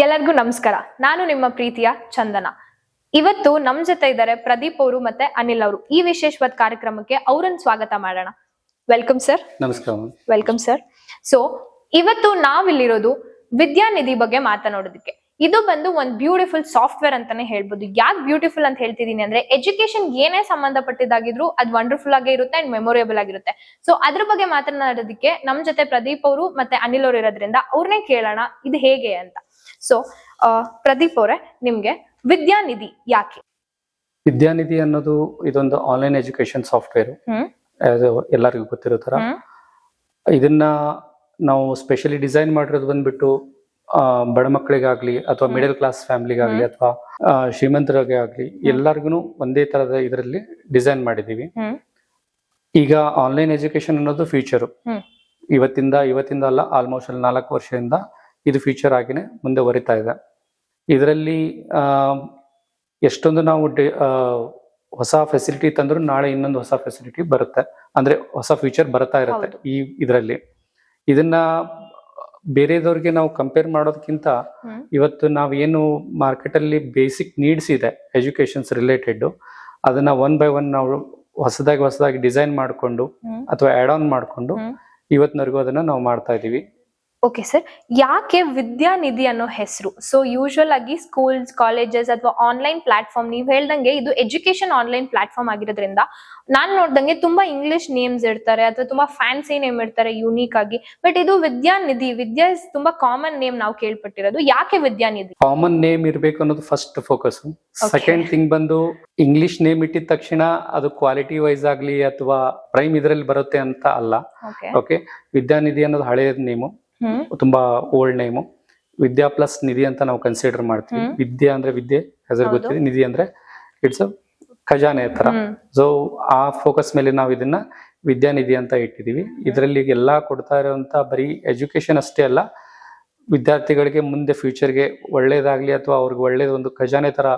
ಎಲ್ಲರಿಗೂ ನಮಸ್ಕಾರ. ನಾನು ನಿಮ್ಮ ಪ್ರೀತಿಯ ಚಂದನ. ಇವತ್ತು ನಮ್ ಜೊತೆ ಇದ್ದಾರೆ ಪ್ರದೀಪ್ ಅವರು ಮತ್ತೆ ಅನಿಲ್ ಅವರು. ಈ ವಿಶೇಷವಾದ ಕಾರ್ಯಕ್ರಮಕ್ಕೆ ಅವರನ್ನು ಸ್ವಾಗತ ಮಾಡೋಣ. Welcome sir. ನಮಸ್ಕಾರ. Welcome sir. ಸೊ ಇವತ್ತು ನಾವಿಲ್ಲಿರೋದು ವಿದ್ಯಾನಿಧಿ ಬಗ್ಗೆ ಮಾತನಾಡೋದಕ್ಕೆ. ಇದು ಬಂದು ಒಂದ್ ಬ್ಯೂಟಿಫುಲ್ ಸಾಫ್ಟ್ವೇರ್ ಅಂತಾನೆ ಹೇಳ್ಬೋದು. ಯಾಕೆ ಬ್ಯೂಟಿಫುಲ್ ಅಂತ ಹೇಳ್ತಿದೀನಿ ಅಂದ್ರೆ ಎಜುಕೇಶನ್ ಏನೇ ಸಂಬಂಧಪಟ್ಟಿದ್ದಾಗಿದ್ರು ಅದು ವಂಡರ್ಫುಲ್ ಆಗೇ ಇರುತ್ತೆ ಅಂಡ್ ಮೆಮೊರೇಬಲ್ ಆಗಿರುತ್ತೆ. ಸೊ ಅದ್ರ ಬಗ್ಗೆ ಮಾತನಾಡೋದಕ್ಕೆ ನಮ್ ಜೊತೆ ಪ್ರದೀಪ್ ಅವರು ಮತ್ತೆ ಅನಿಲ್ ಅವರು ಇರೋದ್ರಿಂದ ಅವ್ರನ್ನೇ ಕೇಳೋಣ ಇದು ಹೇಗೆ ಅಂತ. ಸೊ ಪ್ರದೀಪ್ ಅವರೇ, ನಿಮ್ಗೆ ವಿದ್ಯಾನಿಧಿ ಯಾಕೆ? ವಿದ್ಯಾನಿಧಿ ಅನ್ನೋದು ಇದೊಂದು ಆನ್ಲೈನ್ ಎಜುಕೇಶನ್ ಸಾಫ್ಟ್ವೇರ್. ಎಲ್ಲರಿಗೂ ಗೊತ್ತಿರೋ ತರ ಇದನ್ನ ನಾವು ಸ್ಪೆಷಲಿ ಡಿಸೈನ್ ಮಾಡಿರೋದು ಬಂದ್ಬಿಟ್ಟು ಬಡ ಮಕ್ಕಳಿಗಾಗ್ಲಿ ಅಥವಾ ಮಿಡಲ್ ಕ್ಲಾಸ್ ಫ್ಯಾಮಿಲಿಗಾಗ್ಲಿ ಅಥವಾ ಶ್ರೀಮಂತರಿಗೆ ಆಗ್ಲಿ ಎಲ್ಲರಿಗೂ ಒಂದೇ ತರದ ಇದರಲ್ಲಿ ಡಿಸೈನ್ ಮಾಡಿದೀವಿ. ಈಗ ಆನ್ಲೈನ್ ಎಜುಕೇಶನ್ ಅನ್ನೋದು ಫ್ಯೂಚರ್. ಇವತ್ತಿಂದ ಅಲ್ಲ, ಆಲ್ಮೋಸ್ಟ್ 4 ವರ್ಷದಿಂದ ಇದು ಫ್ಯೂಚರ್ ಆಗಿನೇ ಮುಂದೆ ಹೊರಿತಾ ಇದೆ. ಇದರಲ್ಲಿ ಎಷ್ಟೊಂದು ನಾವು ಹೊಸ ಫೆಸಿಲಿಟಿ ತಂದ್ರು ನಾಳೆ ಇನ್ನೊಂದು ಹೊಸ ಫೆಸಿಲಿಟಿ ಬರುತ್ತೆ, ಅಂದ್ರೆ ಹೊಸ ಫ್ಯೂಚರ್ ಬರ್ತಾ ಇರುತ್ತೆ. ಇದರಲ್ಲಿ ಇದನ್ನ ಬೇರೆದವ್ರಿಗೆ ನಾವು ಕಂಪೇರ್ ಮಾಡೋದಕ್ಕಿಂತ ಇವತ್ತು ನಾವೇನು ಮಾರ್ಕೆಟ್ ಅಲ್ಲಿ ಬೇಸಿಕ್ ನೀಡ್ಸ್ ಇದೆ ಎಜುಕೇಶನ್ಸ್ ರಿಲೇಟೆಡ್, ಅದನ್ನ ಒನ್ ಬೈ ಒನ್ ನಾವು ಹೊಸದಾಗಿ ಡಿಸೈನ್ ಮಾಡ್ಕೊಂಡು ಅಥವಾ ಆಡ್ ಆನ್ ಮಾಡ್ಕೊಂಡು ಇವತ್ತಿನವರೆಗೂ ಅದನ್ನ ನಾವು ಮಾಡ್ತಾ ಇದೀವಿ. ಓಕೆ ಸರ್, ಯಾಕೆ ವಿದ್ಯಾನಿಧಿ ಅನ್ನೋ ಹೆಸರು? ಸೊ ಯೂಶುವಲ್ ಆಗಿ ಸ್ಕೂಲ್ಸ್, ಕಾಲೇಜಸ್ ಅಥವಾ ಆನ್ಲೈನ್ ಪ್ಲಾಟ್ಫಾರ್ಮ್, ನೀವು ಹೇಳ್ದಂಗೆ ಇದು ಎಜುಕೇಶನ್ ಆನ್ಲೈನ್ ಪ್ಲಾಟ್ಫಾರ್ಮ್ ಆಗಿರೋದ್ರಿಂದ ನಾನ್ ನೋಡ್ದಂಗೆ ತುಂಬಾ ಇಂಗ್ಲಿಷ್ ನೇಮ್ಸ್ ಇರ್ತಾರೆ ಅಥವಾ ತುಂಬಾ ಫ್ಯಾನ್ಸಿ ನೇಮ್ ಇರ್ತಾರೆ ಯೂನಿಕ್ ಆಗಿ. ಬಟ್ ಇದು ವಿದ್ಯಾನಿಧಿ, ವಿದ್ಯಾ ತುಂಬಾ ಕಾಮನ್ ನೇಮ್ ನಾವು ಕೇಳ್ಪಟ್ಟಿರೋದು. ಯಾಕೆ ವಿದ್ಯಾನಿಧಿ? ಕಾಮನ್ ನೇಮ್ ಇರ್ಬೇಕು ಅನ್ನೋದು ಫಸ್ಟ್ ಫೋಕಸ್. ಸೆಕೆಂಡ್ ಥಿಂಗ್ ಬಂದು ಇಂಗ್ಲಿಷ್ ನೇಮ್ ಇಟ್ಟಿದ ತಕ್ಷಣ ಅದು ಕ್ವಾಲಿಟಿ ವೈಸ್ ಆಗ್ಲಿ ಅಥವಾ ಪ್ರೈಮ್ ಇದರಲ್ಲಿ ಬರುತ್ತೆ ಅಂತ ಅಲ್ಲ. ಓಕೆ, ವಿದ್ಯಾನಿಧಿ ಅನ್ನೋದು ಹಳೆಯ ನೇಮು, ತುಂಬಾ ಓಲ್ಡ್ ನೇಮು. ವಿದ್ಯಾ ಪ್ಲಸ್ ನಿಧಿ ಅಂತ ನಾವು ಕನ್ಸಿಡರ್ ಮಾಡ್ತೀವಿ. ವಿದ್ಯಾ ಅಂದ್ರೆ ವಿದ್ಯೆ, ಹೆಸರು ಗೊತ್ತಿದೆ. ನಿಧಿ ಅಂದ್ರೆ ಇಟ್ಸ್ ಖಜಾನೆ ತರ. ಸೊ ಆ ಫೋಕಸ್ ಮೇಲೆ ನಾವು ಇದನ್ನ ವಿದ್ಯಾನಿಧಿ ಅಂತ ಇಟ್ಟಿದೀವಿ. ಇದರಲ್ಲಿ ಎಲ್ಲಾ ಕೊಡ್ತಾ ಇರುವಂತ ಬರೀ ಎಜುಕೇಶನ್ ಅಷ್ಟೇ ಅಲ್ಲ, ವಿದ್ಯಾರ್ಥಿಗಳಿಗೆ ಮುಂದೆ ಫ್ಯೂಚರ್ಗೆ ಒಳ್ಳೇದಾಗ್ಲಿ ಅಥವಾ ಅವ್ರಿಗೆ ಒಳ್ಳೇದು ಒಂದು ಖಜಾನೆ ತರ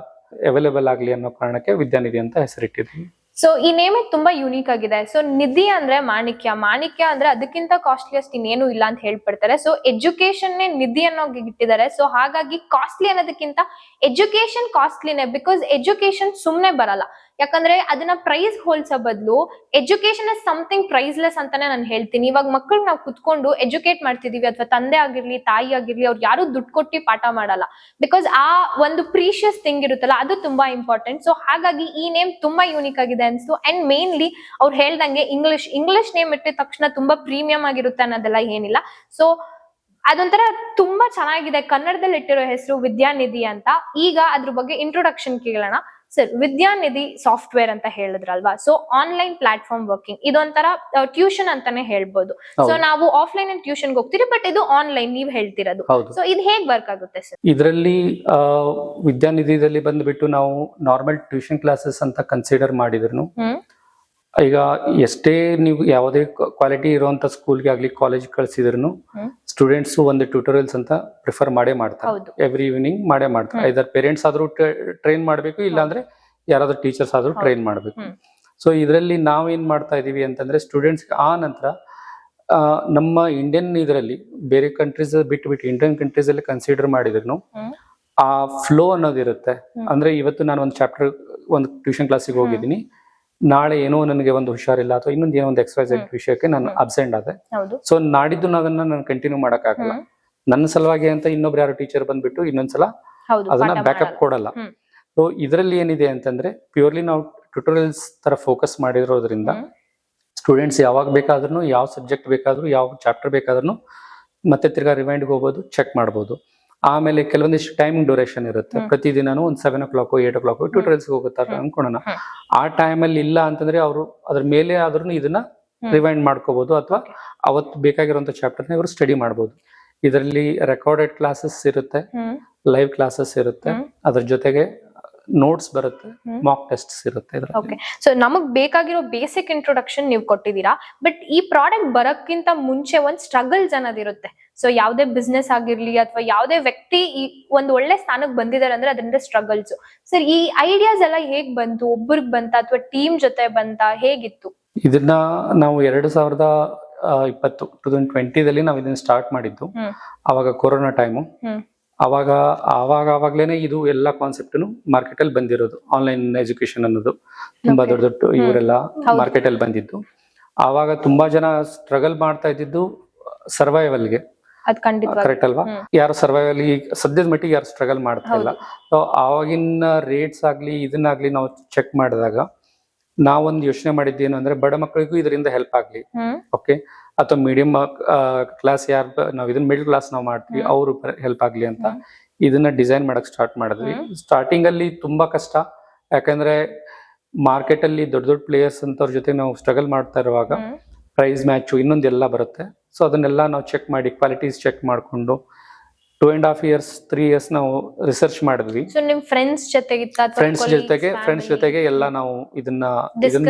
ಅವೈಲೇಬಲ್ ಆಗ್ಲಿ ಅನ್ನೋ ಕಾರಣಕ್ಕೆ ವಿದ್ಯಾನಿಧಿ ಅಂತ ಹೆಸರಿಟ್ಟಿದ್ವಿ. ಸೊ ಈ ನೇಮ್ ತುಂಬಾ ಯೂನಿಕ್ ಆಗಿದೆ. ಸೊ ನಿಧಿ ಅಂದ್ರೆ ಮಾಣಿಕ್ಯ ಅಂದ್ರೆ ಅದಕ್ಕಿಂತ ಕಾಸ್ಟ್ಲಿಯಸ್ಟ್ ಇನ್ನೇನು ಇಲ್ಲ ಅಂತ ಹೇಳ್ಬಿಡ್ತಾರೆ. ಸೊ ಎಜುಕೇಶನ್ ನಿಧಿ ಅನ್ನೋ ಇಟ್ಟಿದ್ದಾರೆ. ಸೊ ಹಾಗಾಗಿ ಕಾಸ್ಟ್ಲಿ ಅನ್ನೋದಕ್ಕಿಂತ ಎಜುಕೇಶನ್ ಕಾಸ್ಟ್ಲಿನೇ. ಬಿಕಾಸ್ ಎಜುಕೇಶನ್ ಸುಮ್ನೆ ಬರಲ್ಲ. ಯಾಕಂದ್ರೆ ಅದನ್ನ ಪ್ರೈಸ್ ಹೋಲ್ಸೋ ಬದಲು ಎಜುಕೇಶನ್ ಇಸ್ ಸಮಥಿಂಗ್ ಪ್ರೈಸ್ಲೆಸ್ ಅಂತಾನೆ ನಾನು ಹೇಳ್ತೀನಿ. ಇವಾಗ ಮಕ್ಕಳು ನಾವು ಕುತ್ಕೊಂಡು ಎಜುಕೇಟ್ ಮಾಡ್ತಿದೀವಿ, ಅಥವಾ ತಂದೆ ಆಗಿರ್ಲಿ ತಾಯಿ ಆಗಿರ್ಲಿ, ಅವ್ರು ಯಾರು ದುಡ್ಡು ಕೊಟ್ಟು ಪಾಠ ಮಾಡಲ್ಲ. ಬಿಕಾಸ್ ಆ ಒಂದು ಪ್ರೀಶಿಯಸ್ ಥಿಂಗ್ ಇರುತ್ತಲ್ಲ, ಅದು ತುಂಬಾ ಇಂಪಾರ್ಟೆಂಟ್. ಸೊ ಹಾಗಾಗಿ ಈ ನೇಮ್ ತುಂಬಾ ಯೂನಿಕ್ ಆಗಿದೆ ಅನ್ಸ್ತು. ಅಂಡ್ ಮೇನ್ಲಿ ಅವ್ರು ಹೇಳ್ದಂಗೆ ಇಂಗ್ಲಿಷ್ ನೇಮ್ ಇಟ್ಟಿದ ತಕ್ಷಣ ತುಂಬಾ ಪ್ರೀಮಿಯಂ ಆಗಿರುತ್ತೆ ಅನ್ನೋದೆಲ್ಲ ಏನಿಲ್ಲ. ಸೊ ಅದೊಂಥರ ತುಂಬಾ ಚೆನ್ನಾಗಿದೆ. ಕನ್ನಡದಲ್ಲಿ ಇಟ್ಟಿರೋ ಹೆಸರು ವಿದ್ಯಾನಿಧಿ ಅಂತ. ಈಗ ಅದ್ರ ಬಗ್ಗೆ ಇಂಟ್ರೊಡಕ್ಷನ್ ಕೇಳೋಣ. ಸರ್, ವಿದ್ಯಾನಿಧಿ ಸಾಫ್ಟ್ವೇರ್ ಅಂತ ಹೇಳಿದ್ರಲ್ವಾ? ಸೊ ಆನ್ಲೈನ್ ಪ್ಲಾಟ್ಫಾರ್ಮ್ ವರ್ಕಿಂಗ್, ಇದೊಂಥರ ಟ್ಯೂಷನ್ ಅಂತಾನೆ ಹೇಳ್ಬೋದು. ಸೊ ನಾವು ಆಫ್ಲೈನ್ ಅಂಡ್ ಟ್ಯೂಷನ್ ಹೋಗ್ತೀರಿ, ಬಟ್ ಇದು ಆನ್ಲೈನ್ ನೀವ್ ಹೇಳ್ತಿರೋದು. ಸೊ ಇದು ಹೇಗ್ ವರ್ಕ್ ಆಗುತ್ತೆ ಸರ್? ಇದರಲ್ಲಿ ವಿದ್ಯಾನಿಧಿದಲ್ಲಿ ಬಂದ್ಬಿಟ್ಟು ನಾವು ನಾರ್ಮಲ್ ಟ್ಯೂಷನ್ ಕ್ಲಾಸಸ್ ಅಂತ ಕನ್ಸಿಡರ್ ಮಾಡಿದ್ರು, ಈಗ ಎಷ್ಟೇ ನೀವು ಯಾವುದೇ ಕ್ವಾಲಿಟಿ ಇರುವಂತ ಸ್ಕೂಲ್ಗೆ ಆಗ್ಲಿ ಕಾಲೇಜ್ ಕಳ್ಸಿದ್ರು ಸ್ಟೂಡೆಂಟ್ಸ್ ಒಂದು ಟ್ಯೂಟೋರಿಯಲ್ಸ್ ಅಂತ ಪ್ರಿಫರ್ ಮಾಡೇ ಮಾಡ್ತಾರೆ. ಎವ್ರಿ ಈವ್ನಿಂಗ್ ಮಾಡೇ ಮಾಡ್ತಾರೆ. ಐದರ್ ಪೇರೆಂಟ್ಸ್ ಆದ್ರೂ ಟ್ರೈನ್ ಮಾಡ್ಬೇಕು, ಇಲ್ಲಾಂದ್ರೆ ಯಾರಾದ್ರೂ ಟೀಚರ್ಸ್ ಆದ್ರೂ ಟ್ರೈನ್ ಮಾಡ್ಬೇಕು. ಸೊ ಇದರಲ್ಲಿ ನಾವೇನ್ ಮಾಡ್ತಾ ಇದೀವಿ ಅಂತಂದ್ರೆ ಸ್ಟೂಡೆಂಟ್ಸ್ ಆ ನಂತರ ನಮ್ಮ ಇಂಡಿಯನ್ ಇದರಲ್ಲಿ ಬೇರೆ ಕಂಟ್ರೀಸ್ ಬಿಟ್ಟು ಇಂಡಿಯನ್ ಕಂಟ್ರೀಸ್ ಅಲ್ಲಿ ಕನ್ಸಿಡರ್ ಮಾಡಿದ್ರು ಆ ಫ್ಲೋ ಅನ್ನೋದಿರುತ್ತೆ. ಅಂದ್ರೆ ಇವತ್ತು ನಾನು ಒಂದು ಚಾಪ್ಟರ್ ಒಂದು ಟ್ಯೂಷನ್ ಕ್ಲಾಸಿಗೆ ಹೋಗಿದ್ದೀನಿ, ನಾಳೆ ಏನೋ ನನಗೆ ಒಂದು ಹುಷಾರಿಲ್ಲ ಅಥವಾ ಇನ್ನೊಂದು ಏನೋ ಒಂದು XYZ ವಿಷಯಕ್ಕೆ ನಾನು ಅಬ್ಸೆಂಟ್ ಆದೆ. ಸೊ ನಾಡಿದ್ದು ಅದನ್ನ ನಾನು ಕಂಟಿನ್ಯೂ ಮಾಡಕ್ ಆಗಲ್ಲ. ನನ್ನ ಸಲುವಾಗಿ ಅಂತ ಇನ್ನೊಬ್ರು ಯಾರು ಟೀಚರ್ ಬಂದ್ಬಿಟ್ಟು ಇನ್ನೊಂದ್ಸಲ ಅದನ್ನ ಬ್ಯಾಕಪ್ ಕೊಡಲ್ಲ. ಸೊ ಇದರಲ್ಲಿ ಏನಿದೆ ಅಂತಂದ್ರೆ ಪ್ಯೂರ್ಲಿ ನಾವು ಟ್ಯೂಟೋರಿಯಲ್ಸ್ ತರ ಫೋಕಸ್ ಮಾಡಿರೋದ್ರಿಂದ ಸ್ಟೂಡೆಂಟ್ಸ್ ಯಾವಾಗ ಬೇಕಾದ್ರೂ, ಯಾವ ಸಬ್ಜೆಕ್ಟ್ ಬೇಕಾದ್ರೂ, ಯಾವ ಚಾಪ್ಟರ್ ಬೇಕಾದ್ರೂ ಮತ್ತೆ ತಿರ್ಗಾ ರಿವೈಂಡ್ ಹೋಗ್ಬೋದು, ಚೆಕ್ ಮಾಡ್ಬೋದು. ಆಮೇಲೆ ಕೆಲವೊಂದಿಷ್ಟು ಟೈಮಿಂಗ್ ಡ್ಯೂರೇಷನ್ ಇರುತ್ತೆ. ಪ್ರತಿದಿನನೂ ಒಂದು 7 o'clock 8 o'clock ಟ್ಯೂಟೋರಿಯಲ್ಸ್ ಹೋಗುತ್ತಾರೆ ಅನ್ಕೊಳ್ಳೋಣ. ಆ ಟೈಮಲ್ಲಿ ಇಲ್ಲ ಅಂತಂದ್ರೆ ಅವರು ಅದ್ರ ಮೇಲೆ ಆದ್ರೂ ಇದನ್ನ ರಿವೈಂಡ್ ಮಾಡ್ಕೋಬಹುದು, ಅಥವಾ ಅವತ್ತು ಬೇಕಾಗಿರುವಂತ ಚಾಪ್ಟರ್ನ ಇವರು ಸ್ಟಡಿ ಮಾಡ್ಬೋದು. ಇದರಲ್ಲಿ ರೆಕಾರ್ಡೆಡ್ ಕ್ಲಾಸಸ್ ಇರುತ್ತೆ, ಲೈವ್ ಕ್ಲಾಸಸ್ ಇರುತ್ತೆ, ಅದ್ರ ಜೊತೆಗೆ ನೋಟ್ಸ್ ಬರುತ್ತೆ, ಮಾಕ್ ಟೆಸ್ಟ್ಸ್ ಇರುತ್ತೆ. ಓಕೆ, ಸೊ ನಮಗ್ ಬೇಕಾಗಿರೋ ಬೇಸಿಕ್ ಇಂಟ್ರೊಡಕ್ಷನ್ ನೀವು ಕೊಟ್ಟಿದ್ದೀರಾ. ಬಟ್ ಈ ಪ್ರಾಡಕ್ಟ್ ಬರೋಕ್ಕಿಂತ ಮುಂಚೆ ಒಂದ್ ಸ್ಟ್ರಗಲ್ಸ್ ಅನ್ನೋದಿರುತ್ತೆ. ಸೊ ಯಾವುದೇ ಬಿಸ್ನೆಸ್ ಆಗಿರ್ಲಿ ಅಥವಾ ಯಾವುದೇ ವ್ಯಕ್ತಿ ಈ ಒಂದು ಒಳ್ಳೆ ಸ್ಥಾನಕ್ಕೆ ಬಂದಿದ್ದಾರೆ ಅಂದ್ರೆ ಅದರಿಂದ ಸ್ಟ್ರಗಲ್ಸ್. ಸರ್, ಈ ಐಡಿಯಾಸ್ ಎಲ್ಲ ಹೇಗ್ ಬಂತು? ಒಬ್ಬರಿಗೆ ಬಂತ ಅಥವಾ ಟೀಮ್ ಜೊತೆ ಬಂತ? ಹೇಗಿತ್ತು? ಇದನ್ನ ನಾವು 2020 2020 ನಾವು ಇದನ್ನ ಸ್ಟಾರ್ಟ್ ಮಾಡಿದ್ದು. ಅವಾಗ ಕೊರೋನಾ ಟೈಮು. ಆವಾಗಲೇನೆ ಇದು ಎಲ್ಲ ಕಾನ್ಸೆಪ್ಟ್ ಮಾರ್ಕೆಟ್ ಅಲ್ಲಿ ಬಂದಿರೋದು. ಆನ್ಲೈನ್ ಎಜುಕೇಶನ್ ಅನ್ನೋದು ತುಂಬಾ ದೊಡ್ಡ ದೊಡ್ಡ ಇವರೆಲ್ಲ ಮಾರ್ಕೆಟ್ ಅಲ್ಲಿ ಬಂದಿದ್ದು. ಆವಾಗ ತುಂಬಾ ಜನ ಸ್ಟ್ರಗಲ್ ಮಾಡ್ತಾ ಇದ್ದಿದ್ದು ಸರ್ವೈವಲ್ಗೆ. ಅದ್ ಖಂಡಿತ ಕರೆಕ್ಟ್ ಅಲ್ವಾ? ಯಾರು ಸರ್ವೈವಲ್ ಸದ್ಯದ ಮಟ್ಟಿಗೆ ಯಾರು ಸ್ಟ್ರಗಲ್ ಮಾಡ್ತಾ ಇಲ್ಲ. ಸೊ ಆವಾಗಿನ ರೇಟ್ಸ್ ಆಗ್ಲಿ ಇದನ್ನಾಗ್ಲಿ ನಾವು ಚೆಕ್ ಮಾಡಿದಾಗ ನಾವೊಂದು ಯೋಚನೆ ಮಾಡಿದ್ದೇನು ಅಂದ್ರೆ ಬಡ ಮಕ್ಕಳಿಗೂ ಇದರಿಂದ ಹೆಲ್ಪ್ ಆಗ್ಲಿ, ಓಕೆ, ಅಥವಾ ಮೀಡಿಯಂ ಕ್ಲಾಸ್ ಯಾರು ನಾವು ಇದನ್ನ ಮಿಡಲ್ ಕ್ಲಾಸ್ ನಾವು ಮಾಡ್ತೀವಿ ಅವ್ರು ಹೆಲ್ಪ್ ಆಗ್ಲಿ ಅಂತ ಇದನ್ನ ಡಿಸೈನ್ ಮಾಡಕ್ ಸ್ಟಾರ್ಟ್ ಮಾಡಿದ್ವಿ. ಸ್ಟಾರ್ಟಿಂಗ್ ಅಲ್ಲಿ ತುಂಬಾ ಕಷ್ಟ, ಯಾಕಂದ್ರೆ ಮಾರ್ಕೆಟ್ ಅಲ್ಲಿ ದೊಡ್ಡ ದೊಡ್ಡ ಪ್ಲೇಯರ್ಸ್ ಅಂತವ್ರ ಜೊತೆ ನಾವು ಸ್ಟ್ರಗಲ್ ಮಾಡ್ತಾ ಇರುವಾಗ ಪ್ರೈಸ್ ಮ್ಯಾಚ್ ಇನ್ನೊಂದೆಲ್ಲ ಬರುತ್ತೆ. ಸೊ ಅದನ್ನೆಲ್ಲ ನಾವು ಚೆಕ್ ಮಾಡಿ ಕ್ವಾಲಿಟೀಸ್ ಚೆಕ್ ಮಾಡ್ಕೊಂಡು 2.5 years 3 years ನಾವು ರಿಸರ್ಚ್ ಮಾಡಿದ್ವಿ. ನಿಮ್ ಫ್ರೆಂಡ್ಸ್ ಜೊತೆಗೆ ಎಲ್ಲ ನಾವು ಇದನ್ನ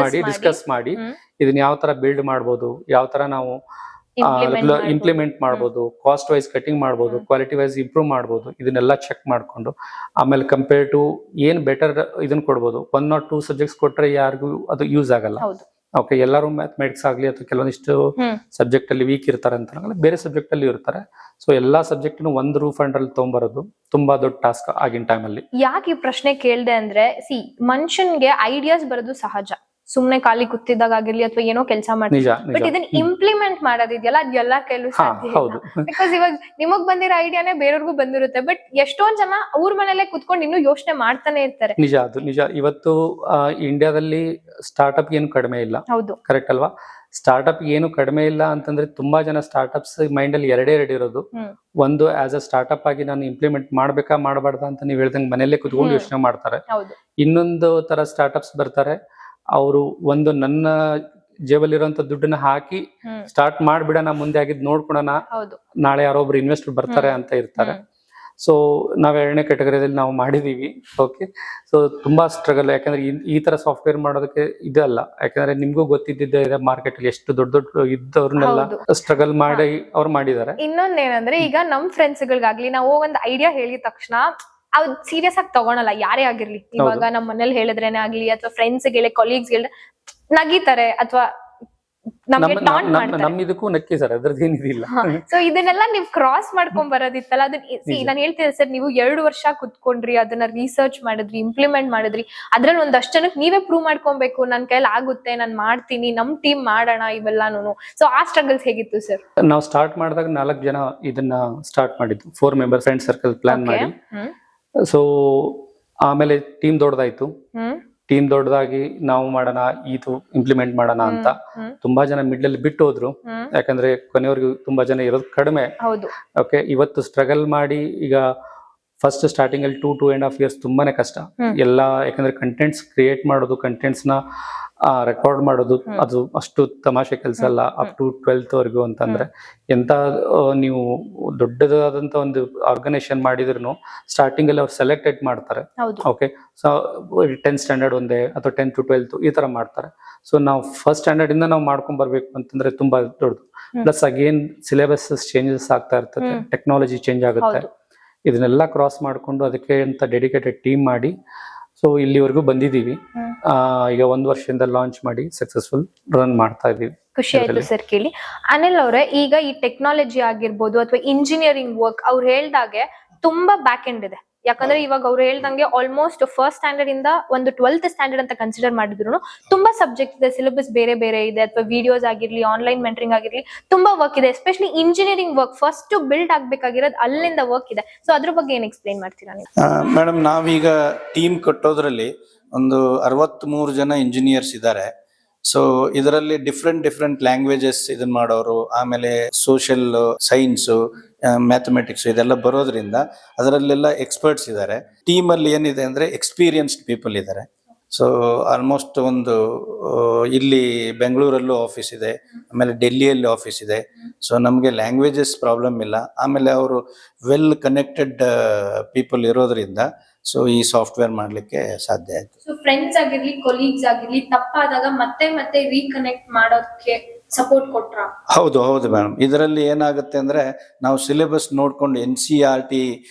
ಮಾಡಿ ಡಿಸ್ಕಸ್ ಮಾಡಿ ಇದನ್ನ ಯಾವ ತರ ಬಿಲ್ಡ್ ಮಾಡ್ಬೋದು, ಯಾವ ತರ ನಾವು ಇಂಪ್ಲಿಮೆಂಟ್ ಮಾಡ್ಬೋದು, ಕಾಸ್ಟ್ ವೈಸ್ ಕಟಿಂಗ್ ಮಾಡ್ಬೋದು, ಕ್ವಾಲಿಟಿ ವೈಸ್ ಇಂಪ್ರೂವ್ ಮಾಡ್ಬೋದು, ಇದನ್ನೆಲ್ಲ ಚೆಕ್ ಮಾಡ್ಕೊಂಡು ಆಮೇಲೆ ಕಂಪೇರ್ ಟು ಏನ್ ಬೆಟರ್ ಇದನ್ನ ಕೊಡ್ಬೋದು. 1 or 2 ಸಬ್ಜೆಕ್ಟ್ಸ್ ಕೊಟ್ರೆ ಯಾರಿಗೂ ಅದು ಯೂಸ್ ಆಗಲ್ಲ. ಓಕೆ, ಎಲ್ಲರೂ ಮ್ಯಾಥಮೆಟಿಕ್ಸ್ ಆಗ್ಲಿ ಅಥವಾ ಕೆಲವೊಂದಿಷ್ಟು ಸಬ್ಜೆಕ್ಟ್ ಅಲ್ಲಿ ವೀಕ್ ಇರ್ತಾರೆ ಅಂತ ಬೇರೆ ಸಬ್ಜೆಕ್ಟ್ ಅಲ್ಲಿ ಇರ್ತಾರೆ. ಸೊ ಎಲ್ಲಾ ಸಬ್ಜೆಕ್ಟ್ ಒಂದು ರೂಫ್ ಅಂಡರ್ ಅಲ್ಲಿ ತಗೊಂಬರೋದು ತುಂಬಾ ದೊಡ್ಡ ಟಾಸ್ಕ್ ಆಗಿನ ಟೈಮ್ ಅಲ್ಲಿ. ಯಾಕೆ ಈ ಪ್ರಶ್ನೆ ಕೇಳ್ದೆ ಅಂದ್ರೆ ಮನುಷ್ಯನ್ಗೆ ಐಡಿಯಾಸ್ ಬರೋದು ಸಹಜ, ಸುಮ್ನೆ ಖಾಲಿ ಕೂತಿದ್ದಾಗ ಆಗಿರ್ಲಿ ಅಥವಾ ಏನೋ ಕೆಲಸ ಮಾಡ್ತೀವಿ. ಬಟ್ ಇದನ್ನ ಇಂಪ್ಲಿಮೆಂಟ್ ಮಾಡೋದಿದೆಯಲ್ಲ ಅದ್ ಎಲ್ಲಾ ಕೈಲೂ ಸಾಧ್ಯ ಇಲ್ಲ. ಬಿಕಾಸ್ ಇವಾಗ ನಿಮಗ್ ಬಂದಿರೋ ಐಡಿಯಾನೇ ಬೇರೆಯವ್ರಿಗೂ ಬಂದಿರುತ್ತೆ. ಬಟ್ ಎಷ್ಟೊಂದ್ ಜನ ಅವ್ರ ಮನೇಲೆ ಕುತ್ಕೊಂಡು ಇನ್ನೂ ಯೋಚನೆ ಮಾಡ್ತಾನೆ ಇರ್ತಾರೆ. ನಿಜ, ಅದು ನಿಜ. ಇವತ್ತು ಇಂಡಿಯಾದಲ್ಲಿ ಸ್ಟಾರ್ಟ್ಅಪ್ ಏನು ಕಡಿಮೆ ಇಲ್ಲ. ಹೌದು, ಕರೆಕ್ಟ್ ಅಲ್ವಾ? ಸ್ಟಾರ್ಟ್ಅಪ್ ಏನು ಕಡಿಮೆ ಇಲ್ಲ ಅಂತಂದ್ರೆ ತುಂಬಾ ಜನ ಸ್ಟಾರ್ಟ್ಅಪ್ಸ್ ಮೈಂಡ್ ಅಲ್ಲಿ ಎರಡೇ ಇರೋದು. ಒಂದು ಆಸ್ ಅ ಸ್ಟಾರ್ಟ್ಅಪ್ ಆಗಿ ನಾನು ಇಂಪ್ಲಿಮೆಂಟ್ ಮಾಡ್ಬೇಕಾ ಮಾಡಬಾರ್ದಾ ಅಂತ ನೀವ್ ಹೇಳ್ದಂಗೆ ಮನೆಯಲ್ಲೇ ಕುತ್ಕೊಂಡು ಯೋಚನೆ ಮಾಡ್ತಾರೆ. ಇನ್ನೊಂದು ತರ ಸ್ಟಾರ್ಟ್ಅಪ್ಸ್ ಬರ್ತಾರೆ, ಅವರು ಒಂದು ನನ್ನ ಜೇಬಲ್ಲಿರುವಂತ ದುಡ್ಡನ್ನ ಹಾಕಿ ಸ್ಟಾರ್ಟ್ ಮಾಡ್ಬಿಡೋಣ, ಮುಂದೆ ಆಗಿದ್ ನೋಡ್ಕೊಳೋಣ, ನಾಳೆ ಯಾರೊಬ್ರು ಇನ್ವೆಸ್ಟರ್ ಬರ್ತಾರೆ ಅಂತ ಇರ್ತಾರೆ. ಸೊ ನಾವ್ 2ನೇ ಕ್ಯಾಟಗರಿಯಲ್ಲಿ ನಾವು ಮಾಡಿದೀವಿ. ಓಕೆ, ಸೊ ತುಂಬಾ ಸ್ಟ್ರಗಲ್, ಯಾಕಂದ್ರೆ ಈ ತರ ಸಾಫ್ಟ್ವೇರ್ ಮಾಡೋದಕ್ಕೆ ಇದಲ್ಲ. ಯಾಕಂದ್ರೆ ನಿಮ್ಗೂ ಗೊತ್ತಿದ್ದಿದ್ದೆ ಮಾರ್ಕೆಟ್ ಅಲ್ಲಿ ಎಷ್ಟು ದೊಡ್ಡ ದೊಡ್ಡ ಇದ್ದವ್ರನ್ನೆಲ್ಲ ಸ್ಟ್ರಗಲ್ ಮಾಡಿ ಅವ್ರು ಮಾಡಿದ್ದಾರೆ. ಇನ್ನೊಂದೇನಂದ್ರೆ ಈಗ ನಮ್ ಫ್ರೆಂಡ್ಸ್ ಗಳಿಗಾಗ್ಲಿ ನಾವು ಒಂದ್ ಐಡಿಯಾ ಹೇಳಿದ ತಕ್ಷಣ ಅವ್ ಸೀರಿಯಸ್ ಆಗಿ ತಗೊಳಲ್ಲ, ಯಾರೇ ಆಗಿರ್ಲಿ. ಇವಾಗ ನಮ್ ಮನೇಲಿ ಹೇಳಿದ್ರೇನೆ ಆಗ್ಲಿ ಅಥವಾ ಫ್ರೆಂಡ್ಸ್ ಗೆ ಕೊಲೀಗ್ಸ್ ಗೆ ನಗಿತಾರೆ ಅಥವಾ ನಮ್ಮಿದಕ್ಕೂ ನಕ್ಕಿ ಸರ್, ಅದ್ರದ್ದೇನಿದಿಲ್ಲ. ಸೊ ಇದನ್ನೆಲ್ಲ ನೀವ್ ಕ್ರಾಸ್ ಮಾಡ್ಕೊಂಡ್ ಬರೋದಿತ್ತಲ್ಲ, ಅದನ್ನ ನಾನು ಹೇಳ್ತೀನಿ ಸರ್, ನೀವು 2 ವರ್ಷ ಕುತ್ಕೊಂಡ್ರಿ, ಅದನ್ನ ರಿಸರ್ಚ್ ಮಾಡಿದ್ರಿ, ಇಂಪ್ಲಿಮೆಂಟ್ ಮಾಡಿದ್ರಿ, ಅದ್ರಲ್ಲಿ ಒಂದಷ್ಟು ಜನಕ್ಕೆ ನೀವೇ ಪ್ರೂವ್ ಮಾಡ್ಕೊಬೇಕು, ನನ್ ಕೈಲಿ ಆಗುತ್ತೆ, ನಾನ್ ಮಾಡ್ತೀನಿ, ನಮ್ ಟೀಮ್ ಮಾಡೋಣ, ಇವೆಲ್ಲಾನು. ಸೊ ಆ ಸ್ಟ್ರಗಲ್ಸ್ ಹೇಗಿತ್ತು ಸರ್? ನಾವು ಸ್ಟಾರ್ಟ್ ಮಾಡಿದಾಗ 4 ಜನ ಇದನ್ನ ಸ್ಟಾರ್ಟ್ ಮಾಡಿದ್ದು, 4 ಮೆಂಬರ್ ಫ್ರೆಂಡ್ ಸರ್ಕಲ್ ಪ್ಲಾನ್ ಮಾಡಿ. ಸೊ ಆಮೇಲೆ ಟೀಮ್ ದೊಡ್ಡದಾಯ್ತು. ಟೀಮ್ ದೊಡ್ಡದಾಗಿ ನಾವು ಮಾಡೋಣ, ಇದು ಇಂಪ್ಲಿಮೆಂಟ್ ಮಾಡೋಣ ಅಂತ ತುಂಬಾ ಜನ ಮಿಡ್ಲ್ ಅಲ್ಲಿ ಬಿಟ್ಟು ಹೋದ್ರು. ಯಾಕಂದ್ರೆ ಕೊನೆಯವರೆಗೂ ತುಂಬಾ ಜನ ಇರೋದು ಕಡಿಮೆ. ಓಕೆ, ಇವತ್ತು ಸ್ಟ್ರಗಲ್ ಮಾಡಿ ಈಗ ಫಸ್ಟ್ ಸ್ಟಾರ್ಟಿಂಗ್ ಅಲ್ಲಿ 2.5 years ತುಂಬಾನೇ ಕಷ್ಟ ಎಲ್ಲ. ಯಾಕಂದ್ರೆ ಕಂಟೆಂಟ್ಸ್ ಕ್ರಿಯೇಟ್ ಮಾಡೋದು, ಕಂಟೆಂಟ್ಸ್ ನ ರೆಕಾರ್ಡ್ ಮಾಡೋದು, ಅದು ಅಷ್ಟು ತಮಾಷೆ ಕೆಲಸ ಅಲ್ಲ. ಅಪ್ ಟು 12th ವರೆಗೂ ಅಂತಂದ್ರೆ ಎಂತ ನೀವು ದೊಡ್ಡದಾದಂತ ಒಂದು ಆರ್ಗನೈಸೇಷನ್ ಮಾಡಿದ್ರು ಸ್ಟಾರ್ಟಿಂಗ್ ಅಲ್ಲಿ ಅವ್ರು ಸೆಲೆಕ್ಟೆಡ್ ಮಾಡ್ತಾರೆ. ಓಕೆ, ಸೊ 10th standard ಒಂದೇ ಅಥವಾ 10th to 12th ಈ ತರ ಮಾಡ್ತಾರೆ. ಸೊ ನಾವು ಫಸ್ಟ್ ಸ್ಟ್ಯಾಂಡರ್ಡ್ ಇಂದ ನಾವು ಮಾಡ್ಕೊಂಡ್ ಬರ್ಬೇಕು ಅಂತಂದ್ರೆ ತುಂಬಾ ದೊಡ್ಡದು. ಪ್ಲಸ್ ಅಗೇನ್ ಸಿಲೆಬಸ್ ಚೇಂಜಸ್ ಆಗ್ತಾ ಇರ್ತದೆ, ಟೆಕ್ನಾಲಜಿ ಚೇಂಜ್ ಆಗುತ್ತೆ. ಇದನ್ನೆಲ್ಲ ಕ್ರಾಸ್ ಮಾಡ್ಕೊಂಡು ಅದಕ್ಕೆ ಅಂತ ಡೆಡಿಕೇಟೆಡ್ ಟೀಮ್ ಮಾಡಿ ಸೊ ಇಲ್ಲಿವರೆಗೂ ಬಂದಿದ್ದೀವಿ. ಈಗ 1 ವರ್ಷದಿಂದ ಲಾಂಚ್ ಮಾಡಿ ಸಕ್ಸಸ್ಫುಲ್ ರನ್ ಮಾಡ್ತಾ ಇದೀವಿ. ಖುಷಿ ಆಯ್ತು ಸರ್ ಕೇಳಿ. ಅನಿಲ್ ಅವರೇ, ಈಗ ಈ ಟೆಕ್ನಾಲಜಿ ಆಗಿರ್ಬೋದು ಅಥವಾ ಇಂಜಿನಿಯರಿಂಗ್ ವರ್ಕ್ ಅವ್ರು ಹೇಳ್ದಾಗೆ ತುಂಬಾ ಬ್ಯಾಕ್ ಎಂಡ್ ಇದೆ. ಯಾಕಂದ್ರೆ ಇವಾಗ ಅವ್ರು ಹೇಳ್ದಂಗೆ ಆಲ್ಮೋಸ್ಟ್ ಫಸ್ಟ್ ಸ್ಟ್ಯಾಂಡರ್ಡ್ ಇಂದ ಒಂದು 12th standard ಅಂತ ಕನ್ಸಿಡರ್ ಮಾಡಿದ್ರು ತುಂಬಾ ಸಬ್ಜೆಕ್ಟ್ ಇದೆ, ಸಿಲೆಬಸ್ ಬೇರೆ ಬೇರೆ ಇದೆ, ಅಥವಾ ವಿಡಿಯೋಸ್ ಆಗಿರ್ಲಿ, ಆನ್ಲೈನ್ ಮೆಂಟರಿಂಗ್ ಆಗಿರ್ಲಿ, ತುಂಬಾ ವರ್ಕ್ ಇದೆ. Especially engineering work first build ಆಗ್ಬೇಕಾಗಿರೋದು ಅಲ್ಲಿಂದ ವರ್ಕ್ ಇದೆ. ಸೊ ಅದ್ರ ಬಗ್ಗೆ ಏನ್ ಎಕ್ಸ್ಪ್ಲೈನ್ ಮಾಡ್ತೀರಾ ನೀವು? ಮೇಡಮ್, ನಾವೀಗ ಟೀಮ್ ಕಟ್ಟೋದ್ರಲ್ಲಿ ಒಂದು 63 ಜನ ಇಂಜಿನಿಯರ್ಸ್ ಇದ್ದಾರೆ. ಸೊ ಇದರಲ್ಲಿ ಡಿಫ್ರೆಂಟ್ ಲ್ಯಾಂಗ್ವೇಜಸ್ ಇದನ್ನ ಮಾಡೋರು, ಆಮೇಲೆ ಸೋಷಿಯಲ್ ಸೈನ್ಸ್, ಮ್ಯಾಥಮೆಟಿಕ್ಸ್ ಇದೆಲ್ಲ ಬರೋದ್ರಿಂದ ಅದರಲ್ಲೆಲ್ಲ ಎಕ್ಸ್ಪರ್ಟ್ಸ್ ಇದ್ದಾರೆ. ಟೀಮ್ ಅಲ್ಲಿ ಏನಿದೆ ಅಂದ್ರೆ ಎಕ್ಸ್ಪೀರಿಯನ್ಸ್ಡ್ ಪೀಪಲ್ ಇದ್ದಾರೆ. ಸೊ ಆಲ್ಮೋಸ್ಟ್ ಒಂದು ಇಲ್ಲಿ ಬೆಂಗಳೂರಲ್ಲೂ ಆಫೀಸ್ ಇದೆ, ಆಮೇಲೆ ಡೆಲ್ಲಿಯಲ್ಲಿ ಆಫೀಸ್ ಇದೆ. ಸೊ ನಮಗೆ ಲ್ಯಾಂಗ್ವೇಜಸ್ ಪ್ರಾಬ್ಲಮ್ ಇಲ್ಲ. ಆಮೇಲೆ ಅವರು ವೆಲ್ ಕನೆಕ್ಟೆಡ್ ಪೀಪಲ್ ಇರೋದ್ರಿಂದ ಸೊ ಈ ಸಾಫ್ಟ್ವೇರ್ ಮಾಡ್ಲಿಕ್ಕೆ ಸಾಧ್ಯ ಆಯ್ತು. ಸೊ ಫ್ರೆಂಡ್ಸ್ ಆಗಿರ್ಲಿ, ಕೊಲೀಗ್ಸ್ ಆಗಿರ್ಲಿ, ತಪ್ಪಾದಾಗ ಮತ್ತೆ ರೀಕನೆಕ್ಟ್ ಮಾಡೋದಕ್ಕೆ ಸಪೋರ್ಟ್ ಕೊಟ್ರ? ಹೌದು ಮೇಡಮ್. ಇದರಲ್ಲಿ ಏನಾಗುತ್ತೆ ಅಂದ್ರೆ ನಾವು ಸಿಲೆಬಸ್ ನೋಡ್ಕೊಂಡು NCERT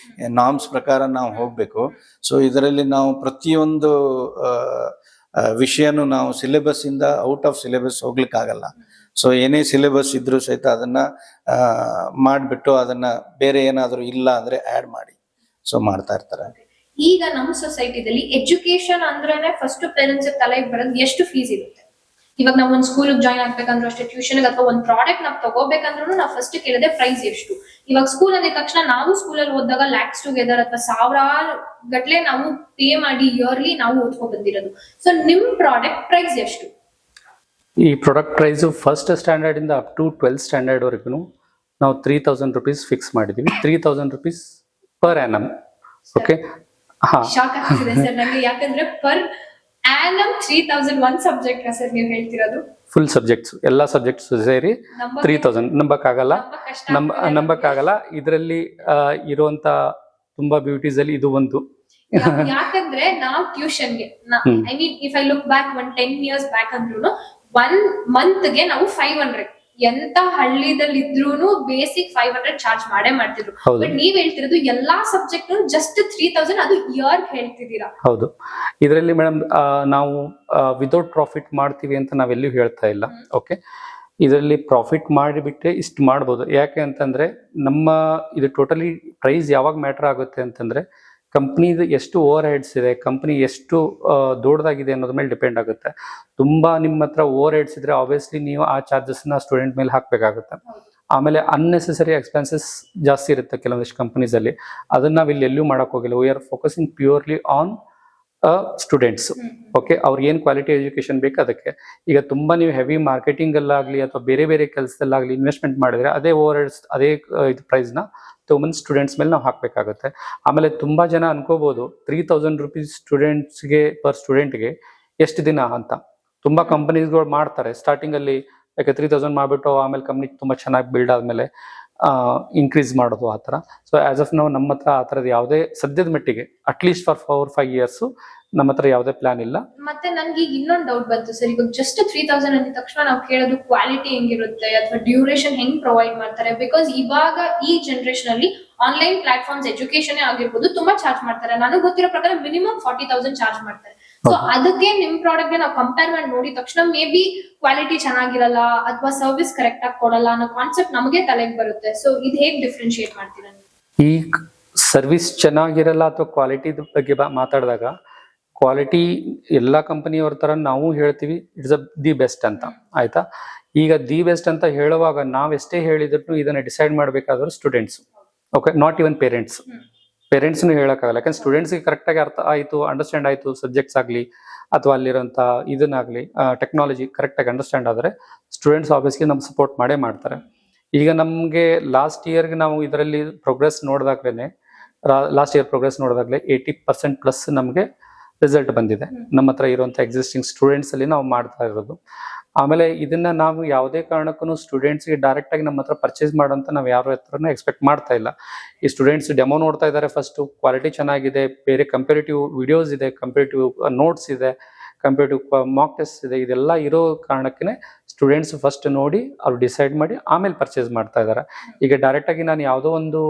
ನಾರ್ಮ್ಸ್ ಪ್ರಕಾರ ನಾವು ಹೋಗ್ಬೇಕು. ಸೊ ಇದರಲ್ಲಿ ನಾವು ಪ್ರತಿಯೊಂದು ವಿಷಯನೂ ನಾವು ಸಿಲೆಬಸ್ ಇಂದ ಔಟ್ ಆಫ್ ಸಿಲೆಬಸ್ ಹೋಗ್ಲಿಕ್ಕೆ ಆಗಲ್ಲ. ಸೊ ಏನೇ ಸಿಲೆಬಸ್ ಇದ್ರೂ ಸಹಿತ ಅದನ್ನ ಮಾಡಿಬಿಟ್ಟು ಅದನ್ನ ಬೇರೆ ಏನಾದರೂ ಇಲ್ಲ ಅಂದ್ರೆ ಆ್ಯಡ್ ಮಾಡಿ ಸೊ ಮಾಡ್ತಾ ಇರ್ತಾರೆ. ಈಗ ನಮ್ಮ ಸೊಸೈಟಿದಲ್ಲಿ ಎಜುಕೇಶನ್ ಅಂದ್ರೇನೆ ಫಸ್ಟ್ ಪೇರೆಂಟ್ಸ್ ತಲೆಗೆ ಬರೋದು ಎಷ್ಟು ಫೀಸ್ ಇರುತ್ತೆ. ಇವಾಗ ನಾವು ಒಂದ್ ಸ್ಕೂಲ್ ಜಾಯ್ನ್ ಆಗ್ಬೇಕಂದ್ರೂ ಅಷ್ಟೇ, ಟ್ಯೂಷನ್ ಅಥವಾ ಒಂದ್ ಪ್ರಾಡಕ್ಟ್ ನಾವ್ ತಗೋಬೇಕಂದ್ರೂ ನಾವು ಫಸ್ಟ್ ಕೇಳಿದೆ ಪ್ರೈಸ್ ಎಷ್ಟು. ಇವಾಗ ಸ್ಕೂಲ್ ಅಂದ ತಕ್ಷಣ ನಾವು ಸ್ಕೂಲಲ್ಲಿ ಓದಿದಾಗ ಲ್ಯಾಕ್ಸ್ ಟುಗೆದರ್ ಅಥವಾ ಸಾವಿರಾರು ಗಟ್ಲೆ ನಾವು ಪೇ ಮಾಡಿ ಇಯರ್ಲಿ ನಾವು ಓದ್ಕೊ ಬಂದಿರೋದು. ಸೊ ನಿಮ್ ಪ್ರಾಡಕ್ಟ್ ಪ್ರೈಸ್ ಎಷ್ಟು? ಈ ಪ್ರಾಡಕ್ಟ್ ಪ್ರೈಸ್ ಫಸ್ಟ್ ಸ್ಟ್ಯಾಂಡರ್ಡ್ ಇಂದ ಅಪ್ ಟು 12th ಸ್ಟ್ಯಾಂಡರ್ಡ್ ವರೆಗೂ ನಾವು 3000 rupees ಫಿಕ್ಸ್ ಮಾಡಿದೀವಿ. 3000 rupees ಪರ್ ಆ್ಯನಮ್. ಓಕೆ, ಹಾ, ಶಾಕ್ ಆಗ್ತಿದೆ ಸರ್ ನಂಗೆ, ಯಾಕಂದ್ರೆ ಪರ್ ಆ್ಯನಮ್ 3000 ಒಂದ್ ಸಬ್ಜೆಕ್ಟ್ ಸರ್ ನೀವು ಹೇಳ್ತಿರೋದು? ಫುಲ್ ಸಬ್ಜೆಕ್ಟ್ಸ್, ಎಲ್ಲಾ ಸಬ್ಜೆಕ್ಟ್ಸ್ ಸೇರಿ 3000. ನಂಬಕ್ಕಾಗಲ್ಲ, ನಂಬಕ್ಕಾಗಲ್ಲ. ಇದರಲ್ಲಿ ಇರುವಂತ ತುಂಬಾ ಬ್ಯೂಟೀಸ್ ಅಲ್ಲಿ ಇದು ಒಂದು. ಯಾಕಂದ್ರೆ ನಾವು ಟ್ಯೂಷನ್ಗೆ I mean if I look back 10 years back ಅಂದ್ರೂ 1 monthಗೆ ನಾವು 500, ಎಂತ ಹಳ್ಳಿದಲ್ಲಿ ಇದ್ರೂನು ಬೇಸಿಕ್ 500 ಚಾರ್ಜ್ ಮಾಡೇ ಮಾಡ್ತಿದ್ರು. ಬಟ್ ನೀವ್ ಹೇಳ್ತಿರೋದು ಎಲ್ಲಾ ಸಬ್ಜೆಕ್ಟ್ ಜಸ್ಟ್ 3000, ಅದು ಇಯರ್ ಹೇಳ್ತಿದ್ದೀರಾ? ಹೌದು. ಇದರಲ್ಲಿ ಮೇಡಮ್ ನಾವು ವಿತೌಟ್ ಪ್ರಾಫಿಟ್ ಮಾಡ್ತೀವಿ ಅಂತ ನಾವೆಲ್ಲೂ ಹೇಳ್ತಾ ಇಲ್ಲ. ಓಕೆ, ಇದರಲ್ಲಿ ಪ್ರಾಫಿಟ್ ಮಾಡಿಬಿಟ್ಟೆ ಇಷ್ಟು ಮಾಡ್ಬೋದು. ಯಾಕೆ ಅಂತಂದ್ರೆ ನಮ್ಮ ಇದು ಟೋಟಲಿ ಪ್ರೈಸ್ ಯಾವಾಗ ಮ್ಯಾಟರ್ ಆಗುತ್ತೆ ಅಂತಂದ್ರೆ ಕಂಪ್ನಿದು ಎಷ್ಟು ಓವರ್ ಹೆಡ್ಸ್ ಇದೆ, ಕಂಪ್ನಿ ಎಷ್ಟು ದೊಡ್ಡದಾಗಿದೆ ಅನ್ನೋದ್ರ ಮೇಲೆ ಡಿಪೆಂಡ್ ಆಗುತ್ತೆ. ತುಂಬಾ ನಿಮ್ಮ ಹತ್ರ ಓವರ್ ಹೆಡ್ಸ್ ಇದ್ರೆ ಆಬ್ವಿಯಸ್ಲಿ ನೀವು ಆ ಚಾರ್ಜಸ್ನ ಸ್ಟೂಡೆಂಟ್ ಮೇಲೆ ಹಾಕ್ಬೇಕಾಗುತ್ತೆ. ಆಮೇಲೆ ಅನ್ನೆಸೆಸರಿ ಎಕ್ಸ್ಪೆನ್ಸಸ್ ಜಾಸ್ತಿ ಇರುತ್ತೆ ಕೆಲವೊಂದಿಷ್ಟು ಕಂಪನೀಸ್ ಅಲ್ಲಿ. ಅದನ್ನ ನಾವು ಇಲ್ಲಿ ಎಲ್ಲೂ ಮಾಡಕ್ ಹೋಗಿಲ್ಲ. We are focusing purely on students. Okay, ಅವ್ರಿಗೆ ಏನ್ ಕ್ವಾಲಿಟಿ ಎಜುಕೇಶನ್ ಬೇಕು ಅದಕ್ಕೆ. ಈಗ ತುಂಬಾ ನೀವು ಹೆವಿ ಮಾರ್ಕೆಟಿಂಗ್ ಅಲ್ಲಾಗ್ಲಿ ಅಥವಾ ಬೇರೆ ಬೇರೆ ಕೆಲಸದಲ್ಲಾಗ್ಲಿ ಇನ್ವೆಸ್ಟ್ಮೆಂಟ್ ಮಾಡಿದ್ರೆ ಅದೇ ಓವರ್ ಹೆಡ್ಸ್ ಅದೇ ಇದು ಪ್ರೈಸ್ ನ ತೊಗೊಂಬಂದು ಸ್ಟೂಡೆಂಟ್ಸ್ ಮೇಲೆ ನಾವು ಹಾಕ್ಬೇಕಾಗುತ್ತೆ. ಆಮೇಲೆ ತುಂಬಾ ಜನ ಅನ್ಕೋಬಹುದು 3000 rupees ಸ್ಟೂಡೆಂಟ್ಸ್ಗೆ ಪರ್ ಸ್ಟೂಡೆಂಟ್ಗೆ ಎಷ್ಟು ದಿನ ಅಂತ. ತುಂಬಾ ಕಂಪನೀಸ್ಗಳು ಮಾಡ್ತಾರೆ ಸ್ಟಾರ್ಟಿಂಗ್ ಅಲ್ಲಿ, ಯಾಕೆ 3000 ಮಾಡ್ಬಿಟ್ಟು ಆಮೇಲೆ ಕಂಪ್ನಿ ತುಂಬಾ ಚೆನ್ನಾಗಿ ಬಿಲ್ಡ್ ಆದ್ಮೇಲೆ ಇನ್ಕ್ರೀಸ್ ಮಾಡೋದು ಆ ಥರ. ಸೊ ಆಸ್ ಆಫ್ ನಾವು ನಮ್ಮ ಹತ್ರ ಆ ಥರದ್ದು ಯಾವುದೇ ಸದ್ಯದ ಮಟ್ಟಿಗೆ ಅಟ್ಲೀಸ್ಟ್ ಫಾರ್ 4-5 years ನಮ್ಮ ಹತ್ರ ಯಾವುದೇ ಪ್ಲಾನ್ ಇಲ್ಲ. ಮತ್ತೆ ನನ್ಗೆ ಈಗ ಇನ್ನೊಂದು ಡೌಟ್ ಬಂತು ಸರ್. ಇವಾಗ ಜಸ್ಟ್ 3000 ಅಂದ ತಕ್ಷಣ ನಾವು ಕೇಳೋದು ಕ್ವಾಲಿಟಿ ಹೆಂಗಿರುತ್ತೆ ಅಥವಾ ಡ್ಯೂರೇಷನ್ ಹೆಂಗ್ ಪ್ರೊವೈಡ್ ಮಾಡ್ತಾರೆ? ಬಿಕಾಸ್ ಇವಾಗ ಈ ಜನರೇಷನ್ ಅಲ್ಲಿ ಆನ್ಲೈನ್ ಪ್ಲಾಟ್ಫಾರ್ಮ್ಸ್ ಎಜುಕೇಶನ್ ಆಗಿರ್ಬೋದು ತುಂಬಾ ಚಾರ್ಜ್ ಮಾಡ್ತಾರೆ. ನನಗೆ ಗೊತ್ತಿರೋ ಪ್ರಕಾರ ಮಿನಿಮಮ್ 40,000 ಚಾರ್ಜ್ ಮಾಡ್ತಾರೆ. ಸೊ ಅದಕ್ಕೆ ನಿಮ್ ಪ್ರಾಡಕ್ಟ್ ಗೆ ನಾವು ಕಂಪೇರ್ ಮಾಡಿ ನೋಡಿದ ತಕ್ಷಣ ಮೇ ಬಿ ಕ್ವಾಲಿಟಿ ಚೆನ್ನಾಗಿರಲ್ಲ ಅಥವಾ ಸರ್ವಿಸ್ ಕರೆಕ್ಟ್ ಆಗಿ ಕೊಡಲ್ಲ ಅನ್ನೋ ಕಾನ್ಸೆಪ್ಟ್ ನಮಗೆ ತಲೆಗೆ ಬರುತ್ತೆ. ಸೊ ಇದು ಹೇಗೆ ಡಿಫ್ರೆನ್ಶಿಯೇಟ್ ಮಾಡ್ತೀರಾ? ಈ ಸರ್ವಿಸ್ ಚೆನ್ನಾಗಿರಲ್ಲ ಅಥವಾ ಕ್ವಾಲಿಟಿ ಬಗ್ಗೆ ಮಾತಾಡಿದಾಗ ಕ್ವಾಲಿಟಿ ಎಲ್ಲಾ ಕಂಪನಿಯವ್ರ ತರ ನಾವು ಹೇಳ್ತೀವಿ ಇಟ್ಸ್ ದಿ ಬೆಸ್ಟ್ ಅಂತ, ಆಯ್ತಾ? ಈಗ ದಿ ಬೆಸ್ಟ್ ಅಂತ ಹೇಳುವಾಗ ನಾವೆಷ್ಟೇ ಹೇಳಿದ್ರು ಇದನ್ನ ಡಿಸೈಡ್ ಮಾಡ್ಬೇಕಾದ್ರೆ students. Okay, not even parents. ಪೇರೆಂಟ್ಸ್ನು ಹೇಳಕ್ಕಾಗಲ್ಲ, ಯಾಕಂದ್ರೆ ಸ್ಟೂಡೆಂಟ್ಸ್ಗೆ ಕರೆಕ್ಟಾಗಿ ಅರ್ಥ ಆಯ್ತು, ಅಂಡರ್ಸ್ಟ್ಯಾಂಡ್ ಆಯ್ತು ಸಬ್ಜೆಕ್ಟ್ಸ್ ಆಗಲಿ ಅಥವಾ ಅಲ್ಲಿರೋಂಥ ಇದನ್ನಾಗಲಿ ಟೆಕ್ನಾಲಜಿ ಕರೆಕ್ಟಾಗಿ ಅಂಡರ್ಸ್ಟ್ಯಾಂಡ್ ಆದರೆ ಸ್ಟೂಡೆಂಟ್ಸ್ ಆಬ್ವಿಯಸ್ಲಿ ನಮ್ಗೆ ಸಪೋರ್ಟ್ ಮಾಡೇ ಮಾಡ್ತಾರೆ. ಈಗ ನಮಗೆ ಲಾಸ್ಟ್ ಇಯರ್ಗೆ ನಾವು ಇದರಲ್ಲಿ ಪ್ರೋಗ್ರೆಸ್ ನೋಡಿದಾಗ್ಲೇ ಲಾಸ್ಟ್ ಇಯರ್ ಪ್ರೋಗ್ರೆಸ್ ನೋಡಿದಾಗಲೇ 80% ನಮಗೆ ರಿಸಲ್ಟ್ ಬಂದಿದೆ ನಮ್ಮ ಹತ್ರ ಇರುವಂಥ ಎಕ್ಸಿಸ್ಟಿಂಗ್ ಸ್ಟೂಡೆಂಟ್ಸ್ ಅಲ್ಲಿ ನಾವು ಮಾಡ್ತಾ ಇರೋದು. ಆಮೇಲೆ ಇದನ್ನ ನಾವು ಯಾವುದೇ ಕಾರಣಕ್ಕೂ ಸ್ಟೂಡೆಂಟ್ಸ್ಗೆ ಡೈರೆಕ್ಟ್ ಆಗಿ ನಮ್ಮ ಹತ್ರ ಪರ್ಚೇಸ್ ಮಾಡೋಂತ ನಾವು ಯಾರ ಹತ್ರನೂ ಎಕ್ಸ್ಪೆಕ್ಟ್ ಮಾಡ್ತಾ ಇಲ್ಲ. ಈ ಸ್ಟೂಡೆಂಟ್ಸ್ ಡೆಮೋ ನೋಡ್ತಾ ಇದ್ದಾರೆ, ಫಸ್ಟ್ ಕ್ವಾಲಿಟಿ ಚೆನ್ನಾಗಿದೆ, ಬೇರೆ ಕಂಪೇರಿಟಿವ್ ವಿಡಿಯೋಸ್ ಇದೆ, ಕಂಪೇರಿಟಿವ್ ನೋಟ್ಸ್ ಇದೆ, ಕಂಪೇರಿಟಿವ್ ಮಾಕ್ ಟೆಸ್ಟ್ ಇದೆ. ಇದೆಲ್ಲ ಇರೋ ಕಾರಣಕ್ಕೆ ಸ್ಟೂಡೆಂಟ್ಸ್ ಫಸ್ಟ್ ನೋಡಿ ಅವ್ರು ಡಿಸೈಡ್ ಮಾಡಿ ಆಮೇಲೆ ಪರ್ಚೇಸ್ ಮಾಡ್ತಾ ಇದ್ದಾರೆ. ಈಗ ಡೈರೆಕ್ಟ್ ಆಗಿ ನಾನು ಯಾವುದೋ ಒಂದು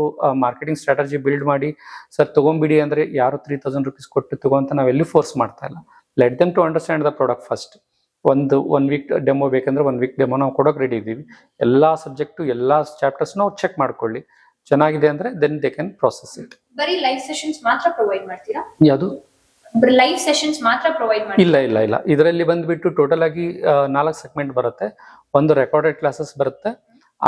ಮಾರ್ಕೆಟಿಂಗ್ ಸ್ಟ್ರಾಟಜಿ ಬಿಲ್ಡ್ ಮಾಡಿ ಸರ್ ತಗೊಂಬಿಡಿ ಅಂದ್ರೆ ಯಾರು 3000 rupees ಕೊಟ್ಟು ತಗೋಂತ ನಾವೆಲ್ಲಿ ಫೋರ್ಸ್ ಮಾಡ್ತಾ ಇಲ್ಲ. Let them to understand the product first. One week demo ಬೇಕಂದ್ರೆ 1 week ಡೆಮೋ ನಾವು ಕೊಡೋಕೆ ರೆಡಿ ಇದ್ದೀವಿ. ಎಲ್ಲಾ ಸಬ್ಜೆಕ್ಟು ಎಲ್ಲಾ ಚಾಪ್ಟರ್ಸ್ ನಾವು ಚೆಕ್ ಮಾಡ್ಕೊಳ್ಳಿ, ಚೆನ್ನಾಗಿದೆ ಅಂದ್ರೆ then they can process it. ಬರೀ ಲೈವ್ ಸೆಷನ್ಸ್ ಮಾತ್ರ ಪ್ರೊವೈಡ್ ಮಾಡ್ತೀರಾ? ಯಾವುದು ಲೈವ್ ಸೆಷನ್ಸ್ ಮಾತ್ರ ಪ್ರೊವೈಡ್ ಮಾಡ್ತೀರಾ? ಇಲ್ಲ. ಇದರಲ್ಲಿ ಬಂದ್ಬಿಟ್ಟು ಟೋಟಲ್ ಆಗಿ 4 ಸೆಗ್ಮೆಂಟ್ ಬರುತ್ತೆ. ಒಂದು ರೆಕಾರ್ಡೆಡ್ ಕ್ಲಾಸಸ್ ಬರುತ್ತೆ,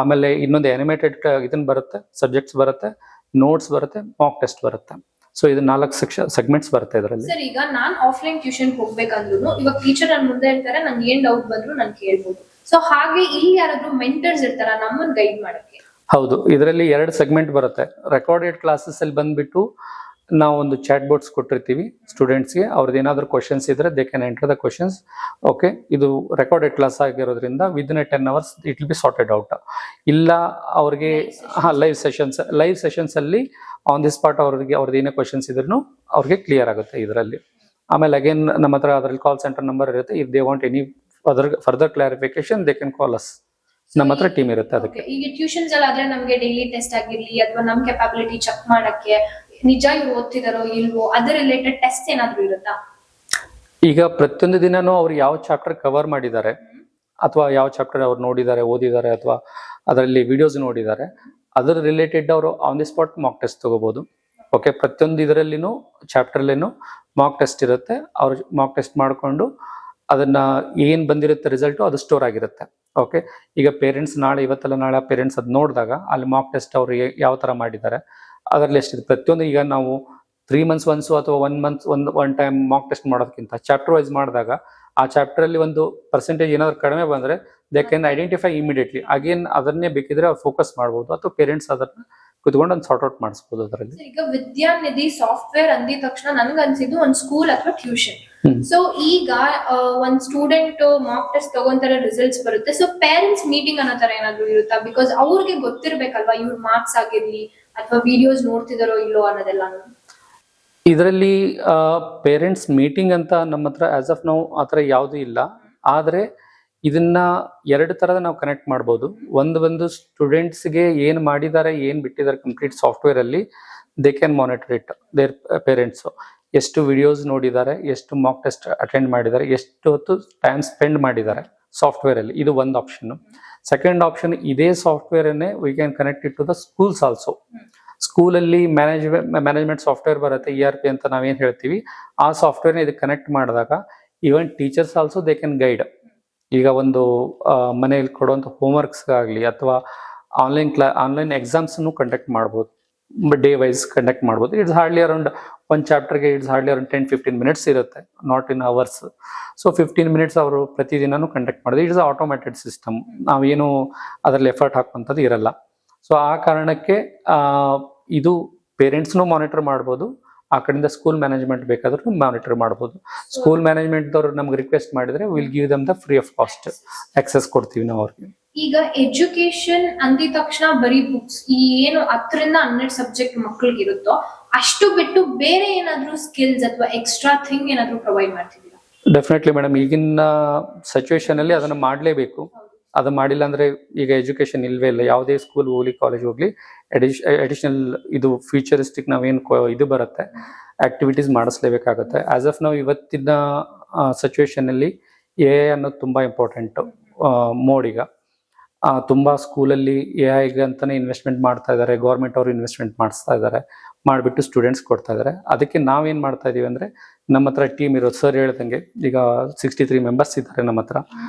ಆಮೇಲೆ ಇನ್ನೊಂದು ಅನಿಮೇಟೆಡ್ ಇದನ್ನ ಬರುತ್ತೆ, ಸಬ್ಜೆಕ್ಟ್ಸ್ ಬರುತ್ತೆ, ನೋಟ್ಸ್ ಬರುತ್ತೆ, ಮಾಕ್ ಟೆಸ್ಟ್ ಬರುತ್ತೆ. ಸೊ ಇದು 4 ಸೆಗ್ಮೆಂಟ್ಸ್ ಬರುತ್ತೆ ಇದರಲ್ಲಿ. ಸರ್, ಈಗ ನಾನ್ ಆಫ್ಲೈನ್ ಟ್ಯೂಷನ್ ಹೋಗ್ಬೇಕಂದ್ರು ಇವಾಗ ಟೀಚರ್ ನನ್ನ ಮುಂದೆ ಇರ್ತಾರೆ, ನನ್ಗೆ ಏನ್ ಡೌಟ್ ಬಂದ್ರು ನಾನು ಕೇಳ್ಬೋದು. ಸೊ ಹಾಗೆ ಇಲ್ಲಿ ಯಾರಾದ್ರೂ ಮೆಂಟರ್ಸ್ ಇರ್ತಾರ ನಮ್ಮನ್ನ ಗೈಡ್ ಮಾಡಕ್ಕೆ? ಹೌದು, ಇದರಲ್ಲಿ 2 ಸೆಗ್ಮೆಂಟ್ ಬರುತ್ತೆ. ರೆಕಾರ್ಡೆಡ್ ಕ್ಲಾಸಸ್ ಅಲ್ಲಿ ಬಂದ್ಬಿಟ್ಟು ನಾವು ಒಂದು ಚಾಟ್ ಬೋರ್ಡ್ಸ್ ಕೊಟ್ಟಿರ್ತೀವಿ ಸ್ಟೂಡೆಂಟ್ಸ್ಗೆ. ಅವ್ರದ್ದು ಏನಾದ್ರು ಕ್ವಶನ್ಸ್ ಇದ್ರೆ they can enter the questions. Okay, ಇದು ರೆಕಾರ್ಡೆಡ್ ಕ್ಲಾಸ್ ಆಗಿರೋದ್ರಿಂದ within 10 hours it will be sorted out. ಇಲ್ಲ ಅವ್ರಿಗೆ ಲೈವ್ ಸೆಷನ್ಸ್ ಅಲ್ಲಿ ಆನ್ ದಿ ಸ್ಪಾಟ್ ಅವ್ರದ್ದು ಏನೇ ಕ್ವಶನ್ಸ್ ಇದ್ರೂ ಅವ್ರಿಗೆ ಕ್ಲಿಯರ್ ಆಗುತ್ತೆ ಇದರಲ್ಲಿ. ಆಮೇಲೆ ಅಗೇನ್ ನಮ್ಮ ಹತ್ರ ಅದರಲ್ಲಿ ಕಾಲ್ ಸೆಂಟರ್ ನಂಬರ್ ಇರುತ್ತೆ. If they want any further clarification they can call us. ನಮ್ಮ ಹತ್ರ ಟೀಮ್ ಇರುತ್ತೆ ಅದಕ್ಕೆ. ಈಗ ಟ್ಯೂಷನ್ಸ್ ಅಲ್ಲಿ ಆದ್ರೆ ನಮ್ಗೆ ಡೈಲಿ ಟೆಸ್ಟ್ ಆಗಿರ್ಲಿ ಅಥವಾ ನಮ್ ಕೆಪಾಬಿಲಿಟಿ ಚೆಕ್ ಮಾಡಕ್ಕೆ ನಿಜ ಇವ್ರು ಓದ್ತಿದಾರೋ ಇಲ್ವೋ ಅದರ ರಿಲೇಟೆಡ್ ಟೆಸ್ಟ್ ಏನಾದ್ರು ಇರುತ್ತಾ? ಈಗ ಪ್ರತಿಯೊಂದು ದಿನಾನು ಅವ್ರು ಯಾವ ಚಾಪ್ಟರ್ ಕವರ್ ಮಾಡಿದ್ದಾರೆ ಅಥವಾ ಯಾವ ಚಾಪ್ಟರ್ ಅವ್ರು ನೋಡಿದ್ದಾರೆ, ಓದಿದ್ದಾರೆ ಅಥವಾ ಅದರಲ್ಲಿ ವಿಡಿಯೋಸ್ ನೋಡಿದ್ದಾರೆ, ಅದರ ರಿಲೇಟೆಡ್ ಅವರು on the spot mock test ತಗೋಬಹುದು. ಓಕೆ, ಪ್ರತಿಯೊಂದು ಇದರಲ್ಲಿನೂ ಚಾಪ್ಟರ್ಲೇನು ಮಾಕ್ ಟೆಸ್ಟ್ ಇರುತ್ತೆ. ಅವ್ರು ಮಾಕ್ ಟೆಸ್ಟ್ ಮಾಡಿಕೊಂಡು ಅದನ್ನ ಏನ್ ಬಂದಿರುತ್ತೆ ರಿಸಲ್ಟು ಅದು ಸ್ಟೋರ್ ಆಗಿರುತ್ತೆ. ಓಕೆ, ಈಗ ಪೇರೆಂಟ್ಸ್ ನಾಳೆ ಇವತ್ತಲ್ಲ ನಾಳೆ ಪೇರೆಂಟ್ಸ್ ಅದು ನೋಡಿದಾಗ ಅಲ್ಲಿ ಮಾಕ್ ಟೆಸ್ಟ್ ಅವ್ರು ಯಾವ ತರ ಮಾಡಿದ್ದಾರೆ ಅದರಲ್ಲಿ ಎಷ್ಟಿದೆ ಪ್ರತಿಯೊಂದು. ಈಗ ನಾವು 3 months ಒನ್ಸು ಅಥವಾ 1 month one time mock test ಮಾಡೋದಕ್ಕಿಂತ ಚಾಪ್ಟರ್ ವೈಸ್ ಮಾಡಿದಾಗ ಆ ಚಾಪ್ಟರ್ ಅಲ್ಲಿ ಒಂದು ಪರ್ಸೆಂಟೇಜ್ ಏನಾದ್ರು ಕಡಿಮೆ ಬಂದ್ರೆ they can identify immediately. Again ಅದನ್ನೇ ಬೇಕಿದ್ರೆ ಅವ್ರು ಫೋಕಸ್ ಮಾಡ್ಬೋದು ಅಥವಾ ಪೇರೆಂಟ್ಸ್ ಅದನ್ನ ಕುತ್ಕೊಂಡು ಒಂದು ಸಾರ್ಟ್ ಔಟ್ ಮಾಡಿಸ್ಬೋದು ಅದರಲ್ಲಿ. ಈಗ ವಿದ್ಯಾನಿಧಿ ಸಾಫ್ಟ್ವೇರ್ ಅಂದಿದ ತಕ್ಷಣ ನನ್ಗೆ ಅನ್ಸಿದ್ದು ಒಂದ್ ಸ್ಕೂಲ್ ಅಥವಾ ಟ್ಯೂಷನ್. ಸೊ ಈಗ ಒಂದ್ ಸ್ಟೂಡೆಂಟ್ ಮಾಕ್ ಟೆಸ್ಟ್ ತಗೊಂತಾರೆ, ರಿಸಲ್ಟ್ಸ್ ಬರುತ್ತೆ. ಸೊ ಪೇರೆಂಟ್ಸ್ ಮೀಟಿಂಗ್ ಅನ್ನೋ ತರ ಏನಾದ್ರು ಇರುತ್ತಾ? ಬಿಕಾಸ್ ಅವ್ರಿಗೆ ಗೊತ್ತಿರ್ಬೇಕಲ್ವಾ ಇವ್ರ ಮಾರ್ಕ್ಸ್ ಆಗಿರ್ಲಿ ಅಥವಾ ವಿಡಿಯೋಸ್ ನೋಡ್ತಿದಾರೋ ಇಲ್ಲೋ ಅನ್ನೋದೆಲ್ಲ. ಇದರಲ್ಲಿ ಪೇರೆಂಟ್ಸ್ ಮೀಟಿಂಗ್ ಅಂತ ನಮ್ಮ ಹತ್ರ ಆಸ್ ಆಫ್ ನಾವು ಆ ಥರ ಯಾವುದೂ ಇಲ್ಲ. ಆದರೆ ಇದನ್ನ 2 ಥರದ ನಾವು ಕನೆಕ್ಟ್ ಮಾಡ್ಬೋದು. ಒಂದು ಸ್ಟೂಡೆಂಟ್ಸ್ಗೆ ಏನು ಮಾಡಿದ್ದಾರೆ ಏನು ಬಿಟ್ಟಿದ್ದಾರೆ ಕಂಪ್ಲೀಟ್ ಸಾಫ್ಟ್ವೇರ್ ಅಲ್ಲಿ they can monitor it their parents. ಎಷ್ಟು ವಿಡಿಯೋಸ್ ನೋಡಿದ್ದಾರೆ, ಎಷ್ಟು ಮಾಕ್ ಟೆಸ್ಟ್ ಅಟೆಂಡ್ ಮಾಡಿದ್ದಾರೆ, ಎಷ್ಟು ಹೊತ್ತು ಟೈಮ್ ಸ್ಪೆಂಡ್ ಮಾಡಿದ್ದಾರೆ ಸಾಫ್ಟ್ವೇರ್ ಅಲ್ಲಿ. ಇದು ಒಂದು ಆಪ್ಷನ್. ಸೆಕೆಂಡ್ ಆಪ್ಷನ್, ಇದೇ ಸಾಫ್ಟ್ವೇರ್ ಅನ್ನೇ we can connect it to the schools also. ಸ್ಕೂಲಲ್ಲಿ ಮ್ಯಾನೇಜ್ಮೆಂಟ್ ಸಾಫ್ಟ್ವೇರ್ ಬರುತ್ತೆ, ERP ಅಂತ ನಾವೇನು ಹೇಳ್ತೀವಿ. ಆ ಸಾಫ್ಟ್ವೇರ್ನ ಇದಕ್ಕೆ ಕನೆಕ್ಟ್ ಮಾಡಿದಾಗ even teachers also they can guide. ಈಗ ಒಂದು ಮನೆಯಲ್ಲಿ ಕೊಡುವಂಥ ಹೋಮ್ವರ್ಕ್ಸ್ ಆಗಲಿ ಅಥವಾ ಆನ್ಲೈನ್ ಎಕ್ಸಾಮ್ಸನ್ನು ಕಂಡಕ್ಟ್ ಮಾಡ್ಬೋದು, ಡೇ ವೈಸ್ ಕಂಡಕ್ಟ್ ಮಾಡ್ಬೋದು. ಇಟ್ಸ್ ಹಾರ್ಡ್ಲಿ ಅರೌಂಡ್ ಒಂದು ಚಾಪ್ಟರ್ಗೆ ಇಟ್ಸ್ ಹಾರ್ಡ್ಲಿ ಅರೌಂಡ್ 10-15 minutes ಇರುತ್ತೆ, not in hours. So 15 minutes ಅವರು ಪ್ರತಿದಿನನೂ ಕಂಡಕ್ಟ್ ಮಾಡೋದು. ಇಟ್ಸ್ ಆಟೋಮ್ಯಾಟೆಡ್ ಸಿಸ್ಟಮ್, ನಾವೇನು ಅದರಲ್ಲಿ ಎಫರ್ಟ್ ಹಾಕುವಂಥದ್ದು ಇರಲ್ಲ. ಸೊ ಆ ಕಾರಣಕ್ಕೆ ಇದು ಪೇರೆಂಟ್ಸ್ನು ಮಾನಿಟರ್ ಮಾಡ್ಬೋದು, ಆ ಕಡೆಯಿಂದ ಸ್ಕೂಲ್ ಮ್ಯಾನೇಜ್ಮೆಂಟ್ ಬೇಕಾದ್ರೂ ಮಾನಿಟರ್ ಮಾಡ್ಬೋದು. ಸ್ಕೂಲ್ ಮ್ಯಾನೇಜ್ಮೆಂಟ್ದವ್ರು ನಮ್ಗೆ ರಿಕ್ವೆಸ್ಟ್ ಮಾಡಿದ್ರೆ will give them the free of cost access ಕೊಡ್ತೀವಿ ನಾವು ಅವ್ರಿಗೆ. ಈಗ ಎಜುಕೇಶನ್ ಅಂದಿದ ತಕ್ಷಣ ಬರೀ ಬುಕ್ಸ್, ಈ ಏನು 10 ರಿಂದ 12 ಸಬ್ಜೆಕ್ಟ್ ಮಕ್ಳಿಗೆ ಇರುತ್ತೋ ಅಷ್ಟು ಬಿಟ್ಟು ಬೇರೆ ಏನಾದ್ರೂ ಸ್ಕಿಲ್ಸ್ ಅಥವಾ ಎಕ್ಸ್ಟ್ರಾ ಥಿಂಗ್ ಏನಾದ್ರೂ ಪ್ರೊವೈಡ್ ಮಾಡ್ತಿದ್ದೀರಾ? ಡೆಫಿನೆಟ್ಲಿ ಮೇಡಮ್, ಈಗಿನ ಸಿಚುವೇಶನ್ ಅಲ್ಲಿ ಅದನ್ನ ಮಾಡಲೇಬೇಕು. ಅದು ಮಾಡಿಲ್ಲ ಅಂದ್ರೆ ಈಗ ಎಜುಕೇಶನ್ ಇಲ್ವೇ ಇಲ್ಲ. ಯಾವುದೇ ಸ್ಕೂಲ್ ಹೋಗ್ಲಿ, ಕಾಲೇಜ್ ಹೋಗ್ಲಿ, ಅಡಿಷನಲ್ ಇದು ಫ್ಯೂಚರಿಸ್ಟಿಕ್ ನಾವೇನು ಇದು ಬರುತ್ತೆ ಆಕ್ಟಿವಿಟೀಸ್ ಮಾಡಿಸ್ಲೇಬೇಕಾಗುತ್ತೆ. ಆಸ್ ಆಫ್ ನಾವು ಇವತ್ತಿನ ಸಿಚುವೇಶನ್ ಅಲ್ಲಿ AI ಅನ್ನೋದು ತುಂಬಾ ಇಂಪಾರ್ಟೆಂಟ್ ಮೋಡ್. ಈಗ ತುಂಬಾ ಸ್ಕೂಲಲ್ಲಿ AI ಅಂತಾನೆ ಇನ್ವೆಸ್ಟ್ಮೆಂಟ್ ಮಾಡ್ತಾ ಇದ್ದಾರೆ, ಗೌರ್ಮೆಂಟ್ ಅವರು ಇನ್ವೆಸ್ಟ್ಮೆಂಟ್ ಮಾಡಿಸ್ತಾ ಇದ್ದಾರೆ, ಮಾಡಿಬಿಟ್ಟು ಸ್ಟೂಡೆಂಟ್ಸ್ ಕೊಡ್ತಾ ಇದ್ದಾರೆ. ಅದಕ್ಕೆ ನಾವೇನ್ ಮಾಡ್ತಾ ಇದೀವಿ ಅಂದ್ರೆ ನಮ್ಮ ಹತ್ರ ಟೀಮ್ ಇರೋದು, ಸರ್ ಹೇಳ್ದಂಗೆ ಈಗ 63 ಮೆಂಬರ್ಸ್ ಇದ್ದಾರೆ ನಮ್ಮ ಹತ್ರ,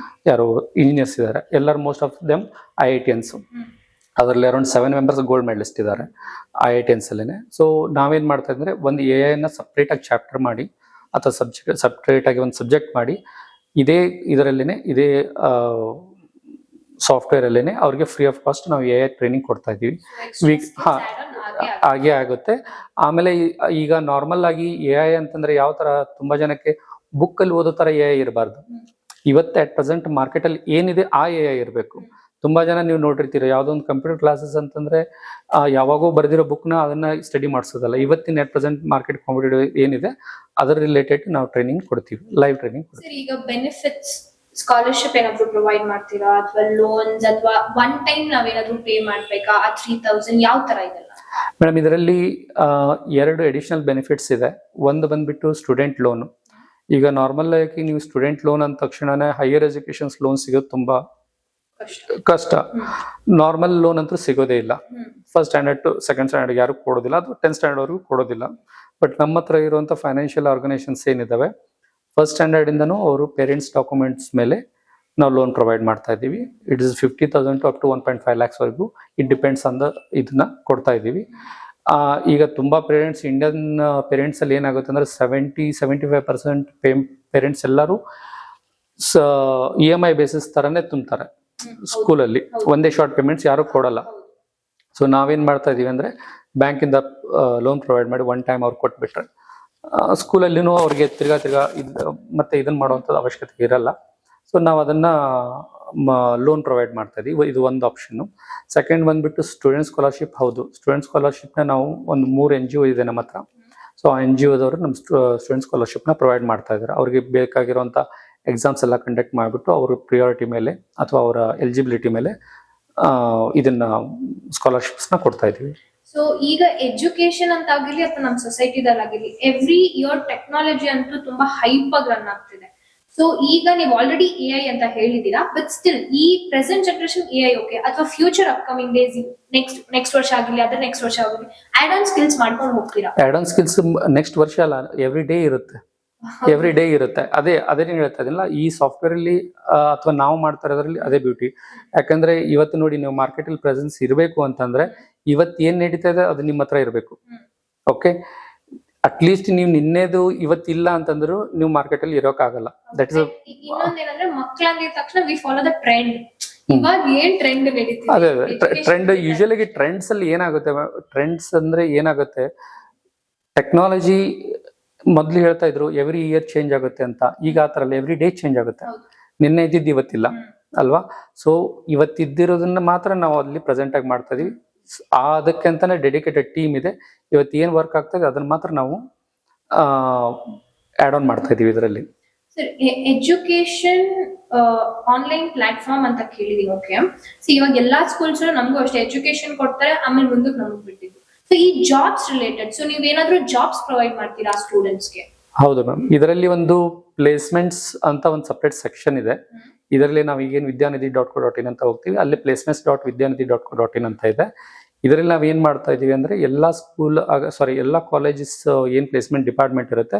ಯಾರು ಇಂಜಿನಿಯರ್ಸ್ ಇದ್ದಾರೆ, ಎಲ್ಲರೂ ಮೋಸ್ಟ್ ಆಫ್ ದೆಮ್ IITians. ಅದರಲ್ಲಿ ಅರೌಂಡ್ 7 ಮೆಂಬರ್ಸ್ ಗೋಲ್ಡ್ ಮೆಡಲಿಸ್ಟ್ ಇದ್ದಾರೆ IITians ಅಲ್ಲೇನೆ. ಸೊ ನಾವೇನ್ ಮಾಡ್ತಾ ಇದ್ರೆ ಒಂದು AI ನ ಸಪ್ರೇಟ್ ಆಗಿ ಚಾಪ್ಟರ್ ಮಾಡಿ ಅಥವಾ ಸಪ್ರೇಟ್ ಆಗಿ ಒಂದು ಸಬ್ಜೆಕ್ಟ್ ಮಾಡಿ ಇದೇ ಇದರಲ್ಲೇನೆ ಇದೇ ಸಾಫ್ಟ್ವೇರ್ ಅಲ್ಲೇನೆ ಅವ್ರಿಗೆ ಫ್ರೀ ಆಫ್ ಕಾಸ್ಟ್ ನಾವು AI ಟ್ರೈನಿಂಗ್ ಕೊಡ್ತಾ ಇದೀವಿ. ಹಾಗೆ ಆಗುತ್ತೆ. ಆಮೇಲೆ ಈಗ ನಾರ್ಮಲ್ ಆಗಿ AI ಅಂತಂದ್ರೆ ಯಾವ ತರ, ತುಂಬಾ ಜನಕ್ಕೆ ಬುಕ್ ಅಲ್ಲಿ ಓದೋ ತರ AI ಇರಬಾರ್ದು. ಇವತ್ತು ಅಟ್ ಪ್ರೆಸೆಂಟ್ ಮಾರ್ಕೆಟ್ ಅಲ್ಲಿ ಏನಿದೆ ಆ AI ಇರಬೇಕು. ತುಂಬಾ ಜನ ನೀವು ನೋಡಿರ್ತೀರ, ಯಾವ್ದೋ ಒಂದು ಕಂಪ್ಯೂಟರ್ ಕ್ಲಾಸಸ್ ಅಂತಂದ್ರೆ ಯಾವಾಗೋ ಬರೆದಿರೋ ಬುಕ್ನ ಅದನ್ನ ಸ್ಟಡಿ ಮಾಡಿಸೋದಲ್ಲ. ಇವತ್ತಿನ ಅಟ್ ಪ್ರೆಸೆಂಟ್ ಮಾರ್ಕೆಟ್ ಕಾಂಪಿಟೇಟಿವ್ ಏನಿದೆ ಅದರ ರಿಲೇಟೆಡ್ ನಾವು ಟ್ರೈನಿಂಗ್ ಕೊಡ್ತೀವಿ, ಲೈವ್ ಟ್ರೈನಿಂಗ್. ಈಗ ಬೆನಿಫಿಟ್ಸ್ ಸ್ಕಾಲರ್ಶಿಪ್ ಏನಾದ್ರು ಪ್ರೊವೈಡ್ ಮಾಡ್ತೀರಾ ಅಥವಾ ಲೋನ್ಸ್ ಅಥವಾ ಒನ್ ಟೈಮ್ ನಾವೇನಾದ್ರೂ ಪೇ ಮಾಡ್ಬೇಕಾ? 3000 ಯಾವ ತರ ಇದೆಲ್ಲ? ಮೇಡಮ್, ಇದರಲ್ಲಿ 2 ಅಡಿಷನಲ್ ಬೆನಿಫಿಟ್ಸ್ ಇದೆ. ಒಂದು ಬಂದ್ಬಿಟ್ಟು ಸ್ಟೂಡೆಂಟ್ ಲೋನ್. ಈಗ ನಾರ್ಮಲ್ ಆಗಿ ನೀವು ಸ್ಟೂಡೆಂಟ್ ಲೋನ್ ಅಂದ ತಕ್ಷಣನೇ ಹೈಯರ್ ಎಜುಕೇಶನ್ ಲೋನ್ ಸಿಗೋದು ತುಂಬಾ ಕಷ್ಟ. ನಾರ್ಮಲ್ ಲೋನ್ ಅಂತೂ ಸಿಗೋದೇ ಇಲ್ಲ. First standard to second standard ಯಾರು ಕೊಡೋದಿಲ್ಲ, ಅದು 10th ಸ್ಟ್ಯಾಂಡರ್ಡ್ ವರೆಗೂ ಕೊಡೋದಿಲ್ಲ. ಬಟ್ ನಮ್ಮ ಹತ್ರ ಇರುವಂತ ಫೈನಾನ್ಷಿಯಲ್ ಆರ್ಗನೈಸೇಷನ್ಸ್ ಏನಿದಾವೆ, ಫಸ್ಟ್ ಸ್ಟ್ಯಾಂಡರ್ಡ್ ಇಂದನೂ ಅವರು ಪೇರೆಂಟ್ಸ್ ಡಾಕ್ಯುಮೆಂಟ್ಸ್ ಮೇಲೆ ನಾವು ಲೋನ್ ಪ್ರೊವೈಡ್ ಮಾಡ್ತಾ ಇದ್ದೀವಿ. It is 50,000 to up to 1.5 lakhs ವರೆಗೂ, ಇಟ್ ಡಿಪೆಂಡ್ಸ್ ಆನ್ ದ ಇದನ್ನ ಕೊಡ್ತಾ ಇದ್ದೀವಿ. ಈಗ ತುಂಬಾ ಪೇರೆಂಟ್ಸ್, ಇಂಡಿಯನ್ ಪೇರೆಂಟ್ಸ್ ಅಲ್ಲಿ ಏನಾಗುತ್ತೆ ಅಂದ್ರೆ 70-75% ಪೇರೆಂಟ್ಸ್ ಎಲ್ಲರೂ EMI ಬೇಸಿಸ್ ತರನೇ ತುಂಬ್ತಾರೆ ಸ್ಕೂಲಲ್ಲಿ. ಒಂದೇ ಶಾರ್ಟ್ ಪೇಮೆಂಟ್ಸ್ ಯಾರು ಕೊಡಲ್ಲ. ಸೊ ನಾವೇನ್ ಮಾಡ್ತಾ ಇದೀವಿ ಅಂದ್ರೆ ಬ್ಯಾಂಕ್ ಇಂದ ಲೋನ್ ಪ್ರೊವೈಡ್ ಮಾಡಿ ಒನ್ ಟೈಮ್ ಅವ್ರು ಕೊಟ್ಬಿಟ್ರೆ ಸ್ಕೂಲಲ್ಲಿನೂ ಅವ್ರಿಗೆ ತಿರ್ಗಾ ಮತ್ತೆ ಇದನ್ನ ಮಾಡುವಂಥದ್ದು ಅವಶ್ಯಕತೆ ಇರಲ್ಲ. ಸೊ ನಾವು ಅದನ್ನ ಲೋನ್ ಪ್ರೊವೈಡ್ ಮಾಡ್ತಾ ಇದೀವಿ. ಇದು ಒಂದು ಆಪ್ಷನ್. ಸೆಕೆಂಡ್ ಬಂದ್ಬಿಟ್ಟು ಸ್ಟೂಡೆಂಟ್ ಸ್ಕಾಲರ್ಶಿಪ್. ಹೌದು, ಸ್ಟೂಡೆಂಟ್ ಸ್ಕಾಲರ್ಶಿಪ್ ನ ನಾವು ಒಂದು 3 NGO ಇದೆ ನಮ್ಮ ಹತ್ರ. ಸೊ ಆ NGOದವರು ನಮ್ಮ ಸ್ಟೂಡೆಂಟ್ ಸ್ಕಾಲರ್ಶಿಪ್ ನ ಪ್ರೊವೈಡ್ ಮಾಡ್ತಾ ಇದ್ದಾರೆ. ಅವ್ರಿಗೆ ಬೇಕಾಗಿರುವಂತ ಎಕ್ಸಾಮ್ಸ್ ಎಲ್ಲ ಕಂಡಕ್ಟ್ ಮಾಡಿಬಿಟ್ಟು ಅವ್ರ ಪ್ರಿಯಾರಿಟಿ ಮೇಲೆ ಅಥವಾ ಅವರ ಎಲಿಜಿಬಿಲಿಟಿ ಮೇಲೆ ಇದನ್ನ ಸ್ಕಾಲರ್ಶಿಪ್ಸ್ ನ ಕೊಡ್ತಾ ಇದೀವಿ. ಸೊ ಈಗ ಎಜುಕೇಶನ್ ಅಂತ ಆಗಿರ್ಲಿ ಅಥವಾ ನಮ್ಮ ಸೊಸೈಟಿದಲ್ಲಾಗಿರ್ಲಿ, ಎವ್ರಿ ಇಯರ್ ಟೆಕ್ನಾಲಜಿ ಅಂತೂ ತುಂಬಾ ಹೈಪ್ ಆಗಿ ರನ್ ಆಗ್ತಿದೆ. ಸೊ ಈಗ ನೀವು ಆಲ್ರೆಡಿ ಎಐ ಅಂತ ಹೇಳಿದೀರಾ, ಬಟ್ ಸ್ಟಿಲ್ ಈ ಪ್ರೆಸೆಂಟ್ ಜನರೇಷನ್ ಎಐ ಓಕೆ, ಅಥವಾ ಫ್ಯೂಚರ್ ಅಪ್ಕಮಿಂಗ್ ಡೇಸ್ ನೆಕ್ಸ್ಟ್ ವರ್ಷ ಆಗಿರ್ಲಿ, ಅದ್ರ ನೆಕ್ಸ್ಟ್ ವರ್ಷ ಆಗಿರ್ಲಿ, ಆಡ್ ಆನ್ ಸ್ಕಿಲ್ಸ್ ಮಾಡ್ಕೊಂಡು ಹೋಗ್ತೀರಾ? ಆಡ್ ಆನ್ ಸ್ಕಿಲ್ಸ್ ನೆಕ್ಸ್ಟ್ ವರ್ಷ ಅಲ್ಲ, ಎವ್ರಿ ಡೇ ಇರುತ್ತೆ. ಎವ್ರಿ ಡೇ ಇರುತ್ತೆ. ಅದೇ ಹೇಳ್ತಾ ಇದೀನಲ್ಲ, ಈ ಸಾಫ್ಟ್ವೇರ್ ಅಲ್ಲಿ ಅಥವಾ ನಾವು ಮಾಡ್ತಾ ಇರೋದ್ರಲ್ಲಿ ಅದೇ ಬ್ಯೂಟಿ. ಯಾಕಂದ್ರೆ ಇವತ್ತು ನೋಡಿ, ನೀವು ಮಾರ್ಕೆಟ್ ಅಲ್ಲಿ ಪ್ರೆಸೆನ್ಸ್ ಇರಬೇಕು ಅಂತಂದ್ರೆ ಇವತ್ತು ಏನ್ ನಡೀತಾ ಇದೆ ಅದು ನಿಮ್ಮ ಹತ್ರ ಇರಬೇಕು. ಓಕೆ, ಅಟ್ಲೀಸ್ಟ್ ನೀವು ನಿನ್ನೆದು ಇವತ್ತಿಲ್ಲ ಅಂತಂದ್ರು ನೀವು ಮಾರ್ಕೆಟ್ ಅಲ್ಲಿ ಇರೋಕ್ಕಾಗಲ್ಲ. ದಟ್ ಇಸ್ ಇನ್ನೊಂದೇನಂದ್ರೆ ಮಕ್ಕಳಂದಿದ ತಕ್ಷಣ ವಿ ಫಾಲೋ ದ ಟ್ರೆಂಡ್. ಇವಾಗ ಏನ್ ಟ್ರೆಂಡ್ ನಡೀತಿದೆ? ಅದೇ ಟ್ರೆಂಡ್. ಯೂಶುವಲಿ ಟ್ರೆಂಡ್ಸ್ ಅಲ್ಲಿ ಏನಾಗುತ್ತೆ, ಟ್ರೆಂಡ್ಸ್ ಅಂದ್ರೆ ಏನಾಗುತ್ತೆ, ಟೆಕ್ನಾಲಜಿ ಮೊದ್ಲು ಹೇಳ್ತಾ ಇದ್ರು ಎವ್ರಿ ಇಯರ್ ಚೇಂಜ್ ಆಗುತ್ತೆ ಅಂತ. ಈಗ ಆತರ ಅಲ್ಲ, ಎವ್ರಿ ಡೇ ಚೇಂಜ್ ಆಗುತ್ತೆ. ನಿನ್ನೆ ಇದ್ದಿದ್ದು ಇವತ್ತಿಲ್ಲ ಅಲ್ವಾ? ಸೊ ಇವತ್ತಿದ್ದಿರೋದನ್ನ ಮಾತ್ರ ನಾವು ಅಲ್ಲಿ ಪ್ರೆಸೆಂಟ್ ಆಗಿ ಮಾಡ್ತಾ ಇದೀವಿ. ಅದಕ್ಕೆ ಅಂತಾನೆ ಡೆಡಿಕೇಟೆಡ್ ಟೀಮ್ ಇದೆ. ಇವತ್ತು ಏನ್ ವರ್ಕ್ ಆಗ್ತದೆ ಅದನ್ನ ಮಾತ್ರ ನಾವು ಆಡ್ ಆನ್ ಮಾಡ್ತಾ ಇದೀವಿ ಇದರಲ್ಲಿ. ಸರ್, ಎಜುಕೇಶನ್ ಆನ್ಲೈನ್ ಪ್ಲಾಟ್ಫಾರ್ಮ್ ಅಂತ ಕೇಳಿದೀವಿ. ಓಕೆ, ಸೊ ಇವಾಗ ಎಲ್ಲಾ ಸ್ಕೂಲ್ಸ್ ನಮಗೂ ಅಷ್ಟೇ ಎಜುಕೇಶನ್ ಕೊಡ್ತಾರೆ, ಆಮೇಲೆ ಮುಂದಕ್ಕೆ ನಮಗ್ ಬಿಟ್ಟಿದ್ದು. ಸೊ ಈ ಜಾಬ್ಸ್ ರಿಲೇಟೆಡ್, ಸೊ ನೀವೇನಾದ್ರೂ ಜಾಬ್ಸ್ ಪ್ರೊವೈಡ್ ಮಾಡ್ತೀರಾ ಸ್ಟೂಡೆಂಟ್ಸ್ಗೆ? ಹೌದು ಮ್ಯಾಮ್, ಇದರಲ್ಲಿ ಒಂದು ಪ್ಲೇಸ್ಮೆಂಟ್ಸ್ ಅಂತ ಒಂದು ಸಪ್ರೇಟ್ ಸೆಕ್ಷನ್ ಇದೆ. ಇದರಲ್ಲಿ ನಾವು ಈಗೇನು vidyanithi.co.in ಅಂತ ಹೋಗ್ತೀವಿ, ಅಲ್ಲಿ placements.vidyanithi.co.in ಅಂತ ಇದೆ. ಇದರಲ್ಲಿ ನಾವ್ ಏನ್ ಮಾಡ್ತಾ ಇದೀವಿ ಅಂದ್ರೆ ಎಲ್ಲಾ ಎಲ್ಲಾ ಕಾಲೇಜಸ್ ಏನ್ ಪ್ಲೇಸ್ಮೆಂಟ್ ಡಿಪಾರ್ಟ್ಮೆಂಟ್ ಇರುತ್ತೆ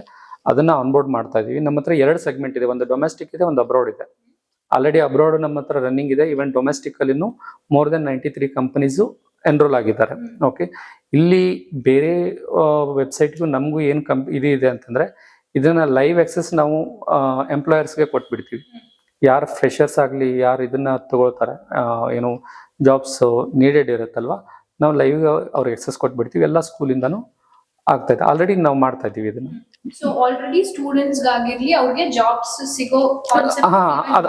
ಅದನ್ನ ಆನ್ಬೋರ್ಡ್ ಮಾಡ್ತಾ ಇದೀವಿ. ನಮ್ಮ ಹತ್ರ 2 ಸೆಗ್ಮೆಂಟ್ ಇದೆ, ಒಂದು ಡೊಮೆಸ್ಟಿಕ್ ಇದೆ, ಒಂದು ಅಬ್ರಾಡ್ ಇದೆ. ಆಲ್ರೆಡಿ ಅಬ್ರಾಡ್ ನಮ್ಮ ಹತ್ರ ರನ್ನಿಂಗ್ ಇದೆ. ಈವನ್ ಡೊಮೆಸ್ಟಿಕ್ ಅಲ್ಲಿ ಮೋರ್ ದೆನ್ 93 ಕಂಪನೀಸ್ ಎನ್ರೋಲ್ ಆಗಿದ್ದಾರೆ. ಓಕೆ, ಇಲ್ಲಿ ಬೇರೆ ವೆಬ್ಸೈಟ್ಗೂ ನಮಗೂ ಏನ್ ಇದೆ ಅಂತಂದ್ರೆ, ಇದನ್ನ ಲೈವ್ ಆಕ್ಸೆಸ್ ನಾವು ಎಂಪ್ಲಾಯರ್ಸ್ಗೆ ಕೊಟ್ಬಿಡ್ತೀವಿ. ಯಾರು ಫ್ರೆಷರ್ಸ್ ಆಗ್ಲಿ, ಯಾರು ಇದನ್ನ ತಗೊಳ್ತಾರೆ, ಏನು ಜಾಬ್ಸ್ ನೀಡೆಡ್ ಇರುತ್ತಲ್ವಾ, ನಾವು ಲೈವ್ ಅವ್ರಿಗೆ ಆಕ್ಸೆಸ್ ಕೊಟ್ಬಿಡ್ತೀವಿ. ಎಲ್ಲ ಸ್ಕೂಲಿಂದಾನು ಆಗ್ತಾ ಇದೆ. ಆಲ್ರೆಡಿ ನಾವು ಮಾಡ್ತಾ ಇದೀವಿ ಇದನ್ನ. ಸೊ ಆಲ್ರೆಡಿ ಸ್ಟೂಡೆಂಟ್ಸ್ ಗಾಗಿರ್ಲಿ ಅವ್ರಿಗೆ ಜಾಬ್ಸ್ ಸಿಗೋ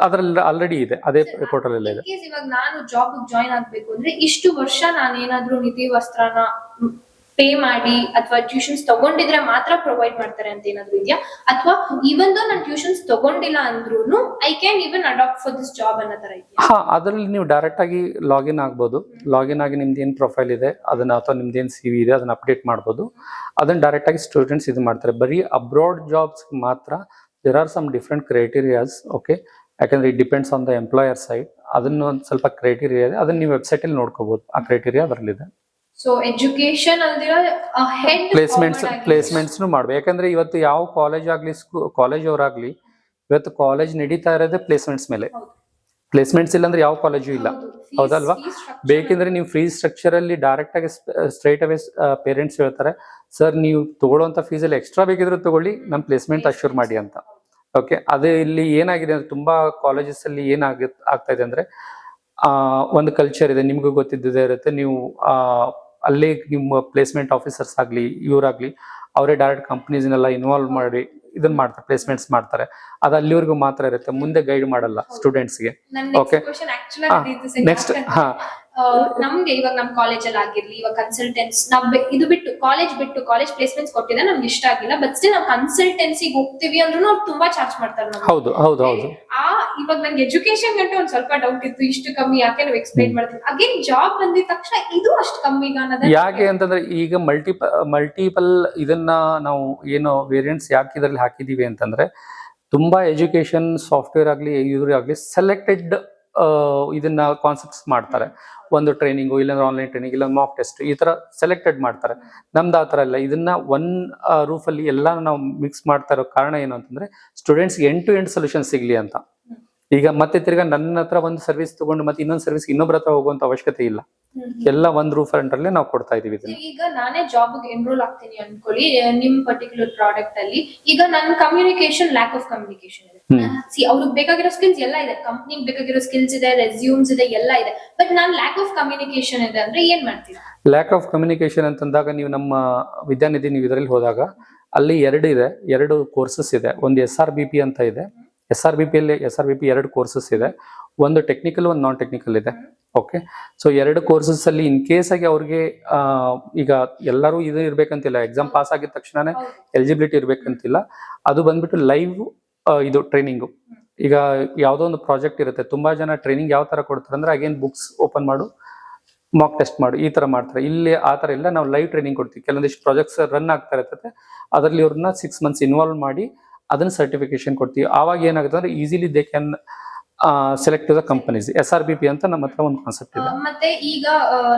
ಅದ್ರಲ್ಲಿ ಆಲ್ರೆಡಿ ಇದೆ, ಅದೇ ಪೋರ್ಟಲ್ ಅಲ್ಲಿ ಇದೆ. ಇವಾಗ ನಾನು ಜಾಬ್ ಜಾಯಿನ್ ಆಗ್ಬೇಕು ಅಂದ್ರೆ ಇಷ್ಟು ವರ್ಷ ನಾನು ಏನಾದ್ರೂ ನಿಧಿ ವಸ್ತ್ರನ ಪೇ ಮಾಡಿ ಅಥವಾ ಟ್ಯೂಷನ್ಸ್ ತಗೊಂಡಿದ್ರೆ ಮಾತ್ರ ಪ್ರೊವೈಡ್ ಮಾಡ್ತಾರೆ ಅಂತ ಏನಾದ್ರು ಇದೆಯಾ? ಅಥವಾ ಈವನ್ ದೋ ನಾನು ಟ್ಯೂಷನ್ಸ್ ತಗೊಂಡಿಲ್ಲ ಅಂದ್ರೂ I can even adapt for this job ಅನ್ನೋ ತರ ಇದೆಯಾ? ಅದ್ರಲ್ಲಿ ನೀವು ಡೈರೆಕ್ಟ್ ಆಗಿ ಲಾಗಿನ್ ಆಗ್ಬೋದು. ಲಾಗಿನ್ ಆಗಿ ನಿಮ್ದು ಏನ್ ಪ್ರೊಫೈಲ್ ಇದೆ ಅದನ್ನ, ಅಥವಾ ನಿಮ್ದು ಏನ್ CV ಇದೆ ಅದನ್ನ ಅಪ್ಡೇಟ್ ಮಾಡ್ಬೋದು. ಅದನ್ನ ಡೈರೆಕ್ಟ್ ಆಗಿ ಸ್ಟೂಡೆಂಟ್ಸ್ ಇದು ಮಾಡ್ತಾರೆ. ಬರೀ ಅಬ್ರಾಡ್ ಜಾಬ್ಸ್ ಮಾತ್ರ there are some different criterias. Okay, ಯಾಕಂದ್ರೆ it depends on the employer side. ಅದನ್ನ ಒಂದು ಸ್ವಲ್ಪ ಕ್ರೈಟೀರಿಯಾ ಇದೆ, ಅದನ್ನ ನೀವು ವೆಬ್ಸೈಟ್ ಅಲ್ಲಿ ನೋಡ್ಕೋಬಹುದು. ಆ ಕ್ರೈಟೀರಿಯಾ ಅದರಲ್ಲಿದೆ. ಸೊ ಎಜುಕೇಶನ್ ಅಂದಿರೋ ಪ್ಲೇಸ್ಮೆಂಟ್ಸ್ ಮಾಡ್ಬೇಕು. ಯಾಕಂದ್ರೆ ಇವತ್ತು ಯಾವ ಕಾಲೇಜ್ ಆಗ್ಲಿ, ಕಾಲೇಜ್ ಅವರಾಗ್ಲಿ, ಇವತ್ತು ಕಾಲೇಜ್ ನಡೀತಾ ಇರೋದೇ ಪ್ಲೇಸ್ಮೆಂಟ್ಸ್ ಮೇಲೆ. ಪ್ಲೇಸ್ಮೆಂಟ್ಸ್ ಇಲ್ಲ ಅಂದ್ರೆ ಯಾವ ಕಾಲೇಜು ಇಲ್ಲ, ಹೌದಲ್ವಾ? ಬೇಕೆಂದ್ರೆ ನೀವು ಫ್ರೀ ಸ್ಟ್ರಕ್ಚರ್ ಅಲ್ಲಿ ಡೈರೆಕ್ಟ್ ಆಗಿ ಸ್ಟ್ರೈಟ್ ಅವೇ ಪೇರೆಂಟ್ಸ್ ಹೇಳ್ತಾರೆ, ಸರ್ ನೀವು ತಗೊಳ್ಳುವಂತ ಫೀಸ್ ಅಲ್ಲಿ ಎಕ್ಸ್ಟ್ರಾ ಬೇಕಿದ್ರೆ ತಗೊಳ್ಳಿ, ನಮ್ ಪ್ಲೇಸ್ಮೆಂಟ್ ಅಶ್ಯೂರ್ ಮಾಡಿ ಅಂತ. ಓಕೆ, ಅದೇ ಇಲ್ಲಿ ಏನಾಗಿದೆ ಅಂದ್ರೆ ತುಂಬಾ ಕಾಲೇಜಸ್ ಅಲ್ಲಿ ಆಗ್ತಾ ಇದೆ ಅಂದ್ರೆ, ಒಂದು ಕಲ್ಚರ್ ಇದೆ, ನಿಮ್ಗೂ ಗೊತ್ತಿದ್ದೇ ಇರುತ್ತೆ. ನೀವು ಅಲ್ಲೇ ನಿಮ್ಮ ಪ್ಲೇಸ್ಮೆಂಟ್ ಆಫೀಸರ್ಸ್ ಆಗ್ಲಿ, ಇವರಾಗ್ಲಿ, ಅವರೇ ಡೈರೆಕ್ಟ್ ಕಂಪನೀಸ್ನೆಲ್ಲ ಇನ್ವಾಲ್ವ್ ಮಾಡಿ ಇದನ್ನ ಮಾಡ್ತಾರೆ, ಪ್ಲೇಸ್ಮೆಂಟ್ಸ್ ಮಾಡ್ತಾರೆ. ಅದು ಅಲ್ಲಿವರೆಗೂ ಮಾತ್ರ ಇರುತ್ತೆ, ಮುಂದೆ ಗೈಡ್ ಮಾಡಲ್ಲ ಸ್ಟೂಡೆಂಟ್ಸ್ಗೆ. ಓಕೆ, ನೆಕ್ಸ್ಟ್ ನಮ್ಗೆ ಇವಾಗ ನಮ್ ಕಾಲೇಜ್ ಅಲ್ಲಿ ಆಗಿರ್ಲಿ, ಇವಾಗ ಕನ್ಸಲ್ಟೆನ್ಸ್ ನಾವ್ ಇದು ಬಿಟ್ಟು ಕಾಲೇಜ್ ಪ್ಲೇಸ್ಮೆಂಟ್ಸ್ ಕೊಟ್ಟಿದ್ರೆ ನಮ್ಗೆ ಇಷ್ಟ ಆಗಿಲ್ಲ, ಬಟ್ ಸ್ಟಿಲ್ ನಾವು ಕನ್ಸಲ್ಟೆನ್ಸಿಗೆ ಹೋಗ್ತೀವಿ ಅಂದ್ರೂ ಅವ್ರು ತುಂಬಾ ಚಾರ್ಜ್ ಮಾಡ್ತಾರೆ. ಹೌದು ಹೌದು ಹೌದು. ಇವಾಗ ನಂಗೆ ಎಜುಕೇಶನ್ ಗಂಟೆ ಒಂದ್ ಸ್ವಲ್ಪ ಡೌಟ್ ಇತ್ತು, ಇಷ್ಟು ಕಮ್ಮಿ ಯಾಕೆ ನಾವು ಎಕ್ಸ್ಪ್ಲೈನ್ ಮಾಡ್ತೀವಿ. ಅಗೇನ್ ಜಾಬ್ ಬಂದಿದ ತಕ್ಷಣ ಇದು ಅಷ್ಟು ಕಮ್ಮಿ ಯಾಕೆ ಅಂತಂದ್ರೆ, ಈಗ ಮಲ್ಟಿಪಲ್ ಇದನ್ನ ನಾವು ಏನು ವೇರಿಯಂಟ್ಸ್ ಯಾಕೆ ಇದರಲ್ಲಿ ಹಾಕಿದೀವಿ ಅಂತಂದ್ರೆ, ತುಂಬಾ ಎಜುಕೇಶನ್ ಸಾಫ್ಟ್ವೇರ್ ಆಗ್ಲಿ ಇವ್ರಿಗೆ ಆಗ್ಲಿ ಸೆಲೆಕ್ಟೆಡ್ ಇದನ್ನ ಕಾನ್ಸೆಪ್ಟ್ಸ್ ಮಾಡ್ತಾರೆ. ಒಂದು ಟ್ರೈನಿಂಗು, ಇಲ್ಲಾಂದ್ರೆ ಆನ್ಲೈನ್ ಟ್ರೈನಿಂಗ್, ಇಲ್ಲ ಮಾಕ್ ಟೆಸ್ಟ್, ಈ ತರ ಸೆಲೆಕ್ಟೆಡ್ ಮಾಡ್ತಾರೆ. ನಮ್ದು ಆ ತರ ಇಲ್ಲ. ಇದನ್ನ ಒನ್ ರೂಫ್ ಅಲ್ಲಿ ಎಲ್ಲ ನಾವು ಮಿಕ್ಸ್ ಮಾಡ್ತಾ ಇರೋ ಕಾರಣ ಏನು ಅಂತಂದ್ರೆ, students end to end solution ಸಿಗ್ಲಿ ಅಂತ. ಈಗ ಮತ್ತೆ ತಿರ್ಗಾ ನನ್ನ ಹತ್ರ ಒಂದು ಸರ್ವಿಸ್ ತಗೊಂಡು ಮತ್ತೆ ಇನ್ನೊಂದು ಸರ್ವಿಸ್ ಇನ್ನೊಬ್ಬರ ಹತ್ರ ಹೋಗುವಂತ ಅವಶ್ಯಕತೆ ಇಲ್ಲ. ಎಲ್ಲ ಒಂದ್ ರೂಫ್ ಅಂಡರ್ಲೆ ನಾವು ಕೊಡ್ತಾ ಇದೀವಿ. ಈಗ ನಾನೇ ಜಾಬ್ ಎನ್ರೋಲ್ ಆಗ್ತೀನಿ ಅನ್ಕೊಳ್ಳಿ ನಿಮ್ ಪರ್ಟಿಕ್ಯುಲರ್ ಪ್ರಾಡಕ್ಟ್ ಅಲ್ಲಿ, ಈಗ ನನ್ನ ಕಮ್ಯುನಿಕೇಶನ್, ಲ್ಯಾಕ್ ಆಫ್ ಕಮ್ಯುನಿಕೇಶನ್ ಇದೆ. ಅವ್ರಿಗೆ ಬೇಕಾಗಿರೋ ಸ್ಕಿಲ್ಸ್ ಎಲ್ಲ ಇದೆ, ಕಂಪ್ನಿಗೆ ಬೇಕಾಗಿರೋ ಸ್ಕಿಲ್ಸ್ ಇದೆ, ರೆಸ್ಯೂಮ್ಸ್ ಇದೆ, ಎಲ್ಲ ಇದೆ, but non lack of communication ಇದೆ ಅಂದ್ರೆ ಏನ್ ಮಾಡ್ತೀರಾ? ಲ್ಯಾಕ್ ಆಫ್ ಕಮ್ಯುನಿಕೇಶನ್ ಅಂತಂದಾಗ, ನೀವು ನಮ್ಮ ವಿದ್ಯಾನಿಧಿ ನೀವು ಇದರಲ್ಲಿ ಹೋದಾಗ ಅಲ್ಲಿ 2 ಕೋರ್ಸಸ್ ಇದೆ. ಒಂದು SRBP ಅಂತ ಇದೆ. SRBP 2 ಕೋರ್ಸಸ್ ಇದೆ. ಒಂದು ಟೆಕ್ನಿಕಲ್, ಒಂದು ನಾನ್ ಟೆಕ್ನಿಕಲ್ ಇದೆ. ಓಕೆ, ಸೊ 2 ಕೋರ್ಸಸ್ ಅಲ್ಲಿ ಇನ್ ಕೇಸ್ ಆಗಿ ಅವ್ರಿಗೆ ಈಗ ಎಲ್ಲರೂ ಇದು ಇರ್ಬೇಕಂತಿಲ್ಲ, ಎಕ್ಸಾಮ್ ಪಾಸ್ ಆಗಿದ ತಕ್ಷಣನೇ ಎಲಿಜಿಬಿಲಿಟಿ ಇರ್ಬೇಕಂತಿಲ್ಲ. ಅದು ಬಂದ್ಬಿಟ್ಟು ಲೈವ್ ಇದು ಟ್ರೈನಿಂಗು. ಈಗ ಯಾವ್ದೋ ಒಂದು ಪ್ರಾಜೆಕ್ಟ್ ಇರುತ್ತೆ, ತುಂಬಾ ಜನ ಟ್ರೈನಿಂಗ್ ಯಾವ ತರ ಕೊಡ್ತಾರೆ ಅಂದ್ರೆ, ಅಗೇನ್ ಬುಕ್ಸ್ ಓಪನ್ ಮಾಡು, ಮಾಕ್ ಟೆಸ್ಟ್ ಮಾಡು, ಈ ತರ ಮಾಡ್ತಾರೆ. ಇಲ್ಲಿ ಆ ತರ ಇಲ್ಲ, ನಾವು ಲೈವ್ ಟ್ರೈನಿಂಗ್ ಕೊಡ್ತೀವಿ. ಕೆಲವೊಂದಿಷ್ಟು ಪ್ರಾಜೆಕ್ಟ್ಸ್ ರನ್ ಆಗ್ತಾ ಇರ್ತದೆ, ಅದರಲ್ಲಿ ಅವ್ರನ್ನ 6 ಮಂತ್ಸ್ ಇನ್ವಾಲ್ವ್ ಮಾಡಿ ಅದನ್ನ ಸರ್ಟಿಫಿಕೇಶನ್ ಕೊಡ್ತೀವಿ. ಆವಾಗ ಏನಾಗುತ್ತೆ ಅಂದ್ರೆ easily they can select the companies. SRBP ಅಂತ ನಮ್ಮ ಹತ್ರ ಒಂದು ಕಾನ್ಸೆಪ್ಟ್ ಇದೆ. ಮತ್ತೆ ಈಗ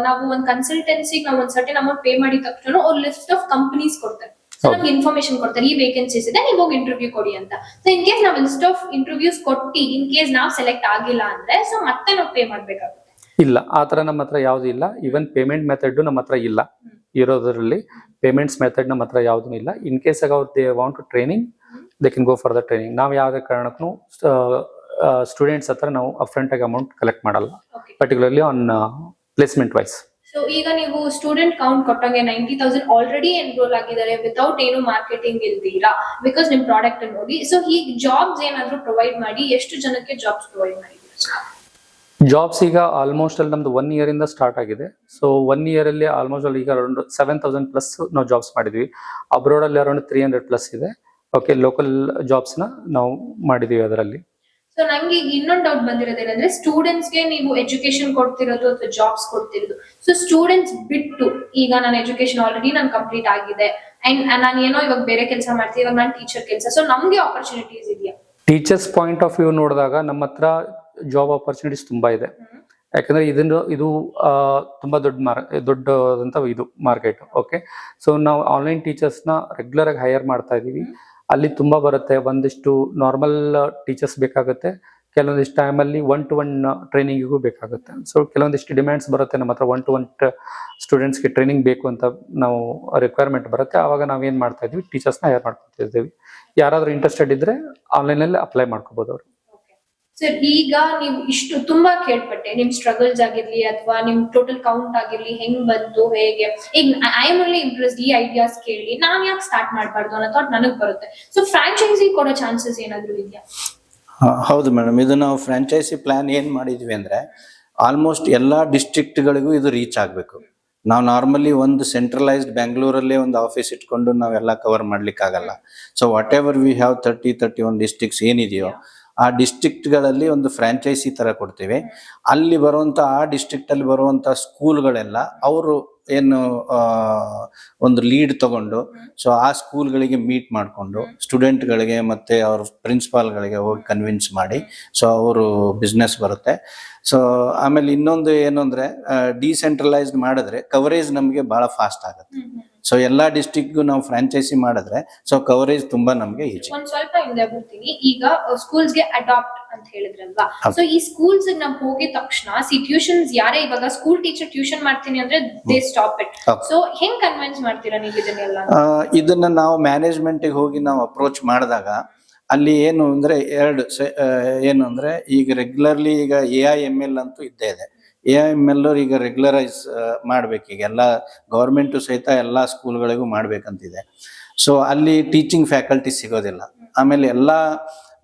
ನಾವು ಒಂದು ಕನ್ಸಲ್ಟೆನ್ಸಿ ನಾವು ಒಂದು ಸರ್ಟನ್ ಅಮೌಂಟ್ ಪೇ ಮಾಡಿದ ತಕ್ಷಣ ಅವ್ರು ಲಿಸ್ಟ್ ಆಫ್ ಕಂಪನೀಸ್ ಕೊಡ್ತಾರೆ. ನಮ್ಗೆ ಇನ್ಫಾರ್ಮೇಶನ್ ಕೊಡ್ತಾರೆ, ಈ ವೇಕೆನ್ಸೀಸ್ ಇದೆ, ನೀವು ಹೋಗಿ ಇಂಟರ್ವ್ಯೂ ಕೊಡಿ ಅಂತ. ಸೊ ಇನ್ ಕೇಸ್ ನಾವು ಲಿಸ್ಟ್ ಆಫ್ ಇಂಟರ್ವ್ಯೂಸ್ ಕೊಟ್ಟು ಇನ್ ಕೇಸ್ ನಾವು ಸೆಲೆಕ್ಟ್ ಆಗಿಲ್ಲ ಅಂದ್ರೆ ಸೊ ಮತ್ತೆ ನಾವು ಪೇ ಮಾಡ್ಬೇಕಾಗುತ್ತೆ. ಇಲ್ಲ, ಆತರ ನಮ್ಮ ಹತ್ರ ಯಾವ್ದು ಇಲ್ಲ. ಈವನ್ ಪೇಮೆಂಟ್ ಮೆಥಡ್ ನಮ್ಮ ಹತ್ರ ಇಲ್ಲ. ಇರೋದ್ರಲ್ಲಿ ಪೇಮೆಂಟ್ಸ್ ಮೆಥಡ್ ನಮ್ಮ ಹತ್ರ ಯಾವ್ದು ಇಲ್ಲ. ಇನ್ ಕೇಸ್ ಅವ್ರು they want to training, they can go for the training. ನಾವು ಯಾವುದೇ ಕಾರಣಕ್ಕೂ ಸ್ಟೂಡೆಂಟ್ಸ್ ಹತ್ರ ನಾವು ಅಪ್ಫ್ರಂಟ್ ಆಗಿ ಅಮೌಂಟ್ ಕಲೆಕ್ಟ್ ಮಾಡಲ್ಲ, particularly on placement wise. So ಈಗ ನೀವು ಸ್ಟೂಡೆಂಟ್ ಕೌಂಟ್ ಕೊಟ್ಟಂಗೆ 90,000 ಆಲ್ರೆಡಿ ಎನ್ರೋಲ್ ಆಗಿದ್ದಾರೆ ವಿತೌಟ್ ಏನು ಮಾರ್ಕೆಟಿಂಗ್ ಇಲ್ದಿರಾ, ಬಿಕಾಸ್ ನಿಮ್ ಪ್ರಾಡಕ್ಟ್ ನೋಡಿ. ಸೊ ಈಗ ಜಾಬ್ಸ್ ಏನಾದ್ರು ಪ್ರೊವೈಡ್ ಮಾಡಿ ಎಷ್ಟು ಜನಕ್ಕೆ ಜಾಬ್ಸ್ ಪ್ರೊವೈಡ್ ಮಾಡಿದ್ದೀರಾ? ಜಾಬ್ಸ್ ಈಗ ಆಲ್ಮೋಸ್ಟ್ ಅಲ್ಲಿ ನಮ್ದು 1 year ಇಂದ ಸ್ಟಾರ್ಟ್ ಆಗಿದೆ. ಸೊ 1 year ಅಲ್ಲಿ ಆಲ್ಮೋಸ್ಟ್ ಅಲ್ಲಿ ಈಗ ಅರೌಂಡ್ 7,000 ಪ್ಲಸ್ ನಾವು ಜಾಬ್ಸ್ ಮಾಡಿದ್ವಿ. ಅಬ್ರೋಡ್ ಅಲ್ಲಿ ಅರೌಂಡ್ 300 ಪ್ಲಸ್ ಇದೆ. ಓಕೆ, ಲೋಕಲ್ ಜಾಬ್ಸ್ ನ ನಾವು ಮಾಡಿದೀವಿ ಅದರಲ್ಲಿ. ಸೊ ನಂಗೆ ಈಗ ಇನ್ನೊಂದು ಡೌಟ್ ಬಂದಿರೋದೇನಂದ್ರೆ, ಸ್ಟೂಡೆಂಟ್ಸ್ ಗೆ ನೀವು ಎಜುಕೇಶನ್ ಕೊಡ್ತಿರೋದು ಅಥವಾ ಜಾಬ್ಸ್ ಕೊಡ್ತಿರೋದು, ಸೊ ಸ್ಟೂಡೆಂಟ್ಸ್ ಬಿಟ್ಟು ಈಗ ನನ್ನ ಎಜುಕೇಶನ್ ಆಲ್ರೆಡಿ ನಾನು ಕಂಪ್ಲೀಟ್ ಆಗಿದೆ ಅಂಡ್ ನಾನು ಏನೋ ಇವಾಗ ಬೇರೆ ಕೆಲಸ ಮಾಡ್ತೀನಿ, ಇವಾಗ ನಾನು ಟೀಚರ್ ಕೆಲಸ, ಸೊ ನಮ್ಗೆ ಆಪರ್ಚುನಿಟೀಸ್ ಇದೆಯಾ? ಟೀಚರ್ಸ್ ಪಾಯಿಂಟ್ ಆಫ್ ವ್ಯೂ ನೋಡಿದಾಗ ನಮ್ಮ ಹತ್ರ ಜಾಬ್ ಆಪರ್ಚುನಿಟೀಸ್ ತುಂಬಾ ಇದೆ. ಯಾಕಂದ್ರೆ ಇದು ತುಂಬಾ ದೊಡ್ಡದಂತ ಇದು ಮಾರ್ಕೆಟ್. ಓಕೆ, ಸೊ ನಾವು ಆನ್ಲೈನ್ ಟೀಚರ್ಸ್ ನ ರೆಗ್ಯುಲರ್ ಆಗಿ ಹೈಯರ್ ಮಾಡ್ತಾ ಇದೀವಿ. ಅಲ್ಲಿ ತುಂಬಾ ಬರುತ್ತೆ. ಒಂದಿಷ್ಟು ನಾರ್ಮಲ್ ಟೀಚರ್ಸ್ ಬೇಕಾಗುತ್ತೆ, ಕೆಲವೊಂದಿಷ್ಟು ಟೈಮಲ್ಲಿ 1-to-1 ಟ್ರೈನಿಂಗಿಗೂ ಬೇಕಾಗುತ್ತೆ. ಸೊ ಕೆಲವೊಂದಿಷ್ಟು ಡಿಮ್ಯಾಂಡ್ಸ್ ಬರುತ್ತೆ ನಮ್ಮ ಹತ್ರ, 1-to-1 ಸ್ಟೂಡೆಂಟ್ಸ್ಗೆ ಟ್ರೈನಿಂಗ್ ಬೇಕು ಅಂತ ನಾವು ರಿಕ್ವೈರ್ಮೆಂಟ್ ಬರುತ್ತೆ. ಆವಾಗ ನಾವೇನ್ ಮಾಡ್ತಾ ಇದೀವಿ, ಟೀಚರ್ಸ್ನ ಹೈಯರ್ ಮಾಡ್ಕೊತಿದ್ದೀವಿ. ಯಾರಾದ್ರೂ ಇಂಟ್ರೆಸ್ಟೆಡ್ ಇದ್ರೆ ಆನ್ಲೈನಲ್ಲಿ ಅಪ್ಲೈ ಮಾಡ್ಕೋಬಹುದು ಅವರು. ಸರ್, ಈಗ ನೀವು ಇಷ್ಟು ತುಂಬಾ ಕೇಳ್ಪಟ್ಟೆ, ನಿಮ್ ಸ್ಟ್ರಗಲ್ಸ್ ಆಗಿರ್ಲಿ ಅಥವಾ ನಿಮ್ ಟೋಟಲ್ ಕೌಂಟ್ ಆಗಿರ್ಲಿ, ಹೆಂಗ್ ಬಂತು, ಹೇಗೆ. ಈಗ ಐ ಆಮ್ ಓನ್ಲಿ ಇಂಪ್ರೆಸ್ಡ್, ಈ ಐಡಿಯಾಸ್ ಕೇಳಿ ನಾವ್ ಯಾಕೆ ಸ್ಟಾರ್ಟ್ ಮಾಡ್ಬಾರ್ದು ಅನ್ನೋ ಥಾಟ್ ನನಗ್ ಬರುತ್ತೆ. ಸೊ ಫ್ರಾಂಚೈಸಿ ಕೊಡೋ ಚಾನ್ಸಸ್ ಏನಾದ್ರು ಇದೆಯಾ? ಹೌದು ಮೇಡಮ್, ಇದು ನಾವು ಫ್ರಾಂಚೈಸಿ ಪ್ಲಾನ್ ಏನ್ ಮಾಡಿದ್ವಿ ಅಂದ್ರೆ ಆಲ್ಮೋಸ್ಟ್ ಎಲ್ಲಾ ಡಿಸ್ಟ್ರಿಕ್ಟ್ಗಳಿಗೂ ಇದು ರೀಚ್ ಆಗ್ಬೇಕು. ನಾವು ನಾರ್ಮಲಿ ಒಂದು ಸೆಂಟ್ರಲೈಸ್ಡ್ ಬ್ಯಾಂಗ್ಳೂರಲ್ಲೇ ಒಂದು ಆಫೀಸ್ ಇಟ್ಕೊಂಡು ನಾವೆಲ್ಲ ಕವರ್ ಮಾಡ್ಲಿಕ್ಕೆ ಆಗಲ್ಲ. So what ever we have 31 districts ಏನಿದೆಯೋ ಆ ಡಿಸ್ಟ್ರಿಕ್ಟ್ಗಳಲ್ಲಿ ಒಂದು ಫ್ರಾಂಚೈಸಿ ತರ ಕೊಡ್ತೀವಿ. ಅಲ್ಲಿ ಬರುವಂತ ಆ ಡಿಸ್ಟ್ರಿಕ್ಟ್ ಅಲ್ಲಿ ಬರುವಂತ ಸ್ಕೂಲ್ಗಳೆಲ್ಲ ಅವರು ಏನು ಒಂದು ಲೀಡ್ ತಗೊಂಡು, ಸೊ ಆ ಸ್ಕೂಲ್ಗಳಿಗೆ ಮೀಟ್ ಮಾಡಿಕೊಂಡು ಸ್ಟೂಡೆಂಟ್ಗಳಿಗೆ ಮತ್ತೆ ಅವ್ರ ಪ್ರಿನ್ಸಿಪಾಲ್ಗಳಿಗೆ ಹೋಗಿ ಕನ್ವಿನ್ಸ್ ಮಾಡಿ, ಸೊ ಅವರು ಬಿಸ್ನೆಸ್ ಬರುತ್ತೆ. ಸೊ ಆಮೇಲೆ ಇನ್ನೊಂದು ಏನು ಅಂದ್ರೆ ಡಿಸೆಂಟ್ರಲೈಸ್ಡ್ ಮಾಡಿದ್ರೆ ಕವರೇಜ್ ನಮಗೆ ಬಹಳ ಫಾಸ್ಟ್ ಆಗುತ್ತೆ. ಸೊ ಎಲ್ಲಾ ಡಿಸ್ಟ್ರಿಕ್ಟ್ಗೂ ನಾವು ಫ್ರಾಂಚೈಸಿ ಮಾಡಿದ್ರೆ ಸೊ ಕವರೇಜ್ ತುಂಬಾ ನಮ್ಗೆ ಈಜಿ. ಒಂದ್ ಸ್ವಲ್ಪ ಹಿಂದೆ ಬರ್ತೀನಿ. ಈಗ ಸ್ಕೂಲ್ಸ್ ಗೆ ಅಡಾಪ್ಟ್ ಅಂತ ಹೇಳಿದ್ರಲ್ವಾ, ಸೊ ಈ ಸ್ಕೂಲ್ಸ್ ನಾವು ಹೋಗಿದ ತಕ್ಷಣ ಟ್ಯೂಷನ್ಸ್ ಯಾರೇ ಇವಾಗ ಸ್ಕೂಲ್ ಟೀಚರ್ ಟ್ಯೂಷನ್ ಮಾಡ್ತೀನಿ ಅಂದ್ರೆ ದೇ ಸ್ಟಾಪ್ ಇಟ್. ಸೊ ಹೆಂಗ್ ಕನ್ವಿನ್ಸ್ ಮಾಡ್ತೀರಾ ನೀವು ಇದನ್ನೆಲ್ಲ? ಇದನ್ನ ನಾವು ಮ್ಯಾನೇಜ್ಮೆಂಟ್ ಹೋಗಿ ನಾವು ಅಪ್ರೋಚ್ ಮಾಡಿದಾಗ ಅಲ್ಲಿ ಏನು ಅಂದ್ರೆ ಏನು ಅಂದ್ರೆ ಈಗ ರೆಗ್ಯುಲರ್ಲಿ ಈಗ AIML ಅಂತೂ ಇದ್ದೇ ಇದೆ. AIML ಈಗ ರೆಗ್ಯುಲರೈಸ್ ಮಾಡ್ಬೇಕು. ಈಗ ಎಲ್ಲ ಗವರ್ಮೆಂಟ್ ಸಹಿತ ಎಲ್ಲಾ ಸ್ಕೂಲ್ಗಳಿಗೂ ಮಾಡ್ಬೇಕಂತಿದೆ. ಸೊ ಅಲ್ಲಿ ಟೀಚಿಂಗ್ ಫ್ಯಾಕಲ್ಟಿ ಸಿಗೋದಿಲ್ಲ. ಆಮೇಲೆ ಎಲ್ಲಾ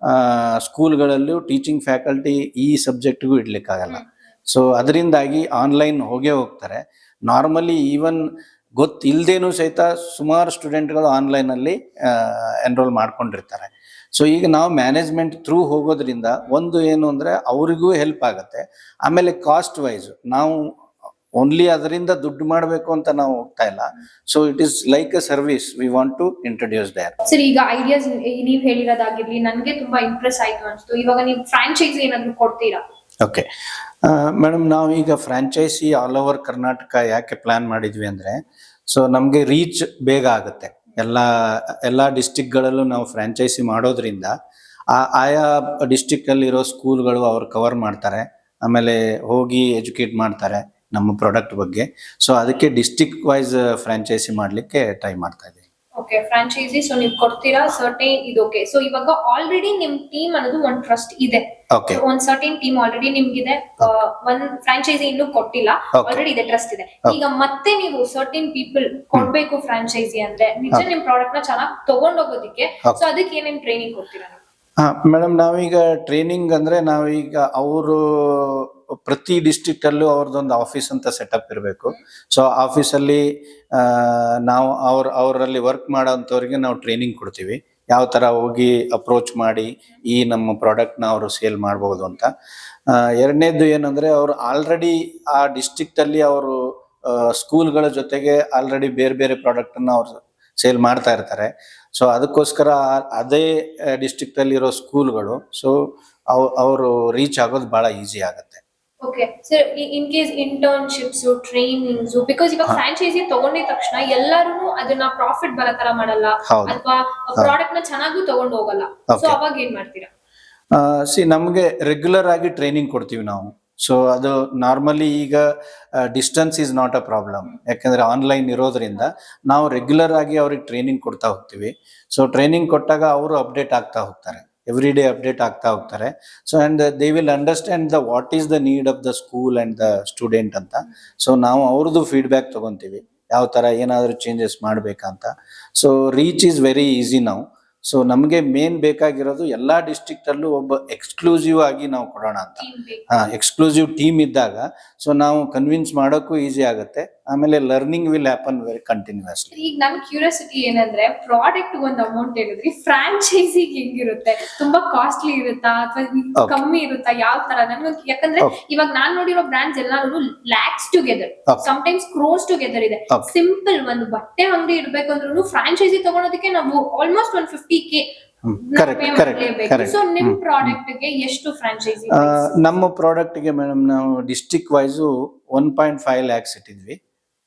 ಸ್ಕೂಲ್ಗಳಲ್ಲೂ ಟೀಚಿಂಗ್ ಫ್ಯಾಕಲ್ಟಿ ಈ ಸಬ್ಜೆಕ್ಟ್ಗೂ ಇಡ್ಲಿಕ್ಕಾಗಲ್ಲ. ಸೊ ಅದರಿಂದಾಗಿ ಆನ್ಲೈನ್ ಹೋಗ್ತಾರೆ. ನಾರ್ಮಲಿ ಈವನ್ ಗೊತ್ತಿಲ್ದೇನು ಸಹಿತ ಸುಮಾರು ಸ್ಟೂಡೆಂಟ್ಗಳು ಆನ್ಲೈನ್ ಅಲ್ಲಿ ಎನ್ರೋಲ್ ಮಾಡ್ಕೊಂಡಿರ್ತಾರೆ. ಸೊ ಈಗ ನಾವು ಮ್ಯಾನೇಜ್ಮೆಂಟ್ ಥ್ರೂ ಹೋಗೋದ್ರಿಂದ ಒಂದು ಏನು ಅಂದ್ರೆ ಅವರಿಗೂ ಹೆಲ್ಪ್ ಆಗುತ್ತೆ. ಆಮೇಲೆ ಕಾಸ್ಟ್ ವೈಸ್ ನಾವು ಓನ್ಲಿ ಅದರಿಂದ ದುಡ್ಡು ಮಾಡಬೇಕು ಅಂತ ನಾವು ಹೋಗ್ತಾ ಇಲ್ಲ. So it is like a service we want to introduce there. Sir, ಈಗ ಐಡಿಯಾಸ್ ನೀವ್ ಹೇಳಿರೋದಾಗಿರ್ಲಿ ನನ್ಗೆ ತುಂಬಾ ಇಂಪ್ರೆಸ್ ಆಯ್ತು ಅನ್ಸ್ತು. ಇವಾಗ ನೀವು ಫ್ರಾಂಚೈಸಿ ಏನಾದ್ರು ಕೊಡ್ತೀರಾ? ಓಕೆ ಮೇಡಮ್, ನಾವು ಈಗ ಫ್ರಾಂಚೈಸಿ ಆಲ್ ಓವರ್ ಕರ್ನಾಟಕ ಯಾಕೆ ಪ್ಲಾನ್ ಮಾಡಿದ್ವಿ ಅಂದ್ರೆ, ಸೊ ನಮ್ಗೆ ರೀಚ್ ಬೇಗ ಆಗುತ್ತೆ. ಎಲ್ಲಾ ಡಿಸ್ಟಿಕ್ಗಳಲ್ಲೂ ನಾವು ಫ್ರಾಂಚೈಸಿ ಮಾಡೋದ್ರಿಂದ ಆಯಾ ಡಿಸ್ಟಿಕ್ ಅಲ್ಲಿ ಇರೋ ಸ್ಕೂಲ್ಗಳು ಅವ್ರು ಕವರ್ ಮಾಡ್ತಾರೆ, ಆಮೇಲೆ ಹೋಗಿ ಎಜುಕೇಟ್ ಮಾಡ್ತಾರೆ ನಮ್ಮ ಪ್ರಾಡಕ್ಟ್ ಬಗ್ಗೆ. ಸೊ ಅದಕ್ಕೆ ಡಿಸ್ಟಿಕ್ ವೈಸ್ ಫ್ರಾಂಚೈಸಿ ಮಾಡ್ಲಿಕ್ಕೆ ಟ್ರೈ ಮಾಡ್ತಾ ಇದ್ದೀವಿ. ಓಕೆ, ಫ್ರಾಂಚೈಸಿ ಸೊ ನೀವು ಕೊಡ್ತೀರಾ ಸರ್ಟೇನ್ ಇದು. ಓಕೆ, ಸೊ ಇವಾಗ ಆಲ್ರೆಡಿ ನಿಮ್ ಟೀಮ್ ಅನ್ನೋದು ಒಂದ್ ಟ್ರಸ್ಟ್ ಇದೆ. ಓಕೆ, ಒಂದ್ ಸರ್ಟೇನ್ ಟೀಮ್ ಆಲ್ರೆಡಿ ನಿಮ್ಗಿದೆ. ಒಂದ್ ಫ್ರಾಂಚೈಸಿ ಇನ್ನೂ ಕೊಟ್ಟಿಲ್ಲ, ಆಲ್ರೆಡಿ ಇದೆ, ಟ್ರಸ್ಟ್ ಇದೆ. ಈಗ ಮತ್ತೆ ನೀವು ಸರ್ಟೇನ್ ಪೀಪಲ್ ಕೊಡ್ಬೇಕು ಫ್ರಾಂಚೈಸಿ ಅಂದ್ರೆ ನಿಜ ನಿಮ್ ಪ್ರಾಡಕ್ಟ್ ನ ಚೆನ್ನಾಗಿ ತಗೊಂಡೋಗೋದಿಕ್ಕೆ, ಸೊ ಅದಕ್ಕೆ ಏನೇನ್ ಟ್ರೈನಿಂಗ್ ಕೊಡ್ತೀರಾ? ಮೇಡಮ್, ನಾವೀಗ ಟ್ರೈನಿಂಗ್ ಅಂದ್ರೆ ನಾವೀಗ ಅವರು ಪ್ರತಿ ಡಿಸ್ಟ್ರಿಕ್ಟ್ ಅಲ್ಲೂ ಅವ್ರದ್ದೊಂದು ಆಫೀಸ್ ಅಂತ ಸೆಟಪ್ ಇರಬೇಕು. ಸೊ ಆಫೀಸಲ್ಲಿ ನಾವು ಅವರಲ್ಲಿ ವರ್ಕ್ ಮಾಡೋಂಥವ್ರಿಗೆ ನಾವು ಟ್ರೈನಿಂಗ್ ಕೊಡ್ತೀವಿ, ಯಾವ ತರ ಹೋಗಿ ಅಪ್ರೋಚ್ ಮಾಡಿ ಈ ನಮ್ಮ ಪ್ರಾಡಕ್ಟ್ನ ಅವರು ಸೇಲ್ ಮಾಡ್ಬೋದು ಅಂತ. ಎರಡನೇದು ಏನಂದ್ರೆ ಅವರು ಆಲ್ರೆಡಿ ಆ ಡಿಸ್ಟ್ರಿಕ್ಟ್ ಅಲ್ಲಿ ಅವರು ಸ್ಕೂಲ್ಗಳ ಜೊತೆಗೆ ಆಲ್ರೆಡಿ ಬೇರೆ ಬೇರೆ ಪ್ರಾಡಕ್ಟ್ ಅನ್ನ ಅವರು ಸೇಲ್ ಮಾಡ್ತಾ ಇರ್ತಾರೆ. ಸೊ ಅದಕ್ಕೋಸ್ಕರ ಅದೇ ಡಿಸ್ಟ್ರಿಕ್ಟ್ ಅಲ್ಲಿ ಇರೋ ಸ್ಕೂಲ್ಗಳು ಸೊ ಅವರು ರೀಚ್ ಆಗೋದು ಬಹಳ ಈಸಿ ಆಗುತ್ತೆ. Okay sir, in case internships, trainings, because ಇವಾಗ ಫ್ರಾಂಚೈಸಿ ತಗೊಂಡಿದ ತಕ್ಷಣ ಎಲ್ಲರೂ ಅದನ್ನ ಪ್ರಾಫಿಟ್ ಬರೋ ತರ ಮಾಡಲ್ಲ, ಅಥವಾ ಪ್ರಾಡಕ್ಟ್ ನ ಚೆನ್ನಾಗೂ ತಗೊಂಡು ಹೋಗಲ್ಲ. ಸೊ ಅವಾಗ ಏನ್ ಮಾಡ್ತೀರಾ? ನಮ್ಗೆ ರೆಗ್ಯುಲರ್ ಆಗಿ ಟ್ರೈನಿಂಗ್ ಕೊಡ್ತೀವಿ ನಾವು. ಸೊ ಅದು ನಾರ್ಮಲಿ ಈಗ distance is not a problem, ಯಾಕಂದ್ರೆ ಆನ್ಲೈನ್ ಇರೋದ್ರಿಂದ ನಾವು ರೆಗ್ಯುಲರ್ ಆಗಿ ಅವ್ರಿಗೆ ಟ್ರೈನಿಂಗ್ ಕೊಡ್ತಾ ಹೋಗ್ತೀವಿ. ಸೊ ಟ್ರೈನಿಂಗ್ ಕೊಟ್ಟಾಗ ಅವರು ಅಪ್ಡೇಟ್ ಆಗ್ತಾ ಹೋಗ್ತಾರೆ, ಎವ್ರಿ ಡೇ ಅಪ್ಡೇಟ್ ಆಗ್ತಾ ಹೋಗ್ತಾರೆ. So and they will understand what is the need of the school and the student ಅಂತ. ಸೊ ನಾವು ಅವ್ರದ್ದು ಫೀಡ್ಬ್ಯಾಕ್ ತಗೊಂತೀವಿ, ಯಾವ ತರ ಏನಾದ್ರು ಚೇಂಜಸ್ ಮಾಡ್ಬೇಕಂತ. So reach is very easy ನಾವು. ಸೊ ನಮ್ಗೆ ಮೇನ್ ಬೇಕಾಗಿರೋದು ಎಲ್ಲಾ ಡಿಸ್ಟ್ರಿಕ್ಟ್ ಅಲ್ಲೂ ಒಬ್ಬ ಎಕ್ಸ್ಕ್ಲೂಸಿವ್ ಆಗಿ ನಾವು ಕೊಡೋಣ ಅಂತ. ಎಕ್ಸ್ಕ್ಲೂಸಿವ್ ಟೀಮ್ ಇದ್ದಾಗ ಸೊ ನಾವು ಕನ್ವಿನ್ಸ್ ಮಾಡೋಕ್ಕೂ ಈಸಿ ಆಗುತ್ತೆ, ಆಮೇಲೆ learning will happen very continuously. ಈಗ ನನ್ ಕ್ಯೂರಿಯಾಸಿಟಿ ಏನಂದ್ರೆ, ಪ್ರಾಡಕ್ಟ್ ಒಂದು ಅಮೌಂಟ್ ಹೇಳಿದ್ರಿ, ಫ್ರಾಂಚೈಸಿ ಹೆಂಗಿರುತ್ತೆ? ತುಂಬಾ ಕಾಸ್ಟ್ಲಿ ಇರುತ್ತಾ ಅಥವಾ ಕಮ್ಮಿ ಇರುತ್ತಾ? ಯಾವ ತರ? ನನ್ಗೆ ಯಾಕಂದ್ರೆ ಇವಾಗ ನಾನ್ ನೋಡಿರೋ ಬ್ರಾಂಡ್ಸ್ ಎಲ್ಲಾನು lakhs together, sometimes crores together ಇದೆ. ಸಿಂಪಲ್ ಒಂದು ಬಟ್ಟೆ ಅಂಗಡಿ ಇರ್ಬೇಕು ಅಂದ್ರೂ ಫ್ರಾಂಚೈಸಿ ತಗೊಳೋದಕ್ಕೆ ನಾವು ಆಲ್ಮೋಸ್ಟ್ 150K ಸೊ ನಿಮ್ ಪ್ರಾಡಕ್ಟ್ ಗೆ ಎಷ್ಟು ಫ್ರಾಂಚೈಸಿ? ನಮ್ಮ ಪ್ರಾಡಕ್ಟ್ ಗೆ ಮೇಡಮ್ ನಾವು ಡಿಸ್ಟ್ರಿಕ್ಟ್ ವೈಸ್ 1.5 lakhs ಇಟ್ಟಿದ್ವಿ,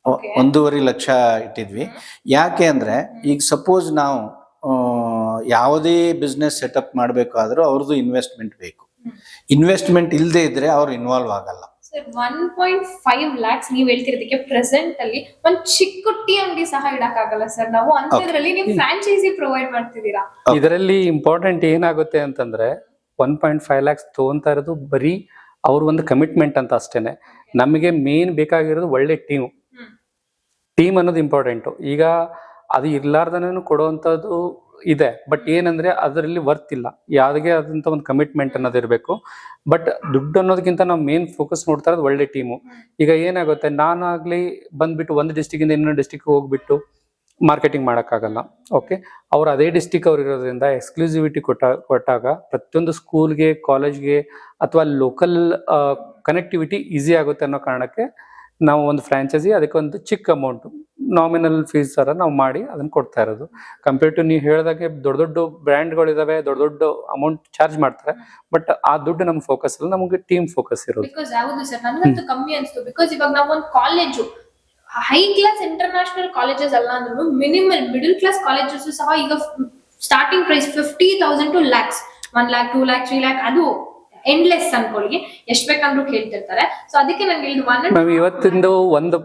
1.5 ಲಕ್ಷ ಇಟ್ಟಿದ್ವಿ. ಯಾಕೆ ಅಂದ್ರೆ ಈಗ ಸಪೋಸ್ ನಾವು ಯಾವುದೇ ಬಿಸ್ನೆಸ್ ಸೆಟಪ್ ಮಾಡ್ಬೇಕಾದ್ರೂ ಅವ್ರದ್ದು ಇನ್ವೆಸ್ಟ್ಮೆಂಟ್ ಬೇಕು. ಇನ್ವೆಸ್ಟ್ಮೆಂಟ್ ಇಲ್ಲದೆ ಇದ್ರೆ ಅವ್ರು ಇನ್ವಾಲ್ವ್ ಆಗಲ್ಲ. ಸರ್ 1.5 lakhs ನೀವ್ ಹೇಳ್ತಿರೋದಕ್ಕೆ ಪ್ರೆಸೆಂಟ್ ಅಲ್ಲಿ ಒಂದ್ ಚಿಕ್ಕ ಟೀ ಅಂಗಡಿ ಸಹ ಇಡಕ್ಕಾಗಲ್ಲ ಸರ್ ನಾವು, ಅಂತದ್ರಲ್ಲಿ ನೀವು ಫ್ರಾಂಚೈಸಿ ಪ್ರೊವೈಡ್ ಮಾಡ್ತಿದ್ದೀರಾ. ಇದರಲ್ಲಿ ಇಂಪಾರ್ಟೆಂಟ್ ಏನಾಗುತ್ತೆ ಅಂತಂದ್ರೆ 1.5 lakhs ತಗೊಂತಾ ಇರೋದು ಬರೀ ಅವ್ರ ಒಂದು ಕಮಿಟ್ಮೆಂಟ್ ಅಂತ ಅಷ್ಟೇನೆ. ನಮಗೆ ಮೇನ್ ಬೇಕಾಗಿರೋದು ಒಳ್ಳೆ ಟೀಮ್ ಅನ್ನೋದು ಇಂಪಾರ್ಟೆಂಟ್. ಈಗ ಅದು ಇರ್ಲಾರ್ದನೂ ಕೊಡುವಂಥದ್ದು ಇದೆ, ಬಟ್ ಏನಂದ್ರೆ ಅದರಲ್ಲಿ ವರ್ತ್ ಇಲ್ಲ, ಯಾವ್ದೇ ಆದಂತ ಒಂದು ಕಮಿಟ್ಮೆಂಟ್ ಅನ್ನೋದು ಇರಬೇಕು. ಬಟ್ ದುಡ್ಡು ಅನ್ನೋದಕ್ಕಿಂತ ನಾವು ಮೇನ್ ಫೋಕಸ್ ನೋಡ್ತಾ ಇರೋದು ಒಳ್ಳೆ ಟೀಮು. ಈಗ ಏನಾಗುತ್ತೆ, ನಾನಾಗ್ಲಿ ಬಂದ್ಬಿಟ್ಟು ಒಂದು ಡಿಸ್ಟಿಕ್ ಇಂದ ಇನ್ನೊಂದು ಡಿಸ್ಟಿಕ್ ಹೋಗ್ಬಿಟ್ಟು ಮಾರ್ಕೆಟಿಂಗ್ ಮಾಡೋಕ್ಕಾಗಲ್ಲ. ಓಕೆ, ಅವ್ರು ಅದೇ ಡಿಸ್ಟಿಕ್ ಅವ್ರು ಇರೋದ್ರಿಂದ ಎಕ್ಸ್ಕ್ಲೂಸಿವಿಟಿ ಕೊಟ್ಟಾಗ ಪ್ರತಿಯೊಂದು ಸ್ಕೂಲ್ಗೆ, ಕಾಲೇಜ್ಗೆ ಅಥವಾ ಲೋಕಲ್ ಕನೆಕ್ಟಿವಿಟಿ ಈಸಿ ಆಗುತ್ತೆ ಅನ್ನೋ ಕಾರಣಕ್ಕೆ ನಾವು ಒಂದು ಫ್ರಾಂಚೈಸಿ ಅದಕ್ಕೆ ಒಂದು ಚಿಕ್ಕ ಅಮೌಂಟ್ ನಾಮಿನಲ್ ಫೀಸ್ ತರ ನಾವು ಮಾಡಿ ಅದನ್ನ ಕೊಡ್ತಾ ಇರೋದು. ಕಂಪೇರ್ ಟು ನೀವು ಹೇಳಿದಾಗೆ ದೊಡ್ಡ ದೊಡ್ಡ ಬ್ರ್ಯಾಂಡ್ಗಳಿದಾವೆ, ದೊಡ್ಡ ದೊಡ್ಡ ಅಮೌಂಟ್ ಚಾರ್ಜ್ ಮಾಡ್ತಾರೆ, ಬಟ್ ಆ ದುಡ್ಡು ನಮ್ಗೆ ಫೋಕಸ್ ಇಲ್ಲ, ನಮಗೆ ಟೀಮ್ ಫೋಕಸ್ ಇರೋದು. ಹೌದು ಸರ್, ನನಗಂತೂ ಕಮ್ಮಿ ಅನ್ಸ್ತು. ಬಿಕಾಸ್ ಇವಾಗ ನಾವು ಒಂದು college high class international colleges ಅಲ್ಲ ಅಂದ್ರೂ ಮಿನಿಮಲ್ ಮಿಡಲ್ ಕ್ಲಾಸ್ ಕಾಲೇಜಸ್ ಸಹ ಈಗ starting price 50,000 to lakhs, 1 lakh, 2 lakh, 3 lakh, ಅದು ಎಂಡ್ಲೆಸ್ ಅನ್ಕೊಳ್ಳಿ, ಎಷ್ಟ್ ಬೇಕಂದ್ರೂ ಕೇಳ್ತಿರ್ತಾರೆ. ಸೊ ಅದಕ್ಕೆ ನಂಗೆ ಇವತ್ತಿಂದು ಒಂದು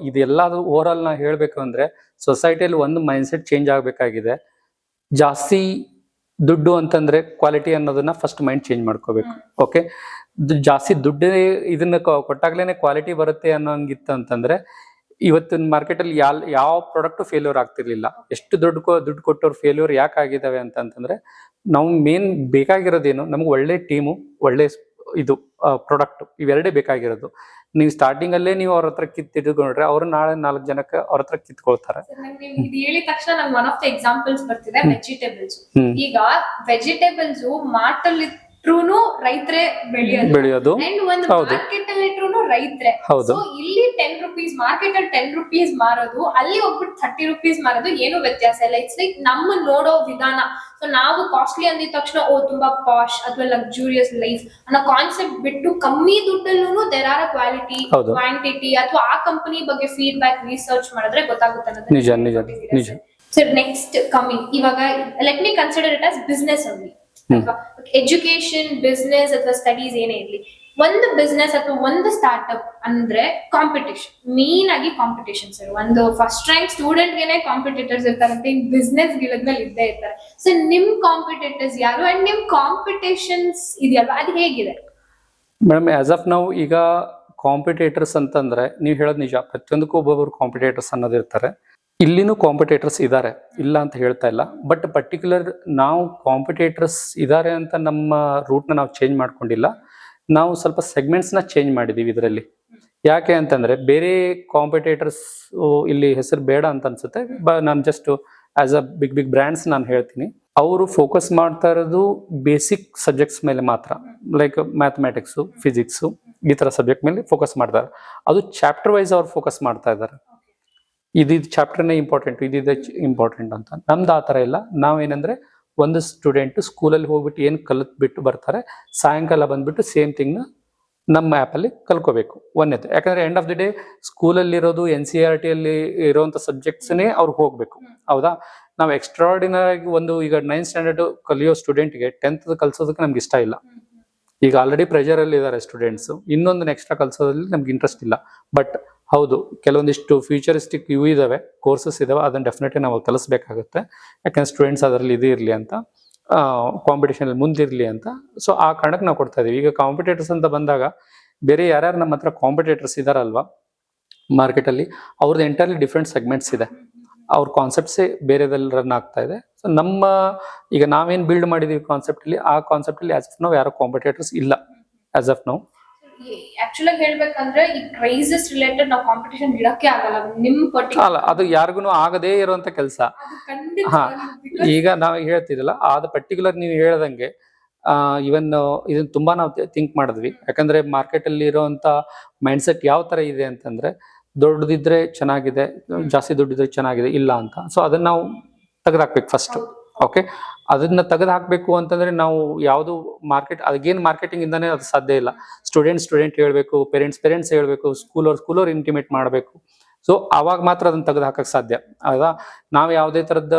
ಇದೆಲ್ಲ ಓವರ್ ಆಲ್ ನಾ ಹೇಳ್ಬೇಕು ಅಂದ್ರೆ ಸೊಸೈಟಿಯಲ್ಲಿ ಒಂದು ಮೈಂಡ್ ಸೆಟ್ ಚೇಂಜ್ ಆಗ್ಬೇಕಾಗಿದೆ. ಜಾಸ್ತಿ ದುಡ್ಡು ಅಂತಂದ್ರೆ ಕ್ವಾಲಿಟಿ ಅನ್ನೋದನ್ನ ಫಸ್ಟ್ ಮೈಂಡ್ ಚೇಂಜ್ ಮಾಡ್ಕೋಬೇಕು. ಓಕೆ, ಜಾಸ್ತಿ ದುಡ್ಡು ಇದನ್ನ ಕೊಟ್ಟಾಗ್ಲೇನೆ ಕ್ವಾಲಿಟಿ ಬರುತ್ತೆ ಅನ್ನೋಂಗಿತ್ತು ಅಂತಂದ್ರೆ ಇವತ್ತಿನ ಮಾರ್ಕೆಟ್ ಅಲ್ಲಿ ಯಾವ ಪ್ರಾಡಕ್ಟ್ ಫೇಲ್ಯೂರ್ ಆಗ್ತಿರ್ಲಿಲ್ಲ. ಎಷ್ಟು ದುಡ್ಡು ಕೊಟ್ಟವ್ರು ಫೇಲ್ಯೂರ್ ಯಾಕೆ ಆಗಿದಾವೆ ಅಂತಂದ್ರೆ ನಾವು ಮೇನ್ ಬೇಕಾಗಿರೋದೇನು, ನಮ್ಗೆ ಒಳ್ಳೆ ಟೀಮು, ಒಳ್ಳೆ ಇದು ಪ್ರಾಡಕ್ಟ್, ಇವೆರಡೇ ಬೇಕಾಗಿರೋದು. ನೀವು ಸ್ಟಾರ್ಟಿಂಗ್ ಅಲ್ಲೇ ನೀವು ಅವ್ರ ಹತ್ರ ಕಿತ್ತಿಟ್ಕೊಂಡ್ರೆ ಅವ್ರು ನಾಳೆ 4 ಜನಕ್ಕೆ ಅವ್ರ ಹತ್ರ ಕಿತ್ಕೊಳ್ತಾರೆ. ಇದು ಹೇಳಿದ ತಕ್ಷಣ ನಂಗೆ ಒನ್ ಆಫ್ ದ ಎಕ್ಸಾಂಪಲ್ಸ್ ಬರ್ತಿದೆ, ವೆಜಿಟೇಬಲ್ಸ್. ಈಗ ವೆಜಿಟೇಬಲ್ಸ್ ಮಾರ್ಟಲ್ಲಿ ರೈತರೇ ಬೆಳೆಯೋದು, ಅಂಡ್ ಒಂದು ಮಾರ್ಕೆಟ್ ಅಲ್ಲಿ ಇಟ್ರು ರೈತರೇ. ಸೊ ಇಲ್ಲಿ 10 rupees ಮಾರ್ಕೆಟ್ ಅಲ್ಲಿ 10 rupees ಮಾರೋದು, ಅಲ್ಲಿ ಹೋಗ್ಬಿಟ್ಟು 30 rupees ಮಾರೋದು, ಏನು ವ್ಯತ್ಯಾಸ ಇಲ್ಲ. ಇಟ್ಸ್ ಲೈಕ್ ನಮ್ಮ ನೋಡೋ ವಿಧಾನ. ಸೊ ನಾವು ಕಾಸ್ಟ್ಲಿ ಅಂದಿದ ತಕ್ಷಣ ತುಂಬಾ ಪಾಶ್ ಅಥವಾ ಲಕ್ಸುರಿಯಸ್ ಲೈಫ್ ಅನ್ನೋ ಕಾನ್ಸೆಪ್ಟ್ ಬಿಟ್ಟು ಕಮ್ಮಿ ದುಡ್ಡಲ್ಲೂ ದೇರ್ ಆರ್ ಕ್ವಾಲಿಟಿ, ಕ್ವಾಂಟಿಟಿ, ಅಥವಾ ಆ ಕಂಪನಿ ಬಗ್ಗೆ ಫೀಡ್ಬ್ಯಾಕ್ ರಿಸರ್ಚ್ ಮಾಡಿದ್ರೆ ಗೊತ್ತಾಗುತ್ತೆ ಅನ್ನೋದು. ಸರ್ ನೆಕ್ಸ್ಟ್ ಕಮಿಂಗ್, ಇವಾಗ let me consider it as business only. Education, business ಅಥವಾ ಸ್ಟಡೀಸ್ ಏನೇ ಇರ್ಲಿ, ಒಂದು ಬಿಸ್ನೆಸ್ ಅಥವಾ ಒಂದು ಸ್ಟಾರ್ಟ್ಅಪ್ ಅಂದ್ರೆ ಕಾಂಪಿಟೇಷನ್, ಮೇನ್ ಆಗಿ ಕಾಂಪಿಟೇಷನ್ ಸರ್. ಒಂದು ಫಸ್ಟ್ ರ್ಯಾಂಕ್ ಸ್ಟೂಡೆಂಟ್ ಗೆನೆ ಕಾಂಪಿಟೇಟರ್ಸ್ ಇರ್ತಾರಂತೆ, ಇನ್ ಬಿಸ್ನೆಸ್ ಗಿಳದ್ಮೇಲೆ ಇದ್ದೇ ಇರ್ತಾರೆ. ಸೊ ನಿಮ್ ಕಾಂಪಿಟೇಟರ್ಸ್ ಯಾರು ಅಂಡ್ ನಿಮ್ ಕಾಂಪಿಟೇಷನ್ಸ್ ಇದೆಯಲ್ವಾ, ಅದು ಹೇಗಿದೆ? ಮೇಡಮ್, ಆಸ್ ಆಫ್ ನಾವು ಈಗ ಕಾಂಪಿಟೇಟರ್ಸ್ ಅಂತಂದ್ರೆ ನೀವು ಹೇಳೋದು ನಿಜ, ಪ್ರತಿಯೊಂದಕ್ಕೂ ಒಬ್ಬೊಬ್ರು ಕಾಂಪಿಟೇಟರ್ಸ್ ಅನ್ನೋದು ಇರ್ತಾರೆ. ಇಲ್ಲಿನೂ ಕಾಂಪಿಟೇಟರ್ಸ್ ಇದ್ದಾರೆ, ಇಲ್ಲ ಅಂತ ಹೇಳ್ತಾ ಇಲ್ಲ. ಬಟ್ ಪರ್ಟಿಕ್ಯುಲರ್ ನಾವು ಕಾಂಪಿಟೇಟರ್ಸ್ ಇದ್ದಾರೆ ಅಂತ ನಮ್ಮ ರೂಟ್ನ ನಾವು ಚೇಂಜ್ ಮಾಡ್ಕೊಂಡಿಲ್ಲ. ನಾವು ಸ್ವಲ್ಪ ಸೆಗ್ಮೆಂಟ್ಸ್ನ ಚೇಂಜ್ ಮಾಡಿದೀವಿ ಇದರಲ್ಲಿ. ಯಾಕೆ ಅಂತಂದ್ರೆ ಬೇರೆ ಕಾಂಪಿಟೇಟರ್ಸ್ ಇಲ್ಲಿ ಹೆಸರು ಬೇಡ ಅಂತ ಅನ್ಸುತ್ತೆ. ನಾನು just as a big brands ನಾನು ಹೇಳ್ತೀನಿ, ಅವರು ಫೋಕಸ್ ಮಾಡ್ತಾ ಇರೋದು ಬೇಸಿಕ್ ಸಬ್ಜೆಕ್ಟ್ಸ್ ಮೇಲೆ ಮಾತ್ರ, ಲೈಕ್ ಮ್ಯಾಥಮೆಟಿಕ್ಸು, ಫಿಸಿಕ್ಸು, ಈ ತರ ಸಬ್ಜೆಕ್ಟ್ ಮೇಲೆ ಫೋಕಸ್ ಮಾಡ್ತಾರೆ. ಅದು ಚಾಪ್ಟರ್ ವೈಸ್ ಅವ್ರು ಫೋಕಸ್ ಮಾಡ್ತಾ ಇದ್ದಾರೆ. ಇದು ಚಾಪ್ಟರ್ನೇ ಇಂಪಾರ್ಟೆಂಟ್, ಇದು ಇಂಪಾರ್ಟೆಂಟ್ ಅಂತ. ನಮ್ದು ಆ ಥರ ಇಲ್ಲ. ನಾವೇನಂದ್ರೆ ಒಂದು ಸ್ಟೂಡೆಂಟ್ ಸ್ಕೂಲಲ್ಲಿ ಹೋಗ್ಬಿಟ್ಟು ಏನು ಕಲಿತ್ಬಿಟ್ಟು ಬರ್ತಾರೆ, ಸಾಯಂಕಾಲ ಬಂದ್ಬಿಟ್ಟು ಸೇಮ್ ಥಿಂಗ್ನ ನಮ್ಮ ಆ್ಯಪಲ್ಲಿ ಕಲ್ಕೋಬೇಕು ಒಂದೇದು. ಯಾಕಂದ್ರೆ ಎಂಡ್ ಆಫ್ ದಿ ಡೇ ಸ್ಕೂಲಲ್ಲಿರೋದು NCERT ಅಲ್ಲಿ ಇರೋವಂಥ ಸಬ್ಜೆಕ್ಟ್ಸ್ನೇ ಅವ್ರಿಗೆ ಹೋಗ್ಬೇಕು, ಹೌದಾ? ನಾವು ಎಕ್ಸ್ಟ್ರಾರ್ಡಿನರಿ ಒಂದು ಈಗ 9th ಸ್ಟ್ಯಾಂಡರ್ಡ್ ಕಲಿಯೋ ಸ್ಟೂಡೆಂಟ್ಗೆ 10th ಕಲ್ಸೋದಕ್ಕೆ ನಮ್ಗೆ ಇಷ್ಟ ಇಲ್ಲ. ಈಗ ಆಲ್ರೆಡಿ ಪ್ರೆಷರ್ ಅಲ್ಲಿ ಇದ್ದಾರೆ ಸ್ಟೂಡೆಂಟ್ಸ್, ಇನ್ನೊಂದು ಎಕ್ಸ್ಟ್ರಾ ಕಲ್ಸೋದ್ರಲ್ಲಿ ನಮ್ಗೆ ಇಂಟ್ರೆಸ್ಟ್ ಇಲ್ಲ. ಬಟ್ ಹೌದು, ಕೆಲವೊಂದಿಷ್ಟು ಫ್ಯೂಚರಿಸ್ಟಿಕ್ ಇದಾವೆ, ಕೋರ್ಸಸ್ ಇದಾವೆ, ಅದನ್ನ ಡೆಫಿನೆಟ್ಲಿ ನಾವು ಕಲಿಸ್ಬೇಕಾಗುತ್ತೆ. ಯಾಕಂದ್ರೆ ಸ್ಟೂಡೆಂಟ್ಸ್ ಅದರಲ್ಲಿ ಇದು ಇರಲಿ ಅಂತ, ಕಾಂಪಿಟೇಷನ್ ಮುಂದಿರಲಿ ಅಂತ. ಸೊ ಆ ಕಾರಣಕ್ಕೆ ನಾವು ಕೊಡ್ತಾ ಇದೀವಿ. ಈಗ ಕಾಂಪಿಟೇಟರ್ಸ್ ಅಂತ ಬಂದಾಗ ಬೇರೆ ಯಾರ್ಯಾರು ನಮ್ಮ ಹತ್ರ ಕಾಂಪಿಟೇಟರ್ಸ್ ಇದಾರಲ್ವಾ ಮಾರ್ಕೆಟಲ್ಲಿ, ಅವ್ರದ್ದು ಎಂಟೈರ್ಲಿ ಡಿಫ್ರೆಂಟ್ ಸೆಗ್ಮೆಂಟ್ಸ್ ಇದೆ, ಅವ್ರ ಕಾನ್ಸೆಪ್ಟ್ಸೇ ಬೇರೆದಲ್ಲಿ ರನ್ ಆಗ್ತಾ ಇದೆ. ಸೊ ನಮ್ಮ ಈಗ ನಾವೇನ್ ಬಿಲ್ಡ್ ಮಾಡಿದೀವಿ ಕಾನ್ಸೆಪ್ಟ್ ಅಲ್ಲಿ, ಆ ಕಾನ್ಸೆಪ್ಟ್ ಅಲ್ಲಿ ಆಸ್ ಆಫ್ ನಾವು ಯಾರೋ ಕಾಂಪಿಟೇಟರ್ಸ್ ಇಲ್ಲ ಆಸ್ ಆಫ್ ನಾವು. ಆಕ್ಚುಲಿ ಹೇಳ್ಬೇಕಂದ್ರೆ ಈ ಪ್ರೈಸಸ್ ರಿಲೇಟೆಡ್ ನಾವು ಕಾಂಪಿಟೇಷನ್ ಇಡಕ್ಕೆ ಆಗಲ್ಲ. ನಿಮ್ ಅಲ್ಲ, ಅದು ಯಾರಿಗೂ ಆಗದೇ ಇರುವಂತ ಕೆಲಸ. ಹಾ, ಈಗ ನಾವು ಹೇಳ್ತಿರಲ್ಲ ಅದು ಪರ್ಟಿಕ್ಯುಲರ್ ನೀವು ಹೇಳ್ದಂಗೆ ಇವನ್ ಇದನ್ನ ತುಂಬಾ ನಾವು ಥಿಂಕ್ ಮಾಡಿದ್ವಿ. ಯಾಕಂದ್ರೆ ಮಾರ್ಕೆಟ್ ಅಲ್ಲಿ ಇರುವಂತ ಮೈಂಡ್ ಸೆಟ್ ಯಾವ ತರ ಇದೆ ಅಂತಂದ್ರೆ, ದೊಡ್ಡದಿದ್ರೆ ಚೆನ್ನಾಗಿದೆ, ಜಾಸ್ತಿ ದುಡ್ಡಿದ್ರೆ ಚೆನ್ನಾಗಿದೆ ಇಲ್ಲ ಅಂತ. ಸೊ ಅದನ್ನ ನಾವು ತೆಗೆದಾಕ್ಬೇಕು ಫಸ್ಟ್. ಓಕೆ, ಅದನ್ನ ತೆಗೆದು ಹಾಕ್ಬೇಕು ಅಂತಂದ್ರೆ ನಾವು ಯಾವುದು ಮಾರ್ಕೆಟ್ ಅದಕ್ಕೇನು ಮಾರ್ಕೆಟಿಂಗ್ ಇಂದಾನೆ ಅದು ಸಾಧ್ಯ ಇಲ್ಲ. ಸ್ಟೂಡೆಂಟ್ ಹೇಳ್ಬೇಕು, ಪೇರೆಂಟ್ಸ್ ಹೇಳ್ಬೇಕು, ಸ್ಕೂಲವ್ರು ಇಂಟಿಮೇಟ್ ಮಾಡಬೇಕು. ಸೊ ಅವಾಗ ಮಾತ್ರ ಅದನ್ನ ತೆಗೆದು ಹಾಕಕ್ ಸಾಧ್ಯ. ಅಲ್ವಾ? ನಾವು ಯಾವುದೇ ತರದ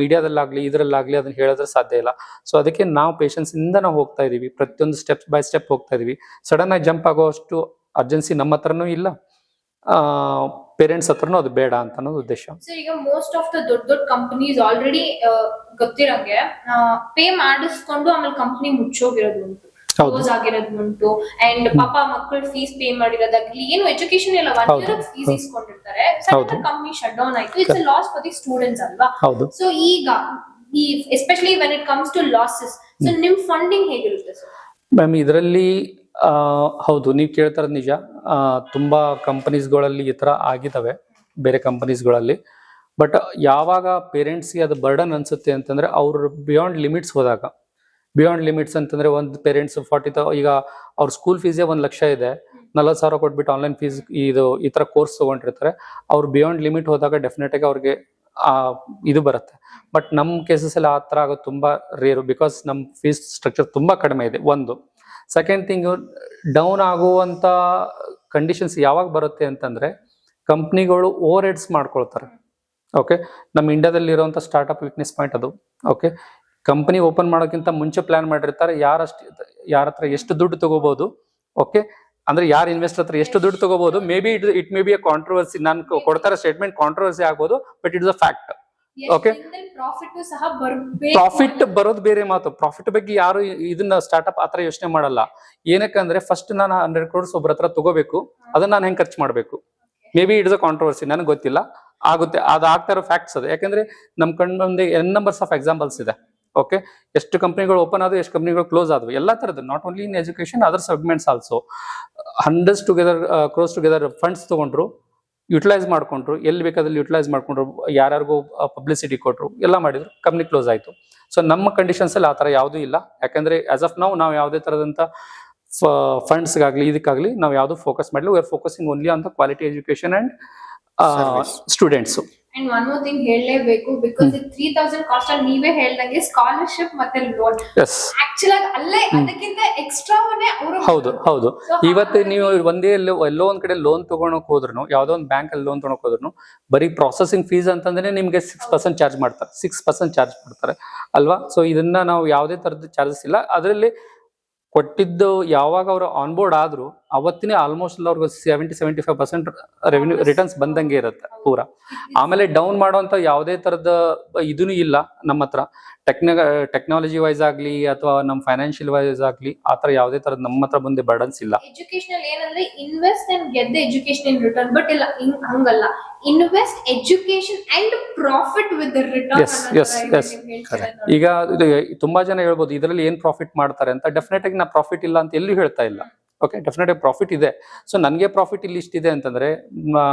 ಮೀಡಿಯಾದಲ್ಲಾಗ್ಲಿ ಇದ್ರಲ್ಲಾಗ್ಲಿ ಅದನ್ನ ಹೇಳಿದ್ರೆ ಸಾಧ್ಯ ಇಲ್ಲ. ಸೊ ಅದಕ್ಕೆ ನಾವು ಪೇಷನ್ಸ್ ಇಂದ ನಾವು ಹೋಗ್ತಾ ಇದೀವಿ, ಪ್ರತಿಯೊಂದು ಸ್ಟೆಪ್ ಬೈ ಸ್ಟೆಪ್ ಹೋಗ್ತಾ ಇದೀವಿ. ಸಡನ್ ಆಗಿ ಜಂಪ್ ಆಗೋಷ್ಟು ಅರ್ಜೆನ್ಸಿ ನಮ್ಮ ಹತ್ರನೂ ಇಲ್ಲ, ಪೇರೆಂಟ್ಸ್ ಹತ್ರನೂ ಅದು ಬೇಡ ಅಂತ ಅನ್ನೋದು ಉದ್ದೇಶ. ಸೊ ಈಗ ಮೋಸ್ಟ್ ಆಫ್ ದ ದೊಡ್ಡ ಕಂಪನೀಸ್ ಆಲ್ರೆಡಿ ಗೊತ್ತಿರಂಗೆ ಪೇ ಮಾಡಿಸ್ಕೊಂಡು ಆಮೇಲೆ ಕಂಪನಿ ಮುಚ್ಚೋಗಿರೋದು ಉಂಟು, ಕ್ಲೋಸ್ ಆಗಿರೋದು ಉಂಟು. ಅಂಡ್ ಪಾಪ ಮಕ್ಕಳು ಫೀಸ್ ಪೇ ಮಾಡಿರೋದಾಗ್ಲಿ, ಏನು ಎಜುಕೇಶನ್ ಎಲ್ಲ 1 year ಫೀಸ್ ಇಸ್ಕೊಂಡಿರ್ತಾರೆ, ಕಂಪನಿ ಶಟ್ ಡೌನ್ ಆಯ್ತು. It's loss for the students ಅಲ್ವಾ? ಸೊ ಈಗ ಈ especially when it comes to losses, so ನಿಮ್ ಫಂಡಿಂಗ್ ಹೇಗಿರುತ್ತೆ ಸರ್? ಮ್ಯಾಮ್ ಇದರಲ್ಲಿ ಹೌದು, ನೀವು ಕೇಳ್ತಾರ ನಿಜ. ತುಂಬಾ ಕಂಪನೀಸ್ಗಳಲ್ಲಿ ಈ ತರ ಆಗಿದಾವೆ ಬೇರೆ ಕಂಪನೀಸ್ಗಳಲ್ಲಿ. ಬಟ್ ಯಾವಾಗ ಪೇರೆಂಟ್ಸ್ಗೆ ಅದು ಬರ್ಡನ್ ಅನ್ಸುತ್ತೆ ಅಂತಂದ್ರೆ, ಅವ್ರು ಬಿಯಾಂಡ್ ಲಿಮಿಟ್ಸ್ ಹೋದಾಗ, ಬಿಯಾಂಡ್ ಲಿಮಿಟ್ಸ್ ಅಂತಂದ್ರೆ ಒಂದು ಪೇರೆಂಟ್ಸ್ 40,000 ಈಗ ಅವ್ರ ಸ್ಕೂಲ್ ಫೀಸೇ 1 ಲಕ್ಷ ಇದೆ, 40,000 ಕೊಟ್ಬಿಟ್ಟು ಆನ್ಲೈನ್ ಫೀಸ್ ಈ ತರ ಕೋರ್ಸ್ ತಗೊಂಡಿರ್ತಾರೆ. ಅವ್ರು ಬಿಯಾಂಡ್ ಲಿಮಿಟ್ ಹೋದಾಗ ಡೆಫಿನೆಟ್ ಆಗಿ ಅವ್ರಿಗೆ ಇದು ಬರುತ್ತೆ. ಬಟ್ ನಮ್ಮ ಕೇಸಸ್ ಅಲ್ಲಿ ಆ ತರ ಆಗೋದು ತುಂಬಾ ರೇರು, ಬಿಕಾಸ್ ನಮ್ಮ ಫೀಸ್ ಸ್ಟ್ರಕ್ಚರ್ ತುಂಬಾ ಕಡಿಮೆ ಇದೆ ಒಂದು. ಸೆಕೆಂಡ್ ಥಿಂಗ್, ಡೌನ್ ಆಗುವಂತ ಕಂಡೀಷನ್ಸ್ ಯಾವಾಗ ಬರುತ್ತೆ ಅಂತಂದ್ರೆ, ಕಂಪ್ನಿಗಳು ಓವರ್ ಹೆಡ್ಸ್ ಮಾಡ್ಕೊಳ್ತಾರೆ. ಓಕೆ, ನಮ್ಮ ಇಂಡಿಯಾದಲ್ಲಿ ಇರುವಂತ ಸ್ಟಾರ್ಟ್ಅಪ್ ವೀಕ್ನೆಸ್ ಪಾಯಿಂಟ್ ಅದು. ಓಕೆ, ಕಂಪನಿ ಓಪನ್ ಮಾಡೋಕ್ಕಿಂತ ಮುಂಚೆ ಪ್ಲಾನ್ ಮಾಡಿರ್ತಾರೆ, ಯಾರ ಹತ್ರ ಎಷ್ಟು ದುಡ್ಡು ತಗೋಬಹುದು. ಓಕೆ, ಅಂದ್ರೆ ಯಾರು ಇನ್ವೆಸ್ಟರ್ ಹತ್ರ ಎಷ್ಟು ದುಡ್ಡು ತಗೋಬಹುದು. May be it may be a controversy, ನಾನು ಕೊಡ್ತಾರ ಸ್ಟೇಟ್ಮೆಂಟ್ ಕಾಂಟ್ರವರ್ಸಿ ಆಗ್ಬೋದು, but it is a fact. Okay, profit ಬರೋದು ಬೇರೆ ಮಾತು. ಪ್ರಾಫಿಟ್ ಬಗ್ಗೆ ಯಾರು ಇದನ್ನ ಸ್ಟಾರ್ಟ್ಅಪ್ ಆತರ ಯೋಚನೆ ಮಾಡಲ್ಲ. ಏನಕ್ಕಂದ್ರೆ ಫಸ್ಟ್ ನಾನು 100 crores ಒಬ್ಬರ ಹತ್ರ ತಗೋಬೇಕು, ಅದನ್ನ ನಾನು ಹೆಂಗ್ ಖರ್ಚು ಮಾಡ್ಬೇಕು. May be it's a controversy, ನನಗೆ ಗೊತ್ತಿಲ್ಲ, ಆಗುತ್ತೆ, ಅದು ಆಗ್ತಾ ಇರೋ ಫ್ಯಾಕ್ಟ್ಸ್ ಅದು. ಯಾಕಂದ್ರೆ ನಮ್ ಕಣ್ಣು ಮುಂದೆ ನಂಬರ್ಸ್ ಆಫ್ ಎಕ್ಸಾಂಪಲ್ಸ್ ಇದೆ. ಓಕೆ, ಎಷ್ಟು ಕಂಪನಿಗಳು ಓಪನ್ ಆದವು, ಎಷ್ಟು ಕಂಪನಿಗಳು ಕ್ಲೋಸ್ ಆದವು, ಎಲ್ಲಾ ತರದ್ದು, not only in education, other segments also. 100 crores together funds ತಗೊಂಡ್ರು, ಯುಟಿಲೈಸ್ ಮಾಡ್ಕೊಂಡ್ರು, ಎಲ್ಲಿ ಬೇಕಾದಲ್ಲಿ ಯುಟಿಲೈಸ್ ಮಾಡ್ಕೊಂಡ್ರು, ಯಾರ್ಯಾರಿಗೂ ಪಬ್ಲಿಸಿಟಿ ಕೊಟ್ರು, ಎಲ್ಲ ಮಾಡಿದ್ರು, ಕಂಪ್ನಿ ಕ್ಲೋಸ್ ಆಯ್ತು. ಸೊ ನಮ್ಮ ಕಂಡೀಷನ್ಸ್ ಅಲ್ಲಿ ಆ ತರ ಯಾವುದೂ ಇಲ್ಲ. ಯಾಕಂದ್ರೆ ಆಸ್ ಆಫ್ ನಾವು ಯಾವುದೇ ತರದಂತ ಫಂಡ್ಸ್ಗಾಗ್ಲಿ ಇದಕ್ಕಾಗ್ಲಿ ನಾವು ಯಾವ್ದು ಫೋಕಸ್ ಮಾಡಲಿ. We are focusing only on the quality education and students. And one more thing ಹೇಳಲೇಬೇಕು, ಬಿಕಾಸ್ 3,000 ಕಾಸ್ಟ್ ಅಲ್ಲಿ ನೀವೇ ಹೇಳ್ದಂಗೆ ಸ್ಕಾಲರ್ಶಿಪ್ ಮತ್ತೆ ಲೋನ್ ಆಕ್ಚುಲಿ ಅಲ್ಲೇ ಅದಕ್ಕಿಂತ ಎಕ್ಸ್ಟ್ರಾವನ್ನೇ ಅವರು. ಹೌದು. ಇವತ್ತು ನೀವು ಒಂದೇ ಎಲ್ಲೋ ಒಂದ್ ಕಡೆ ಲೋನ್ ತಗೊಳಕ್ ಹೋದ್ರು, ಯಾವ್ದೋ ಒಂದು ಬ್ಯಾಂಕ್ ಅಲ್ಲಿ ಲೋನ್ ತಗೊಳಕ್ ಹೋದ್ರು, ಬರೀ ಪ್ರೊಸೆಸಿಂಗ್ ಫೀಸ್ ಅಂತಂದ್ರೆ ನಿಮ್ಗೆ 6% ಚಾರ್ಜ್ ಮಾಡ್ತಾರೆ, 6% ಚಾರ್ಜ್ ಮಾಡ್ತಾರೆ ಅಲ್ವಾ? ಸೊ ಇದನ್ನ ನಾವು ಯಾವುದೇ ತರದ ಚಾರ್ಜಸ್ ಇಲ್ಲ. ಅದರಲ್ಲಿ ಕೊಟ್ಟಿದ್ದು ಯಾವಾಗ ಅವರು ಆನ್ ಬೋರ್ಡ್ ಆದ್ರು ಅವತ್ತಿನೇ ಆಲ್ಮೋಸ್ಟ್ ಅವ್ರಿಗೆ 70-75% ರೆವಿನ್ಯೂ ರಿಟರ್ನ್ಸ್ ಬಂದಂಗೆ ಇರುತ್ತೆ ಪೂರಾ. ಆಮೇಲೆ ಡೌನ್ ಮಾಡುವಂತ ಯಾವುದೇ ತರದ ಇದೂ ಇಲ್ಲ ನಮ್ಮ ಹತ್ರ. ಟೆಕ್ನಾಲಜಿ ವೈಸ್ ಆಗ್ಲಿ ಅಥವಾ ನಮ್ಮ ಫೈನಾನ್ಷಿಯಲ್ ವೈಸ್ ಆಗ್ಲಿ ಆತರ ಯಾವುದೇ ತರದ ನಮ್ಮ ಹತ್ರ ಬಂದು ಬರ್ಡನ್ಸ್ ಇಲ್ಲ. ಎಜುಕೇಶನಲ್ ಏನಂದ್ರೆ invest and get the education in return, but ಇಲ್ಲ ಹಂಗಲ್ಲ, invest education and profit with the return. Yes. ಈಗ ತುಂಬಾ ಜನ ಹೇಳ್ಬೋದು ಇದರಲ್ಲಿ ಏನ್ ಪ್ರಾಫಿಟ್ ಮಾಡ್ತಾರೆ ಅಂತ. ಡೆಫಿನೆಟ್ ಆಗಿ ನಾ ಪ್ರಾಫಿಟ್ ಇಲ್ಲ ಅಂತ ಎಲ್ಲೂ ಹೇಳ್ತಾ ಇಲ್ಲ. ಓಕೆ ಡೆಫಿನೆಟ್ ಪ್ರಾಫಿಟ್ ಇದೆ. ಸೊ ನನಗೆ ಪ್ರಾಫಿಟ್ ಇಲ್ಲಿ ಇಷ್ಟಿದೆ ಅಂತಂದ್ರೆ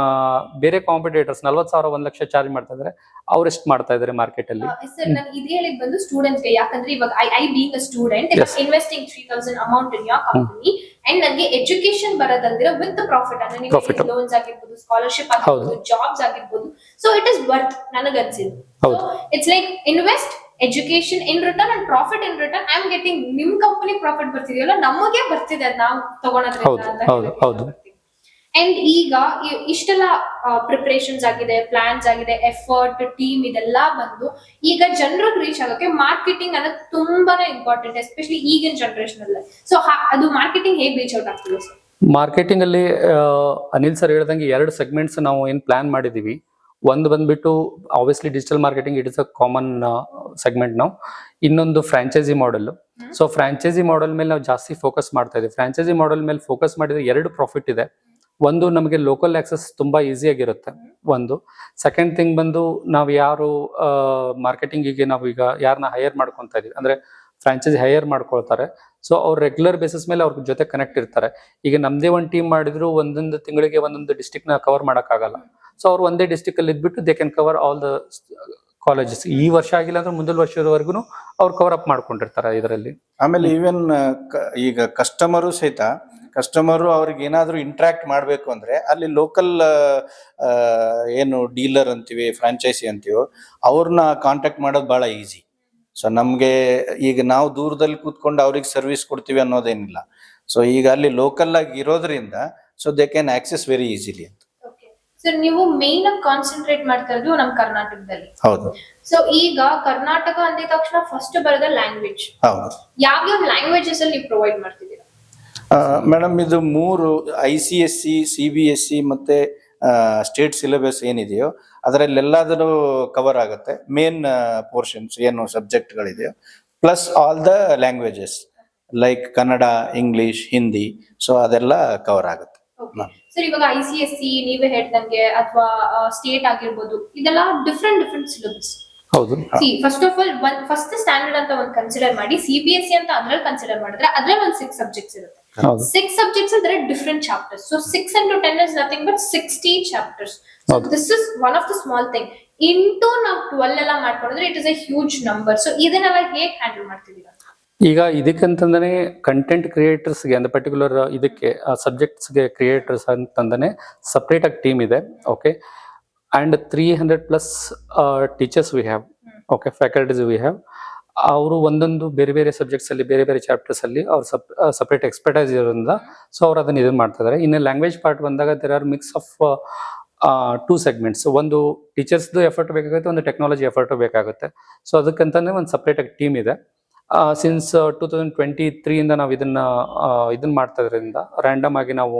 ಬೇರೆ ಕಾಂಪಿಟೇಟರ್ಸ್ 40,000 1 ಲಕ್ಷ ಚಾರ್ಜ್ ಮಾಡ್ತಾ ಇದ್ದಾರೆ, ಅವ್ರು ಎಷ್ಟು ಮಾಡ್ತಾ ಇದ್ದಾರೆ ಮಾರ್ಕೆಟ್ ಅಲ್ಲಿ? ಸರ್ ನಾನು ಇದೇ ಹೇಳಿದ್ ಬಂದು ಸ್ಟೂಡೆಂಟ್ಸ್ ಗೆ, ಯಾಕಂದ್ರೆ ಇವಾಗ I being a student investing 3,000 amount in your company and ನನಗೆ ಎಜುಕೇಶನ್ ಬರೋದಂದ್ರೆ ವಿತ್ ಪ್ರಾಫಿಟ್ ಅಂದ್ರೆ ಲೋನ್ಸ್ ಆಗಿರ್ಬೋದು, ಸ್ಕಾಲರ್ಶಿಪ್ ಆಗಿರ್ಬೋದು, ಜಾಬ್ಸ್ ಆಗಿರ್ಬೋದು, ಸೊ ಇಟ್ ಇಸ್ ವರ್ತ್ ನನಗನ್ಸಿದ್ದು. It's like invest education in return and profit in return I am getting. ನಿಮ್ company profit ಬರ್ತಿದೆಯಲ್ಲ, ನಮಗೆ ಬರ್ತಿದೆ ಅದ್ ನಾವು ತಗೊಳೋದ್ರಿಂದ. ಅಂಡ್ ಈಗ ಇಷ್ಟೆಲ್ಲ ಪ್ರಿಪರೇಷನ್ಸ್ ಆಗಿದೆ, ಪ್ಲಾನ್ಸ್ ಆಗಿದೆ, ಎಫರ್ಟ್, ಟೀಮ್ ಇದೆಲ್ಲ ಬಂದು ಈಗ ಜನರಿಗೆ ರೀಚ್ ಆಗೋಕೆ ಮಾರ್ಕೆಟಿಂಗ್ ಅನ್ನೋದು ತುಂಬಾನೇ ಇಂಪಾರ್ಟೆಂಟ್, ಎಸ್ಪೆಷಲಿ ಈಗಿನ ಜನರೇಷನ್ ಅಲ್ಲಿ. ಸೊ ಅದು ಮಾರ್ಕೆಟಿಂಗ್ ಹೇಗೆ ರೀಚ್ ಔಟ್ ಆಗ್ತದೆ ಸರ್? ಮಾರ್ಕೆಟಿಂಗ್ ಅಲ್ಲಿ ಅನಿಲ್ ಸರ್ ಹೇಳ್ದಂಗೆ 2 ಸೆಗ್ಮೆಂಟ್ಸ್ ನಾವು ಏನ್ ಪ್ಲಾನ್ ಮಾಡಿದೀವಿ. ಒಂದು ಬಂದ್ಬಿಟ್ಟು obviously digital marketing, it is a common segment ನಾವು. ಇನ್ನೊಂದು franchise model. So franchise model ಮೇಲೆ ನಾವು ಜಾಸ್ತಿ ಫೋಕಸ್ ಮಾಡ್ತಾ ಇದೀವಿ. ಫ್ರಾಂಚೈಸಿ ಮಾಡೆಲ್ ಮೇಲೆ ಫೋಕಸ್ ಮಾಡಿದ್ರೆ 2 ಪ್ರಾಫಿಟ್ ಇದೆ. ಒಂದು, ನಮಗೆ ಲೋಕಲ್ ಆಕ್ಸೆಸ್ ತುಂಬಾ ಈಸಿ ಆಗಿರುತ್ತೆ ಒಂದು. ಸೆಕೆಂಡ್ ಥಿಂಗ್ ಬಂದು ನಾವು ಯಾರು ಮಾರ್ಕೆಟಿಂಗಿಗೆ ನಾವು ಈಗ ಯಾರನ್ನ ಹೈಯರ್ ಮಾಡ್ಕೊತಾ ಇದೀವಿ ಅಂದ್ರೆ ಫ್ರಾಂಚೈಸಿ ಹೈಯರ್ ಮಾಡ್ಕೊಳ್ತಾರೆ. ಸೊ ಅವ್ರು ರೆಗ್ಯುಲರ್ ಬೇಸಿಸ್ ಮೇಲೆ ಅವ್ರ ಜೊತೆ ಕನೆಕ್ಟ್ ಇರ್ತಾರೆ. ಈಗ ನಮ್ದೇ ಒಂದು ಟೀಮ್ ಮಾಡಿದ್ರು ಒಂದೊಂದು ತಿಂಗಳಿಗೆ ಒಂದೊಂದು ಡಿಸ್ಟ್ರಿಕ್ಟ್ ನ ಕವರ್ ಮಾಡಕ್ಕಾಗಲ್ಲ. ಸೊ ಅವ್ರು ಒಂದೇ ಡಿಸ್ಟ್ರಿಕ್ಟ್ ಅಲ್ಲಿ ಇದ್ಬಿಟ್ಟು they can cover all the colleges. ಈ ವರ್ಷ ಆಗಿಲ್ಲ ಅಂದ್ರೆ ಮುಂದಿನ ವರ್ಷದವರೆಗೂ ಅವ್ರು ಕವರ್ ಅಪ್ ಮಾಡ್ಕೊಂಡಿರ್ತಾರೆ ಇದರಲ್ಲಿ. ಆಮೇಲೆ ಈವನ್ ಈಗ ಕಸ್ಟಮರು ಅವ್ರಿಗೆ ಏನಾದ್ರು ಇಂಟ್ರಾಕ್ಟ್ ಮಾಡ್ಬೇಕು ಅಂದ್ರೆ ಅಲ್ಲಿ ಲೋಕಲ್ ಏನು ಡೀಲರ್ ಅಂತೀವಿ, ಫ್ರಾಂಚೈಸಿ ಅಂತೀವೋ, ಅವ್ರನ್ನ ಕಾಂಟ್ಯಾಕ್ಟ್ ಮಾಡೋದು ಬಹಳ ಈಸಿ. ಸೊ ನಮ್ಗೆ ಈಗ ನಾವು ದೂರದಲ್ಲಿ ಕೂತ್ಕೊಂಡು ಅವ್ರಿಗೆ ಸರ್ವಿಸ್ ಕೊಡ್ತೀವಿ ಅನ್ನೋದೇನಿಲ್ಲ. ಸೊ ಈಗ ಅಲ್ಲಿ ಲೋಕಲ್ ಆಗಿ ಇರೋದ್ರಿಂದ so they can access very easily ಅಂತ. ಸರ್ ನೀವು ಮೇನ್ ಆಗಿ ಕಾನ್ಸಂಟ್ರೇಟ್ ಮಾಡ್ತಾ ಇರೋದು ನಮ್ಮ ಕರ್ನಾಟಕದಲ್ಲಿ. ಹೌದು. ಸೊ ಈಗ ಕರ್ನಾಟಕ ಅಂದಿದ ತಕ್ಷಣ ಫಸ್ಟ್ ಬರೋದ ಲ್ಯಾಂಗ್ವೇಜ್. ಹೌದು. ಯಾವ್ಯಾವ ಲ್ಯಾಂಗ್ವೇಜಸ್ ಅಲ್ಲಿ ನೀವು ಪ್ರೊವೈಡ್ ಮಾಡ್ತಿದ್ದೀರಾ? ಮೇಡಮ್ ಇದು 3 ICSE, CBSE ಮತ್ತೆ ಸ್ಟೇಟ್ ಸಿಲೆಬಸ್ ಏನಿದೆಯೋ ಅದರಲ್ಲೆಲ್ಲದೂ ಕವರ್ ಆಗುತ್ತೆ. ಮೇನ್ ಪೋರ್ಷನ್ಸ್ ಏನು ಸಬ್ಜೆಕ್ಟ್ಗಳಿದೆಯೋ plus all the languages like Kannada, English, Hindi, so ಅದೆಲ್ಲ ಕವರ್ ಆಗುತ್ತೆ. ಸರ್ ಇವಾಗ ICSE ನೀವೇ ಹೇಳ್ದಂಗೆ ಅಥವಾ ಸ್ಟೇಟ್ ಆಗಿರ್ಬೋದು, ಇದೆಲ್ಲ ಡಿಫ್ರೆಂಟ್ ಸಿಲೆಬಸ್. ಹೌದು. First of all first standard ಅಂತ ಒಂದು ಕನ್ಸಿಡರ್ ಮಾಡಿ, CBSE ಅಂತ ಅದ್ರಲ್ಲಿ ಕನ್ಸಿಡರ್ ಮಾಡಿದ್ರೆ ಅದ್ರಲ್ಲಿ ಒಂದು 6 ಸಬ್ಜೆಕ್ಟ್ಸ್ ಇರುತ್ತೆ. 6 ಸಬ್ಜೆಕ್ಟ್ಸ್ ಅಂದ್ರೆ different chapters. So 6 into 10 is nothing but 60 chapters. So this is one of the small thing. Into ನಾವು 12 ಎಲ್ಲ ಮಾಡ್ಕೊಂಡ್ರೆ it is a huge number. So ಇದನ್ನೆಲ್ಲ ಹೇಗೆ ಹ್ಯಾಂಡಲ್ ಮಾಡ್ತಿದ್ದೀರಾ? ಈಗ ಇದಕ್ಕಂತಂದ್ರೆ ಕಂಟೆಂಟ್ ಕ್ರಿಯೇಟರ್ಸ್ಗೆ ಅಂದ್ರೆ ಪರ್ಟಿಕ್ಯುಲರ್ ಇದಕ್ಕೆ ಸಬ್ಜೆಕ್ಟ್ಸ್ಗೆ ಕ್ರಿಯೇಟರ್ಸ್ ಅಂತಂದ್ರೆ ಸಪ್ರೇಟ್ ಆಗಿ ಟೀಮ್ ಇದೆ. Okay. And 300+ teachers we have. Okay. Faculties we have. ಅವರು ಒಂದೊಂದು ಬೇರೆ ಬೇರೆ ಸಬ್ಜೆಕ್ಟ್ಸ್ ಅಲ್ಲಿ ಬೇರೆ ಬೇರೆ ಚಾಪ್ಟರ್ಸ್ ಅಲ್ಲಿ ಅವ್ರು ಸಪ್ರೇಟ್ ಎಕ್ಸ್ಪರ್ಟೈಸ್ ಇರೋದ್ರಿಂದ ಸೊ ಅವ್ರು ಅದನ್ನ ಇದನ್ನ ಮಾಡ್ತಾ ಇದಾರೆ. ಇನ್ನು ಲ್ಯಾಂಗ್ವೇಜ್ ಪಾರ್ಟ್ ಬಂದಾಗ there are mix of 2 segments. ಒಂದು ಟೀಚರ್ಸ್ದು ಎಫರ್ಟ್ ಬೇಕಾಗುತ್ತೆ, ಒಂದು ಟೆಕ್ನಾಲಜಿ ಎಫರ್ಟ್ ಬೇಕಾಗುತ್ತೆ. ಸೊ ಅದಕ್ಕಂತಾನೆ ಒಂದು ಸಪ್ರೇಟ್ ಆಗಿ ಟೀಮ್ ಇದೆ. ಸಿನ್ಸ್ 2023 ಇಂದ ನಾವು ಇದನ್ನ ಮಾಡ್ತಾ ಇದ್ರಿಂದ ರ್ಯಾಂಡಮ್ ಆಗಿ ನಾವು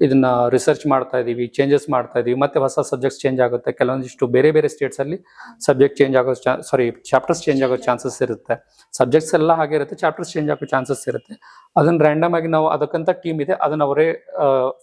ಇದನ್ನ ರಿಸರ್ಚ್ ಮಾಡ್ತಾ ಇದೀವಿ, ಚೇಂಜಸ್ ಮಾಡ್ತಾ ಇದೀವಿ. ಮತ್ತೆ ಹೊಸ ಸಬ್ಜೆಕ್ಟ್ಸ್ ಚೇಂಜ್ ಆಗುತ್ತೆ. ಕೆಲವೊಂದಿಷ್ಟು ಬೇರೆ ಬೇರೆ ಸ್ಟೇಟ್ಸ್ ಅಲ್ಲಿ ಸಬ್ಜೆಕ್ಟ್ ಚೇಂಜ್ ಆಗೋ ಚಾಪ್ಟರ್ಸ್ ಚೇಂಜ್ ಆಗೋ ಚಾನ್ಸಸ್ ಇರುತ್ತೆ. ಸಬ್ಜೆಕ್ಟ್ಸ್ ಎಲ್ಲ ಹಾಗೆ ಇರುತ್ತೆ, ಚಾಪ್ಟರ್ಸ್ ಚೇಂಜ್ ಆಗೋ ಚಾನ್ಸಸ್ ಇರುತ್ತೆ. ಅದನ್ನ ರ್ಯಾಂಡಮ್ ಆಗಿ ನಾವು ಅದಕ್ಕಂತ ಟೀಮ್ ಇದೆ, ಅದನ್ನ ಅವರೇ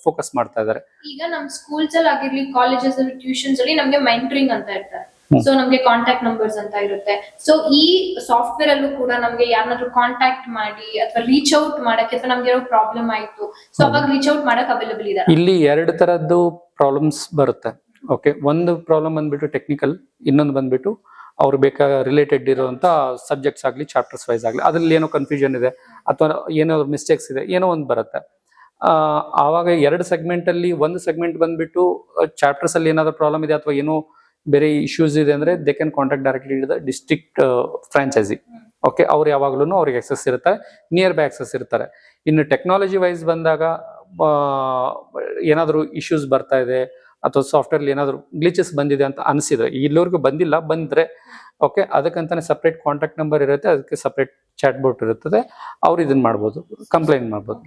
ಫೋಕಸ್ ಮಾಡ್ತಾ ಇದ್ದಾರೆ. ಈಗ ನಮ್ ಸ್ಕೂಲ್ಸ್ ಅಲ್ಲಿ ಆಗಿರ್ಲಿ, ಕಾಲೇಜಸ್ ಅಲ್ಲಿ, ಟ್ಯೂಷನ್ಸ್ ಅಲ್ಲಿ ನಮ್ಗೆ ಮೆಂಟರಿಂಗ್ ಅಂತ ಇರ್ತಾರೆ. ಸೊ ನಮ್ಗೆ ಕಾಂಟ್ಯಾಕ್ಟ್ ನಂಬರ್ಸ್ ಅಂತ ಇರುತ್ತೆ. ಸೊ ಈ ಸಾಫ್ಟ್ವೇರ್ ಅಲ್ಲೂ ಕೂಡ ನಮ್ಗೆ ಯಾರನ್ನಾದ್ರೂ ಕಾಂಟ್ಯಾಕ್ಟ್ ಮಾಡಿ ಅಥವಾ ರೀಚ್ ಔಟ್ ಮಾಡಕ್ಕೆ, ಅಥವಾ ನಮ್ಗೆ ಏನೋ ಪ್ರಾಬ್ಲಮ್ ಆಯ್ತು ಸೊ ಅವಾಗ ರೀಚ್ ಔಟ್ ಮಾಡಕ್ ಅವೈಲೇಬಲ್ ಇದೆ. ಇಲ್ಲಿ 2 ತರದ್ದು ಪ್ರಾಬ್ಲಮ್ಸ್ ಬರುತ್ತೆ. ಓಕೆ. ಒಂದು ಪ್ರಾಬ್ಲಮ್ ಬಂದ್ಬಿಟ್ಟು ಟೆಕ್ನಿಕಲ್, ಇನ್ನೊಂದು ಬಂದ್ಬಿಟ್ಟು ಅವ್ರು ರಿಲೇಟೆಡ್ ಇರುವಂತ ಸಬ್ಜೆಕ್ಟ್ಸ್ ಆಗ್ಲಿ, ಚಾಪ್ಟರ್ಸ್ ವೈಸ್ ಆಗ್ಲಿ, ಅದ್ರಲ್ಲಿ ಏನೋ ಕನ್ಫ್ಯೂಷನ್ ಇದೆ ಅಥವಾ ಏನೋ ಮಿಸ್ಟೇಕ್ಸ್ ಇದೆ, ಏನೋ ಒಂದು ಬರುತ್ತೆ. ಆವಾಗ 2 ಸೆಗ್ಮೆಂಟ್ ಅಲ್ಲಿ ಒಂದು ಸೆಗ್ಮೆಂಟ್ ಬಂದ್ಬಿಟ್ಟು ಚಾಪ್ಟರ್ಸ್ ಅಲ್ಲಿ ಏನಾದ್ರು ಪ್ರಾಬ್ಲಮ್ ಇದೆ ಅಥವಾ ಏನೋ ಬೇರೆ ಇಶ್ಯೂಸ್ ಇದೆ ಅಂದ್ರೆ they can contact directly the district franchise. Okay. ಅವ್ರು ಯಾವಾಗ್ಲೂ ಅವ್ರಿಗೆ ಆಕ್ಸೆಸ್ ಇರುತ್ತೆ, ನಿಯರ್ ಬೈ ಆಕ್ಸೆಸ್ ಇರ್ತಾರೆ. ಇನ್ನು ಟೆಕ್ನಾಲಜಿ ವೈಸ್ ಬಂದಾಗ ಏನಾದ್ರು ಇಶ್ಯೂಸ್ ಬರ್ತಾ ಇದೆ ಅಥವಾ ಸಾಫ್ಟ್ವೇರ್ ಏನಾದ್ರು ಗ್ಲಿಚಸ್ ಬಂದಿದೆ ಅಂತ ಅನಿಸಿದ್ರೆ, ಇಲ್ಲಿವರೆಗೂ ಬಂದಿಲ್ಲ, ಬಂದ್ರೆ ಓಕೆ ಅದಕ್ಕಂತಾನೆ ಸಪ್ರೇಟ್ ಕಾಂಟ್ಯಾಕ್ಟ್ ನಂಬರ್ ಇರುತ್ತೆ, ಅದಕ್ಕೆ ಸಪ್ರೇಟ್ ಚಾಟ್ ಬೋಟ್ ಇರುತ್ತದೆ, ಅವ್ರು ಇದನ್ನ ಮಾಡ್ಬೋದು, ಕಂಪ್ಲೇಂಟ್ ಮಾಡ್ಬೋದು.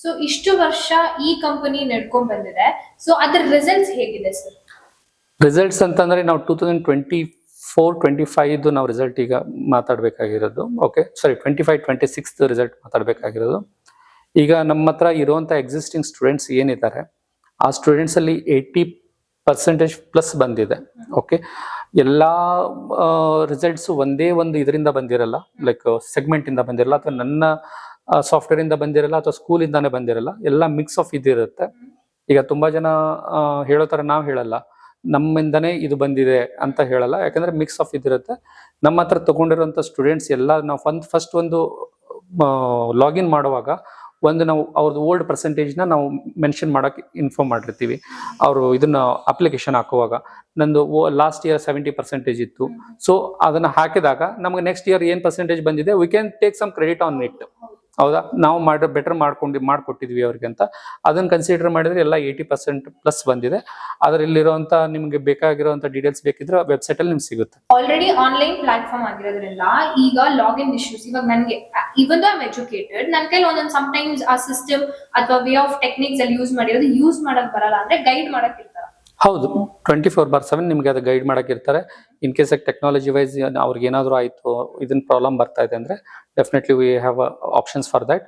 ಸೊ ಇಷ್ಟು ವರ್ಷ ಈ ಕಂಪನಿ ನಡ್ಕೊಂಡ್ ಬಂದಿದೆ. ಸೊ ಅದ್ರ ರಿಸಲ್ಟ್ಸ್ ಹೇಗಿದೆ ಸರ್? ರಿಸಲ್ಟ್ಸ್ ಅಂತಂದ್ರೆ ನಾವು 2024-25 ನಾವು ರಿಸಲ್ಟ್ ಈಗ ಮಾತಾಡ್ಬೇಕಾಗಿರೋದು. ಓಕೆ. ಸಾರಿ 25-26 ರಿಸಲ್ಟ್ ಮಾತಾಡ್ಬೇಕಾಗಿರೋದು. ಈಗ ನಮ್ಮ ಹತ್ರ ಇರುವಂತ ಎಕ್ಸಿಸ್ಟಿಂಗ್ ಸ್ಟೂಡೆಂಟ್ಸ್ ಏನಿದ್ದಾರೆ ಆ ಸ್ಟೂಡೆಂಟ್ಸ್ ಅಲ್ಲಿ 80% ಬಂದಿದೆ. ಓಕೆ. ಎಲ್ಲಾ ರಿಸಲ್ಟ್ಸ್ ಒಂದೇ ಒಂದು ಇದರಿಂದ ಬಂದಿರಲ್ಲ, ಲೈಕ್ ಸೆಗ್ಮೆಂಟ್ ಇಂದ ಬಂದಿರಲ್ಲ ಅಥವಾ ನನ್ನ ಸಾಫ್ಟ್ವೇರ್ ಇಂದ ಬಂದಿರಲ್ಲ ಅಥವಾ ಸ್ಕೂಲ್ ಇಂದಾನೆ ಬಂದಿರಲ್ಲ, ಎಲ್ಲ ಮಿಕ್ಸ್ ಆಫ್ ಇದಿರುತ್ತೆ. ಈಗ ತುಂಬಾ ಜನ ಹೇಳೋ ತರ ನಾವ್ ಹೇಳಲ್ಲ, ನಮ್ಮಿಂದನೇ ಇದು ಬಂದಿದೆ ಅಂತ ಹೇಳಲ್ಲ, ಯಾಕಂದ್ರೆ ಮಿಕ್ಸ್ ಆಫ್ ಇದಿರುತ್ತೆ. ನಮ್ಮ ಹತ್ರ ತಗೊಂಡಿರುವಂತ ಸ್ಟೂಡೆಂಟ್ಸ್ ಎಲ್ಲ ನಾವು ಫಸ್ಟ್ ಒಂದು ಲಾಗಿನ್ ಮಾಡುವಾಗ ಒಂದು ನಾವು ಅವ್ರದ್ದು ಓಲ್ಡ್ ಪರ್ಸೆಂಟೇಜ್ ನಾವು ಮೆನ್ಷನ್ ಮಾಡಕ್ಕೆ ಇನ್ಫಾರ್ಮ್ ಮಾಡಿರ್ತೀವಿ. ಅವರು ಇದನ್ನ ಅಪ್ಲಿಕೇಶನ್ ಹಾಕುವಾಗ ನಂದು ಲಾಸ್ಟ್ ಇಯರ್ 70% ಇತ್ತು, ಸೊ ಅದನ್ನ ಹಾಕಿದಾಗ ನಮ್ಗೆ ನೆಕ್ಸ್ಟ್ ಇಯರ್ ಏನ್ ಪರ್ಸೆಂಟೇಜ್ ಬಂದಿದೆ we can take some credit on it. ಹೌದಾ, ನಾವು ಬೆಟರ್ ಮಾಡ್ಕೊಟ್ಟಿದ್ವಿ ಅವ್ರಿಗೆ ಅಂತ ಅದನ್ನ ಕನ್ಸಿಡರ್ ಮಾಡಿದ್ರೆ ಎಲ್ಲ 80% ಪ್ಲಸ್ ಬಂದಿದೆ. ಅದರಲ್ಲಿರುವಂತ ನಿಮ್ಗೆ ಬೇಕಾಗಿರುವಂತ ಡೀಟೇಲ್ಸ್ ಬೇಕಿದ್ರೆ ವೆಬ್ಸೈಟ್ ಅಲ್ಲಿ ನಿಮ್ಗೆ ಸಿಗುತ್ತೆ. ಆಲ್ರೆಡಿ ಆನ್ಲೈನ್ ಪ್ಲಾಟ್ಫಾರ್ಮ್ ಆಗಿರೋದ್ರಿಂದ ಈಗ ಲಾಗಿನ್ ಇಶ್ಯೂಸ್ ಇವಾಗ ನನಗೆ ಇವನ್ ಐ ಆಮ್ ಎಜುಕೇಟೆಡ್, ನನ್ನ ಕೈಲಿ ಒಂದೊಂದು ಸಮ್ಟೈಮ್ಸ್ ಆ ಸಿಸ್ಟಮ್ ಅಥವಾ ವೇ ಆಫ್ ಟೆಕ್ನಿಕ್ಸ್ ಅಲ್ಲಿ ಯೂಸ್ ಮಾಡಕ್ ಬರಲ್ಲ ಅಂದ್ರೆ ಗೈಡ್ ಮಾಡಕ್ ಇರ್ತಾರ. ಹೌದು, 24/7 ನಿಮ್ಗೆ ಅದು ಗೈಡ್ ಮಾಡಕ್ ಇರ್ತಾರೆ. ಇನ್ ಕೇಸ್ ಟೆಕ್ನಾಲಜಿ ವೈಸ್ ಅವ್ರಿಗೆ ಏನಾದ್ರು ಆಯ್ತು, ಇದನ್ನ ಪ್ರಾಬ್ಲಮ್ ಬರ್ತಾ ಇದೆ ಅಂದ್ರೆ definitely we have options for that.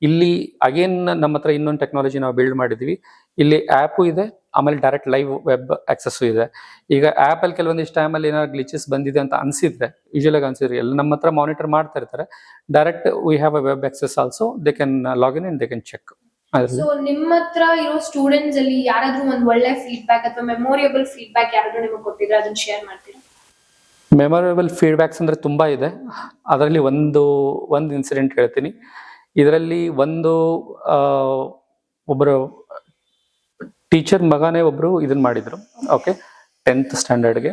ಇಲ್ಲಿ ಅಗೇನ್ ನಮ್ಮ ಹತ್ರ ಇನ್ನೊಂದು ಟೆಕ್ನಾಲಜಿ ನಾವು ಬಿಲ್ಡ್ ಮಾಡಿದೀವಿ. ಇಲ್ಲಿ ಆ್ಯಪು ಇದೆ, ಆಮೇಲೆ ಡೈರೆಕ್ಟ್ ಲೈವ್ ವೆಬ್ ಆಕ್ಸೆಸ್ಸು ಇದೆ. ಈಗ ಆ್ಯಪ್ ಅಲ್ಲಿ ಕೆಲವೊಂದಿಷ್ಟು ಟೈಮಲ್ಲಿ ಏನಾದ್ರು ಗ್ಲಿಚಸ್ ಬಂದಿದೆ ಅಂತ ಅನ್ಸಿದ್ರೆ, ಯೂಶುವಲ್ ಆಗಿ ಅನ್ಸಿದ್ರೆ ಎಲ್ಲ ನಮ್ಮ ಹತ್ರ ಮಾನಿಟರ್ ಮಾಡ್ತಾ ಇರ್ತಾರೆ. Direct we have a web access also, they can login and they can check. So ನಿಮ್ಮ ಹತ್ರ ಇರೋ ಸ್ಟೂಡೆಂಟ್ಸ್ ಅಲ್ಲಿ ಯಾರಾದ್ರೂ ಒಂದ್ ಒಳ್ಳೆ ಫೀಡ್ಬ್ಯಾಕ್ ಅಥವಾ ಮೆಮೊರೇಬಲ್ ಫೀಡ್ಬ್ಯಾಕ್ ಯಾರಾದ್ರೂ ನಿಮಗೆ ಕೊಟ್ಟಿದ್ರೆ ಅದನ್ನ ಶೇರ್ ಮಾಡ್ತೀರಾ? ಮೆಮೊರೇಬಲ್ ಫೀಡ್ಬ್ಯಾಕ್ಸ್ ಅಂದ್ರೆ ತುಂಬಾ ಇದೆ. ಅದರಲ್ಲಿ ಒಂದು ಇನ್ಸಿಡೆಂಟ್ ಹೇಳ್ತೀನಿ. ಇದರಲ್ಲಿ ಒಬ್ಬರು ಟೀಚರ್ ಮಗನೇ ಒಬ್ರು ಇದನ್ನ ಮಾಡಿದ್ರು. ಓಕೆ, 10th ಸ್ಟ್ಯಾಂಡರ್ಡ್ಗೆ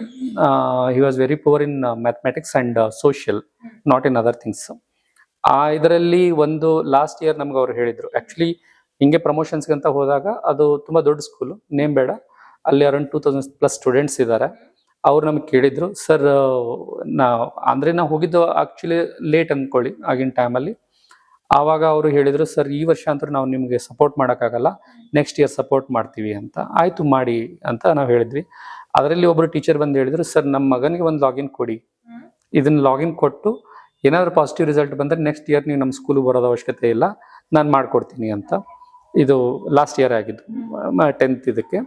he was very poor in mathematics and social, not in other things. ಇದರಲ್ಲಿ ಒಂದು ಲಾಸ್ಟ್ ಇಯರ್ ನಮ್ಗೆ ಅವ್ರು ಹೇಳಿದ್ರು, ಆಕ್ಚುಲಿ ಹಿಂಗೆ ಪ್ರಮೋಷನ್ಸ್ಗೆ ಅಂತ ಹೋದಾಗ, ಅದು ತುಂಬಾ ದೊಡ್ಡ ಸ್ಕೂಲು, ನೇಮ್ ಬೇಡ, ಅಲ್ಲಿ ಅರೌಂಡ್ 2000+ ಸ್ಟೂಡೆಂಟ್ಸ್ ಇದ್ದಾರೆ. ಅವ್ರು ನಮ್ಗೆ ಕೇಳಿದ್ರು, ಸರ್ ನಾವು ಹೋಗಿದ್ದು ಆಕ್ಚುಲಿ ಲೇಟ್ ಅಂದ್ಕೊಳ್ಳಿ ಆಗಿನ ಟೈಮಲ್ಲಿ. ಆವಾಗ ಅವರು ಹೇಳಿದ್ರು, ಸರ್ ಈ ವರ್ಷ ಅಂತೂ ನಾವು ನಿಮ್ಗೆ ಸಪೋರ್ಟ್ ಮಾಡೋಕ್ಕಾಗಲ್ಲ, ನೆಕ್ಸ್ಟ್ ಇಯರ್ ಸಪೋರ್ಟ್ ಮಾಡ್ತೀವಿ ಅಂತ. ಆಯ್ತು ಮಾಡಿ ಅಂತ ನಾವು ಹೇಳಿದ್ವಿ. ಅದರಲ್ಲಿ ಒಬ್ರು ಟೀಚರ್ ಬಂದು ಹೇಳಿದ್ರು, ಸರ್ ನಮ್ಮ ಮಗನಿಗೆ ಒಂದು ಲಾಗಿನ್ ಕೊಡಿ, ಇದನ್ನ ಲಾಗಿನ್ ಕೊಟ್ಟು ಏನಾದ್ರು ಪಾಸಿಟಿವ್ ರಿಸಲ್ಟ್ ಬಂದ್ರೆ ನೆಕ್ಸ್ಟ್ ಇಯರ್ ನೀವು ನಮ್ಮ ಸ್ಕೂಲ್ ಬರೋದು ಅವಶ್ಯಕತೆ ಇಲ್ಲ, ನಾನು ಮಾಡ್ಕೊಡ್ತೀನಿ ಅಂತ. ಇದು ಲಾಸ್ಟ್ ಇಯರ್ ಆಗಿದ್ದು 10th ಇದಕ್ಕೆ.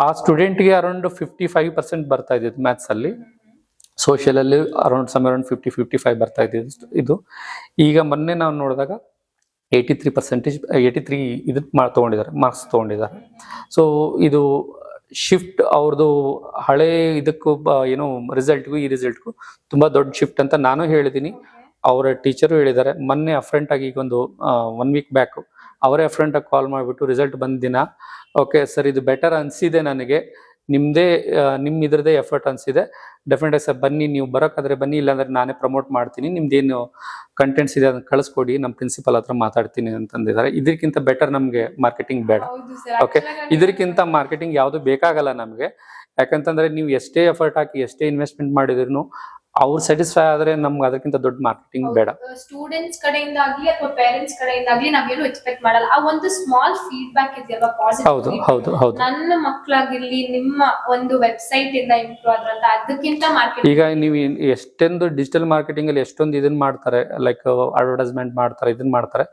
ಆ ಸ್ಟೂಡೆಂಟ್ಗೆ ಅರೌಂಡ್ 55% ಬರ್ತಾ ಇದ್ದಿದ್ದು ಮ್ಯಾಥ್ಸ್ ಅಲ್ಲಿ, ಸೋಷಿಯಲ್ ಅಲ್ಲಿ ಅರೌಂಡ್ 50-55 ಬರ್ತಾ ಇದ್ದಿದ್ದು ಇದು. ಈಗ ಮೊನ್ನೆ ನಾವು ನೋಡಿದಾಗ 83% ಇದಕ್ಕೆ ತಗೊಂಡಿದ್ದಾರೆ, ಮಾರ್ಕ್ಸ್ ತಗೊಂಡಿದ್ದಾರೆ. ಸೊ ಇದು ಶಿಫ್ಟ್ ಅವ್ರದ್ದು ಹಳೆ ಇದಕ್ಕೂ ಏನೋ ರಿಸಲ್ಟ್ಗೂ ಈ ರಿಸಲ್ಟ್ಗೂ ತುಂಬಾ ದೊಡ್ಡ ಶಿಫ್ಟ್ ಅಂತ ನಾನು ಹೇಳಿದ್ದೀನಿ. ಅವರ ಟೀಚರು ಹೇಳಿದ್ದಾರೆ. ಮೊನ್ನೆ ಅಫ್ರಂಟ್ ಆಗಿ ಈಗ ಒಂದು 1 ವೀಕ್ ಬ್ಯಾಕ್ ಅವರೇ ಅಫ್ರಂಟ್ ಆಗಿ ಕಾಲ್ ಮಾಡಿಬಿಟ್ಟು ರಿಸಲ್ಟ್ ಬಂದ ದಿನ, ಓಕೆ ಸರ್ ಇದು ಬೆಟರ್ ಅನ್ಸಿದೆ ನನಗೆ, ನಿಮ್ಮ ಇದ್ರದ್ದೇ ಎಫರ್ಟ್ ಅನ್ಸಿದೆ, ಡೆಫಿನೆಟ್ ಸರ್ ಬನ್ನಿ, ನೀವು ಬರೋಕ್ಕಾದ್ರೆ ಬನ್ನಿ, ಇಲ್ಲಾಂದ್ರೆ ನಾನೇ ಪ್ರಮೋಟ್ ಮಾಡ್ತೀನಿ, ನಿಮ್ದೇನು ಕಂಟೆಂಟ್ಸ್ ಇದೆ ಅದನ್ನ ಕಳಿಸ್ಕೊಡಿ, ನಮ್ಮ ಪ್ರಿನ್ಸಿಪಲ್ ಹತ್ರ ಮಾತಾಡ್ತೀನಿ ಅಂತಂದಿದ್ದಾರೆ. ಇದಕ್ಕಿಂತ ಬೆಟರ್ ನಮ್ಗೆ ಮಾರ್ಕೆಟಿಂಗ್ ಬೇಡ. ಓಕೆ, ಇದಕ್ಕಿಂತ ಮಾರ್ಕೆಟಿಂಗ್ ಯಾವುದು ಬೇಕಾಗಲ್ಲ ನಮ್ಗೆ. ಯಾಕಂತಂದ್ರೆ ನೀವು ಎಷ್ಟೇ ಎಫರ್ಟ್ ಹಾಕಿ ಎಷ್ಟೇ ಇನ್ವೆಸ್ಟ್ಮೆಂಟ್ ಮಾಡಿದ್ರು ಅವ್ರು ಸ್ಯಾಟಿಸ್ಫೈ ಆದ್ರೆ ನಮ್ಗೆ ಅದಕ್ಕಿಂತ ದೊಡ್ಡ ಮಾರ್ಕೆಟಿಂಗ್ ಬೇಡ. ಸ್ಟೂಡೆಂಟ್ಸ್ ಕಡೆಯಿಂದ ಆಗ್ಲಿ ಅಥವಾ ಪೇರೆಂಟ್ಸ್ ಕಡೆಯಿಂದ ಆಗ್ಲಿ ನಾವೇನು ಎಕ್ಸ್ಪೆಕ್ಟ್ ಮಾಡಲ್ಲ. ಆ ಒಂದು ಸ್ಮಾಲ್ ಫೀಡ್ಬ್ಯಾಕ್ ಇದೆಯಲ್ವಾ, ಪಾಸಿಟಿವ್, ಹೌದು. ನನ್ನ ಮಕ್ಕಳಾಗಿರ್ಲಿ ನಿಮ್ಮ ಒಂದು ವೆಬ್ಸೈಟ್ ಇಂದ ಇಂಪ್ರೂವ್ ಆದ್ರಂತ, ಅದಕ್ಕಿಂತ ಮಾರ್ಕೆಟಿಂಗ್. ಈಗ ನೀವು ಎಷ್ಟೊಂದು ಡಿಜಿಟಲ್ ಮಾರ್ಕೆಟಿಂಗ್ ಅಲ್ಲಿ ಎಷ್ಟೊಂದು ಇದನ್ನ ಮಾಡ್ತಾರೆ, ಲೈಕ್ ಅಡ್ವರ್ಟೈಸ್ಮೆಂಟ್ ಮಾಡ್ತಾರೆ, ಇದನ್ನ ಮಾಡ್ತಾರೆ,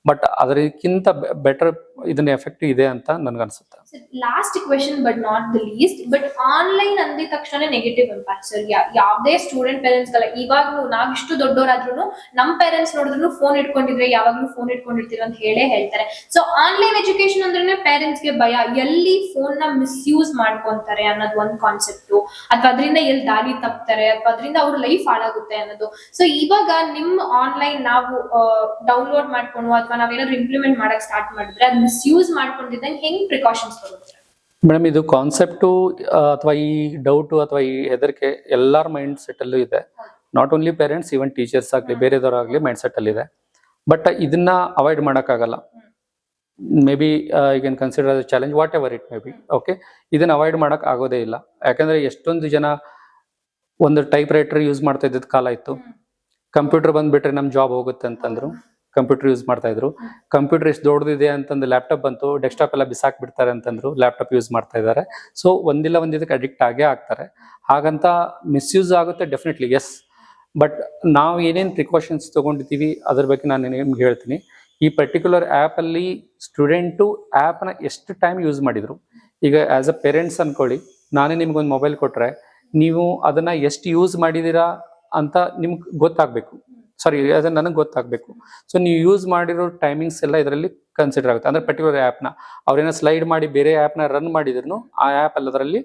ಬಟ್ ಅದಕ್ಕಿಂತ ಬೆಟರ್ ಇದನ್ನ ಎಫೆಕ್ಟ್ ಇದೆ ಅಂತ ನನ್ಗನ್ಸುತ್ತೆ. Last question but not the least, but online ಅಂದಿದ ತಕ್ಷಣ ನೆಗೆಟಿವ್ ಇಂಪ್ಯಾಕ್ಟ್ ಸರ್. ಯಾವ್ದೇ ಸ್ಟೂಡೆಂಟ್ ಪೇರೆಂಟ್ಸ್ ಗಳ, ಇವಾಗ್ಲೂ ನಾವ್ ಇಷ್ಟು ದೊಡ್ಡವರಾದ್ರೂ ನಮ್ ಪೇರೆಂಟ್ಸ್ ನೋಡಿದ್ರು ಫೋನ್ ಇಟ್ಕೊಂಡಿದ್ರೆ ಯಾವಾಗ್ಲೂ ಫೋನ್ ಇಟ್ಕೊಂಡಿರ್ತೀರ ಅಂತ ಹೇಳ್ತಾರೆ. ಸೊ ಆನ್ಲೈನ್ ಎಜುಕೇಶನ್ ಅಂದ್ರೆ ಪೇರೆಂಟ್ಸ್ ಗೆ ಭಯ, ಎಲ್ಲಿ ಫೋನ್ ನ ಮಿಸ್ಯೂಸ್ ಮಾಡ್ಕೊಂತಾರೆ ಅನ್ನೋದು ಒಂದ್ ಕಾನ್ಸೆಪ್ಟ್, ಅಥವಾ ಅದರಿಂದ ಎಲ್ಲಿ ದಾರಿ ತಪ್ತಾರೆ, ಅಥವಾ ಅದರಿಂದ ಅವ್ರ ಲೈಫ್ ಹಾಳಾಗುತ್ತೆ ಅನ್ನೋದು. ಸೊ ಇವಾಗ ನಿಮ್ ಆನ್ಲೈನ್ ನಾವು ಡೌನ್ಲೋಡ್ ಮಾಡ್ಕೊಂಡು ಅಥವಾ ನಾವೇನಾದ್ರು ಇಂಪ್ಲಿಮೆಂಟ್ ಮಾಡಕ್ ಸ್ಟಾರ್ಟ್ ಮಾಡಿದ್ರೆ ಅದು ಮಿಸ್ಯೂಸ್ ಮಾಡ್ಕೊಂಡಿದ್ದಂಗೆ ಹೆಂಗ್ ಪ್ರಿಕಾಷನ್ಸ್ ತಗೋತೀರಾ? ಮೇಡಮ್, ಇದು ಕಾನ್ಸೆಪ್ಟು ಅಥವಾ ಈ ಡೌಟು ಅಥವಾ ಈ ಹೆದರಿಕೆ ಎಲ್ಲಾರ ಮೈಂಡ್ ಸೆಟ್ ಅಲ್ಲೂ ಇದೆ. Not only parents, even teachers ಆಗ್ಲಿ ಬೇರೆದವರಾಗ್ಲಿ ಮೈಂಡ್ ಸೆಟ್ ಅಲ್ಲಿ ಇದೆ. ಬಟ್ ಇದನ್ನ ಅವಾಯ್ಡ್ ಮಾಡಕ್ಕಾಗಲ್ಲ. Maybe you can consider as challenge, whatever it may be. Okay, ಇದನ್ನ ಅವಾಯ್ಡ್ ಮಾಡಕ್ ಆಗೋದೇ ಇಲ್ಲ. ಯಾಕಂದ್ರೆ ಎಷ್ಟೊಂದು ಜನ ಒಂದು ಟೈಪ್ ರೈಟರ್ ಯೂಸ್ ಮಾಡ್ತಾ ಇದ್ದಿದ್ ಕಾಲ ಇತ್ತು. ಕಂಪ್ಯೂಟರ್ ಬಂದ್ಬಿಟ್ರೆ ನಮ್ ಜಾಬ್ ಹೋಗುತ್ತೆ ಅಂತಂದ್ರು, ಕಂಪ್ಯೂಟರ್ ಯೂಸ್ ಮಾಡ್ತಾ ಇದ್ರು. ಕಂಪ್ಯೂಟರ್ ಎಷ್ಟು ದೊಡ್ಡದಿದೆ ಅಂತಂದು ಲ್ಯಾಪ್ಟಾಪ್ ಬಂತು, ಡೆಸ್ಕ್ಟಾಪ್ ಎಲ್ಲ ಬಿಸಾಕ್ ಬಿಡ್ತಾರೆ ಅಂತಂದ್ರು, ಲ್ಯಾಪ್ಟಾಪ್ ಯೂಸ್ ಮಾಡ್ತಾ ಇದ್ದಾರೆ. ಸೊ ಒಂದಿಲ್ಲ ಒಂದಿದಕ್ಕೆ ಅಡಿಕ್ಟ್ ಆಗೇ ಆಗ್ತಾರೆ. ಹಾಗಂತ ಮಿಸ್ಯೂಸ್ ಆಗುತ್ತೆ ಡೆಫಿನೆಟ್ಲಿ, ಎಸ್. ಬಟ್ ನಾವು ಏನೇನು ಪ್ರಿಕಾಷನ್ಸ್ ತಗೊಂಡಿದ್ದೀವಿ ಅದ್ರ ಬಗ್ಗೆ ನಾನು ನಿಮ್ಗೆ ಹೇಳ್ತೀನಿ. ಈ ಪರ್ಟಿಕ್ಯುಲರ್ ಆ್ಯಪ್ ಅಲ್ಲಿ ಸ್ಟೂಡೆಂಟು ಆ್ಯಪ್ನ ಎಷ್ಟು ಟೈಮ್ ಯೂಸ್ ಮಾಡಿದ್ರು. ಈಗ ಆಸ್ ಅ ಪೇರೆಂಟ್ಸ್ ಅನ್ಕೊಳ್ಳಿ, ನಾನೇ ನಿಮ್ಗೊಂದು ಮೊಬೈಲ್ ಕೊಟ್ರೆ ನೀವು ಅದನ್ನ ಎಷ್ಟು ಯೂಸ್ ಮಾಡಿದೀರಾ ಅಂತ ನಿಮ್ಗೆ ಗೊತ್ತಾಗ್ಬೇಕು. ಸಾರಿ ಅದನ್ನ ನನಗೆ ಗೊತ್ತಾಗಬೇಕು. ಸೊ ನೀವು ಯೂಸ್ ಮಾಡಿರೋ ಟೈಮಿಂಗ್ಸ್ ಎಲ್ಲ ಇದರಲ್ಲಿ ಕನ್ಸಿಡರ್ ಆಗುತ್ತೆ. ಅಂದ್ರೆ ಪರ್ಟಿಕ್ಯುಲರ್ ಆ್ಯಪ್ನ ಅವ್ರೇನೋ ಸ್ಲೈಡ್ ಮಾಡಿ ಬೇರೆ ಆ್ಯಪ್ನ ರನ್ ಮಾಡಿದ್ರು ಆ ಆ್ಯಪ್ ಎಲ್ಲದರಲ್ಲಿ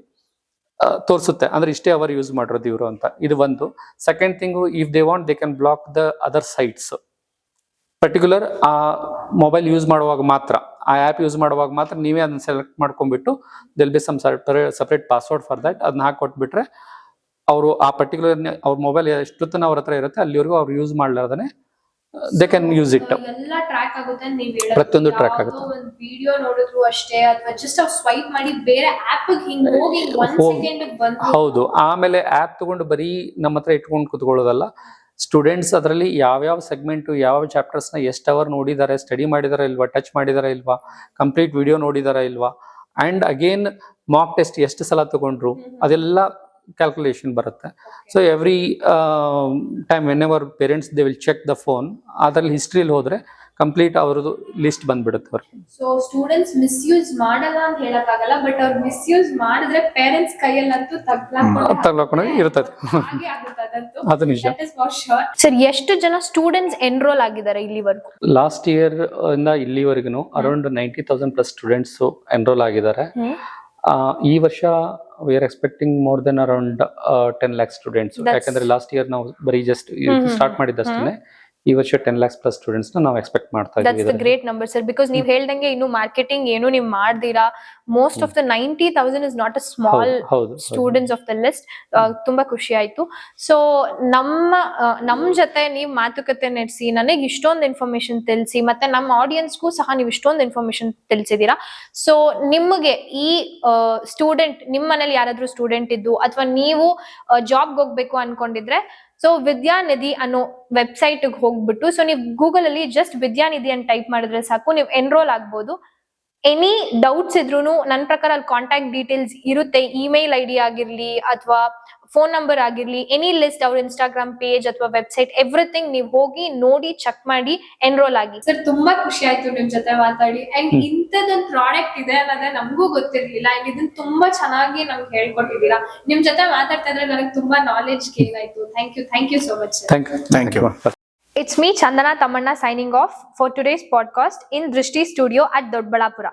ತೋರಿಸುತ್ತೆ, ಅಂದ್ರೆ ಇಷ್ಟೇ ಅವರ್ ಯೂಸ್ ಮಾಡಿರೋದು ಇವರು ಅಂತ. ಇದು ಒಂದು. Second thing, if they want they can block the other sites. Particular ಆ ಮೊಬೈಲ್ ಯೂಸ್ ಮಾಡುವಾಗ ಮಾತ್ರ, ಆ ಆ್ಯಪ್ ಯೂಸ್ ಮಾಡುವಾಗ ಮಾತ್ರ ನೀವೇ ಅದನ್ನ ಸೆಲೆಕ್ಟ್ ಮಾಡ್ಕೊಂಡ್ಬಿಟ್ಟು there'll be some separate password for that, ಅದನ್ನ ಹಾಕೊಟ್ಬಿಟ್ರೆ ಅವರು ಆ ಪರ್ಟಿಕ್ಯುಲರ್ ಅವ್ರ ಮೊಬೈಲ್ ಎಷ್ಟೊತ್ತನ ಅವ್ರ ಹತ್ರ ಇರುತ್ತೆ ಅಲ್ಲಿವರೆಗೂ ಅವ್ರು ಯೂಸ್ ಮಾಡ್ಲಾರ್ದೇ ದೇ ಕ್ಯಾನ್ ಯೂಸ್ ಇಟ್. ಎಲ್ಲ ಟ್ರ್ಯಾಕ್ ಆಗುತ್ತೆ ಅಂತ ನೀವು ಪ್ರತಿಯೊಂದು ಟ್ರ್ಯಾಕ್ ಆಗುತ್ತೆ. ಒಂದು ವಿಡಿಯೋ ನೋಡಿದ್ರು ಅಷ್ಟೇ, ಅಥವಾ ಜಸ್ಟ್ ಅವ್ರು ಸ್ವೈಪ್ ಮಾಡಿ ಬೇರೆ ಆಪ್ ಹಿಂಗ್ ಹೋಗಿ 1 ಸೆಕೆಂಡ್ ಬಂದು. ಹೌದು. ಆಮೇಲೆ ಆ್ಯಪ್ ತಗೊಂಡು ಬರೀ ನಮ್ಮ ಹತ್ರ ಇಟ್ಕೊಂಡು ಕುತ್ಕೊಳ್ಳೋದಲ್ಲ, ಸ್ಟೂಡೆಂಟ್ಸ್ ಅದರಲ್ಲಿ ಯಾವ್ಯಾವ ಸೆಗ್ಮೆಂಟ್ ಯಾವ ಚಾಪ್ಟರ್ಸ್ ನ ಎಷ್ಟು ಅವರ್ ನೋಡಿದ್ದಾರೆ, ಸ್ಟಡಿ ಮಾಡಿದಾರ ಇಲ್ವಾ, ಟಚ್ ಮಾಡಿದಾರ ಇಲ್ವಾ, ಕಂಪ್ಲೀಟ್ ವಿಡಿಯೋ ನೋಡಿದಾರ ಇಲ್ವಾ, ಅಂಡ್ ಅಗೇನ್ ಮಾಕ್ ಟೆಸ್ಟ್ ಎಷ್ಟು ಸಲ ತಗೊಂಡ್ರು, ಅದೆಲ್ಲ ಕ್ಯಾಲ್ಕುಲೇಷನ್ ಬರುತ್ತೆ. So every time whenever parents they will check the phone, ಅದ್ರಲ್ಲಿ ಹಿಸ್ಟ್ರಿಯಲ್ಲಿ ಹೋದ್ರೆ ಕಂಪ್ಲೀಟ್ ಅವ್ರದ್ದು ಲಿಸ್ಟ್ ಬಂದ್ಬಿಡುತ್ತೆ ಅವ್ರಿಗೆ. ಸೊ ಸ್ಟೂಡೆಂಟ್ಸ್ ಮಿಸ್ಯೂಸ್ ಮಾಡಲ್ಲ ಅಂತ ಹೇಳಕ್ಕಾಗಲ್ಲ, ಬಟ್ ಅವ್ರು ಮಿಸ್ಯೂಸ್ ಮಾಡಿದ್ರೆ ಪೇರೆಂಟ್ಸ್ ಕೈಯಲ್ಲಂತೂ ತಗ್ಲಾಕೊಂಡು ಇರ್ತದೆ. ಅದು ನಿಜ. ಸರ್, ಎಷ್ಟು ಜನ ಸ್ಟೂಡೆಂಟ್ಸ್ ಎನ್ರೋಲ್ ಆಗಿದ್ದಾರೆ ಇಲ್ಲಿವರೆಗೂ? ಲಾಸ್ಟ್ ಇಯರ್ ಇಂದ ಇಲ್ಲಿವರೆಗೂ ಅರೌಂಡ್ 90,000 ಪ್ಲಸ್ ಸ್ಟೂಡೆಂಟ್ಸ್ ಎನ್ರೋಲ್ ಆಗಿದ್ದಾರೆ. ಈ ವರ್ಷ we are expecting more than around 10 lakhs students. ಯಾಕಂದ್ರೆ ಲಾಸ್ಟ್ ಇಯರ್ ನಾವು ಬರೀ ಜಸ್ಟ್ ಸ್ಟಾರ್ಟ್ ಮಾಡಿದ್ದಷ್ಟೇ. ಈ ವರ್ಷ 10 lakhs ಪ್ಲಸ್ ಸ್ಟೂಡೆಂಟ್ಸ್ ನಾವು ಎಕ್ಸ್ಪೆಕ್ಟ್ ಮಾಡ್ತಾ ಇದ್ದೀವಿ. That's the great number sir, because ನೀವು ಹೇಳ್ದಂಗೆ ಇನ್ನು ಮಾರ್ಕೆಟಿಂಗ್ ಏನು ನೀವು ಮಾಡ್ದಿರಾ. Most of the 90,000 is not a small students of the list. ತುಂಬಾ ಖುಷಿ ಆಯ್ತು. ಸೊ ನಮ್ಮ ಜೊತೆ ನೀವು ಮಾತುಕತೆ ನಡೆಸಿ ನನಗೆ ಇಷ್ಟೊಂದು ಇನ್ಫಾರ್ಮೇಶನ್ ತಿಳಿಸಿ, ಮತ್ತೆ ನಮ್ಮ ಆಡಿಯನ್ಸ್ಗೂ ಸಹ ನೀವು ಇಷ್ಟೊಂದು ಇನ್ಫಾರ್ಮೇಶನ್ ತಿಳಿಸಿದೀರಾ. ಸೊ ನಿಮಗೆ ಈ ಸ್ಟೂಡೆಂಟ್, ನಿಮ್ಮ ಮನೇಲಿ ಯಾರಾದ್ರೂ ಸ್ಟೂಡೆಂಟ್ ಇದ್ದು ಅಥವಾ ನೀವು ಜಾಬ್ಗೆ ಹೋಗ್ಬೇಕು ಅನ್ಕೊಂಡಿದ್ರೆ, ಸೊ ವಿದ್ಯಾನಿಧಿ ಅನ್ನೋ ವೆಬ್ಸೈಟ್ ಹೋಗ್ಬಿಟ್ಟು, ಸೊ ನೀವು ಗೂಗಲ್ ಅಲ್ಲಿ ಜಸ್ಟ್ ವಿದ್ಯಾನಿಧಿ ಅಂತ ಟೈಪ್ ಮಾಡಿದ್ರೆ ಸಾಕು, ನೀವು ಎನ್ರೋಲ್ ಆಗ್ಬೋದು. ಎನಿ ಡೌಟ್ಸ್ ಇದ್ರೂ ನನ್ನ ಪ್ರಕಾರ ಅಲ್ಲಿ ಕಾಂಟ್ಯಾಕ್ಟ್ ಡೀಟೇಲ್ಸ್ ಇರುತ್ತೆ. ಇಮೇಲ್ ID ಆಗಿರ್ಲಿ ಅಥವಾ ಫೋನ್ ನಂಬರ್ ಆಗಿರ್ಲಿ, ಎನಿ ಲಿಸ್ಟ್, ಅವ್ರ ಇನ್ಸ್ಟಾಗ್ರಾಮ್ ಪೇಜ್ ಅಥವಾ ವೆಬ್ಸೈಟ್, ಎವ್ರಿಥಿಂಗ್ ನೀವು ಹೋಗಿ ನೋಡಿ ಚೆಕ್ ಮಾಡಿ ಎನ್ರೋಲ್ ಆಗಿ. ಸರ್, ತುಂಬಾ ಖುಷಿ ಆಯ್ತು ನಿಮ್ ಜೊತೆ ಮಾತಾಡಿ. ಅಂಡ್ ಇಂಥದ್ದೊಂದು ಪ್ರಾಡಕ್ಟ್ ಇದೆ ಅನ್ನೋದೇ ನಮಗೂ ಗೊತ್ತಿರ್ಲಿಲ್ಲ. ಅಂಡ್ ಇದನ್ನ ತುಂಬಾ ಚೆನ್ನಾಗಿ ನಮ್ಗೆ ಹೇಳ್ಕೊಟ್ಟಿದ್ದೀರಾ. ನಿಮ್ ಜೊತೆ ಮಾತಾಡ್ತಾ ಇದ್ರೆ ನನಗೆ ತುಂಬಾ ನಾಲೆಜ್ ಗೇನ್ ಆಯ್ತು. Thank you so much sir. Thank you. It's me, Chandana Tamanna, signing off for today's podcast in Drishti Studio at Dodballapura.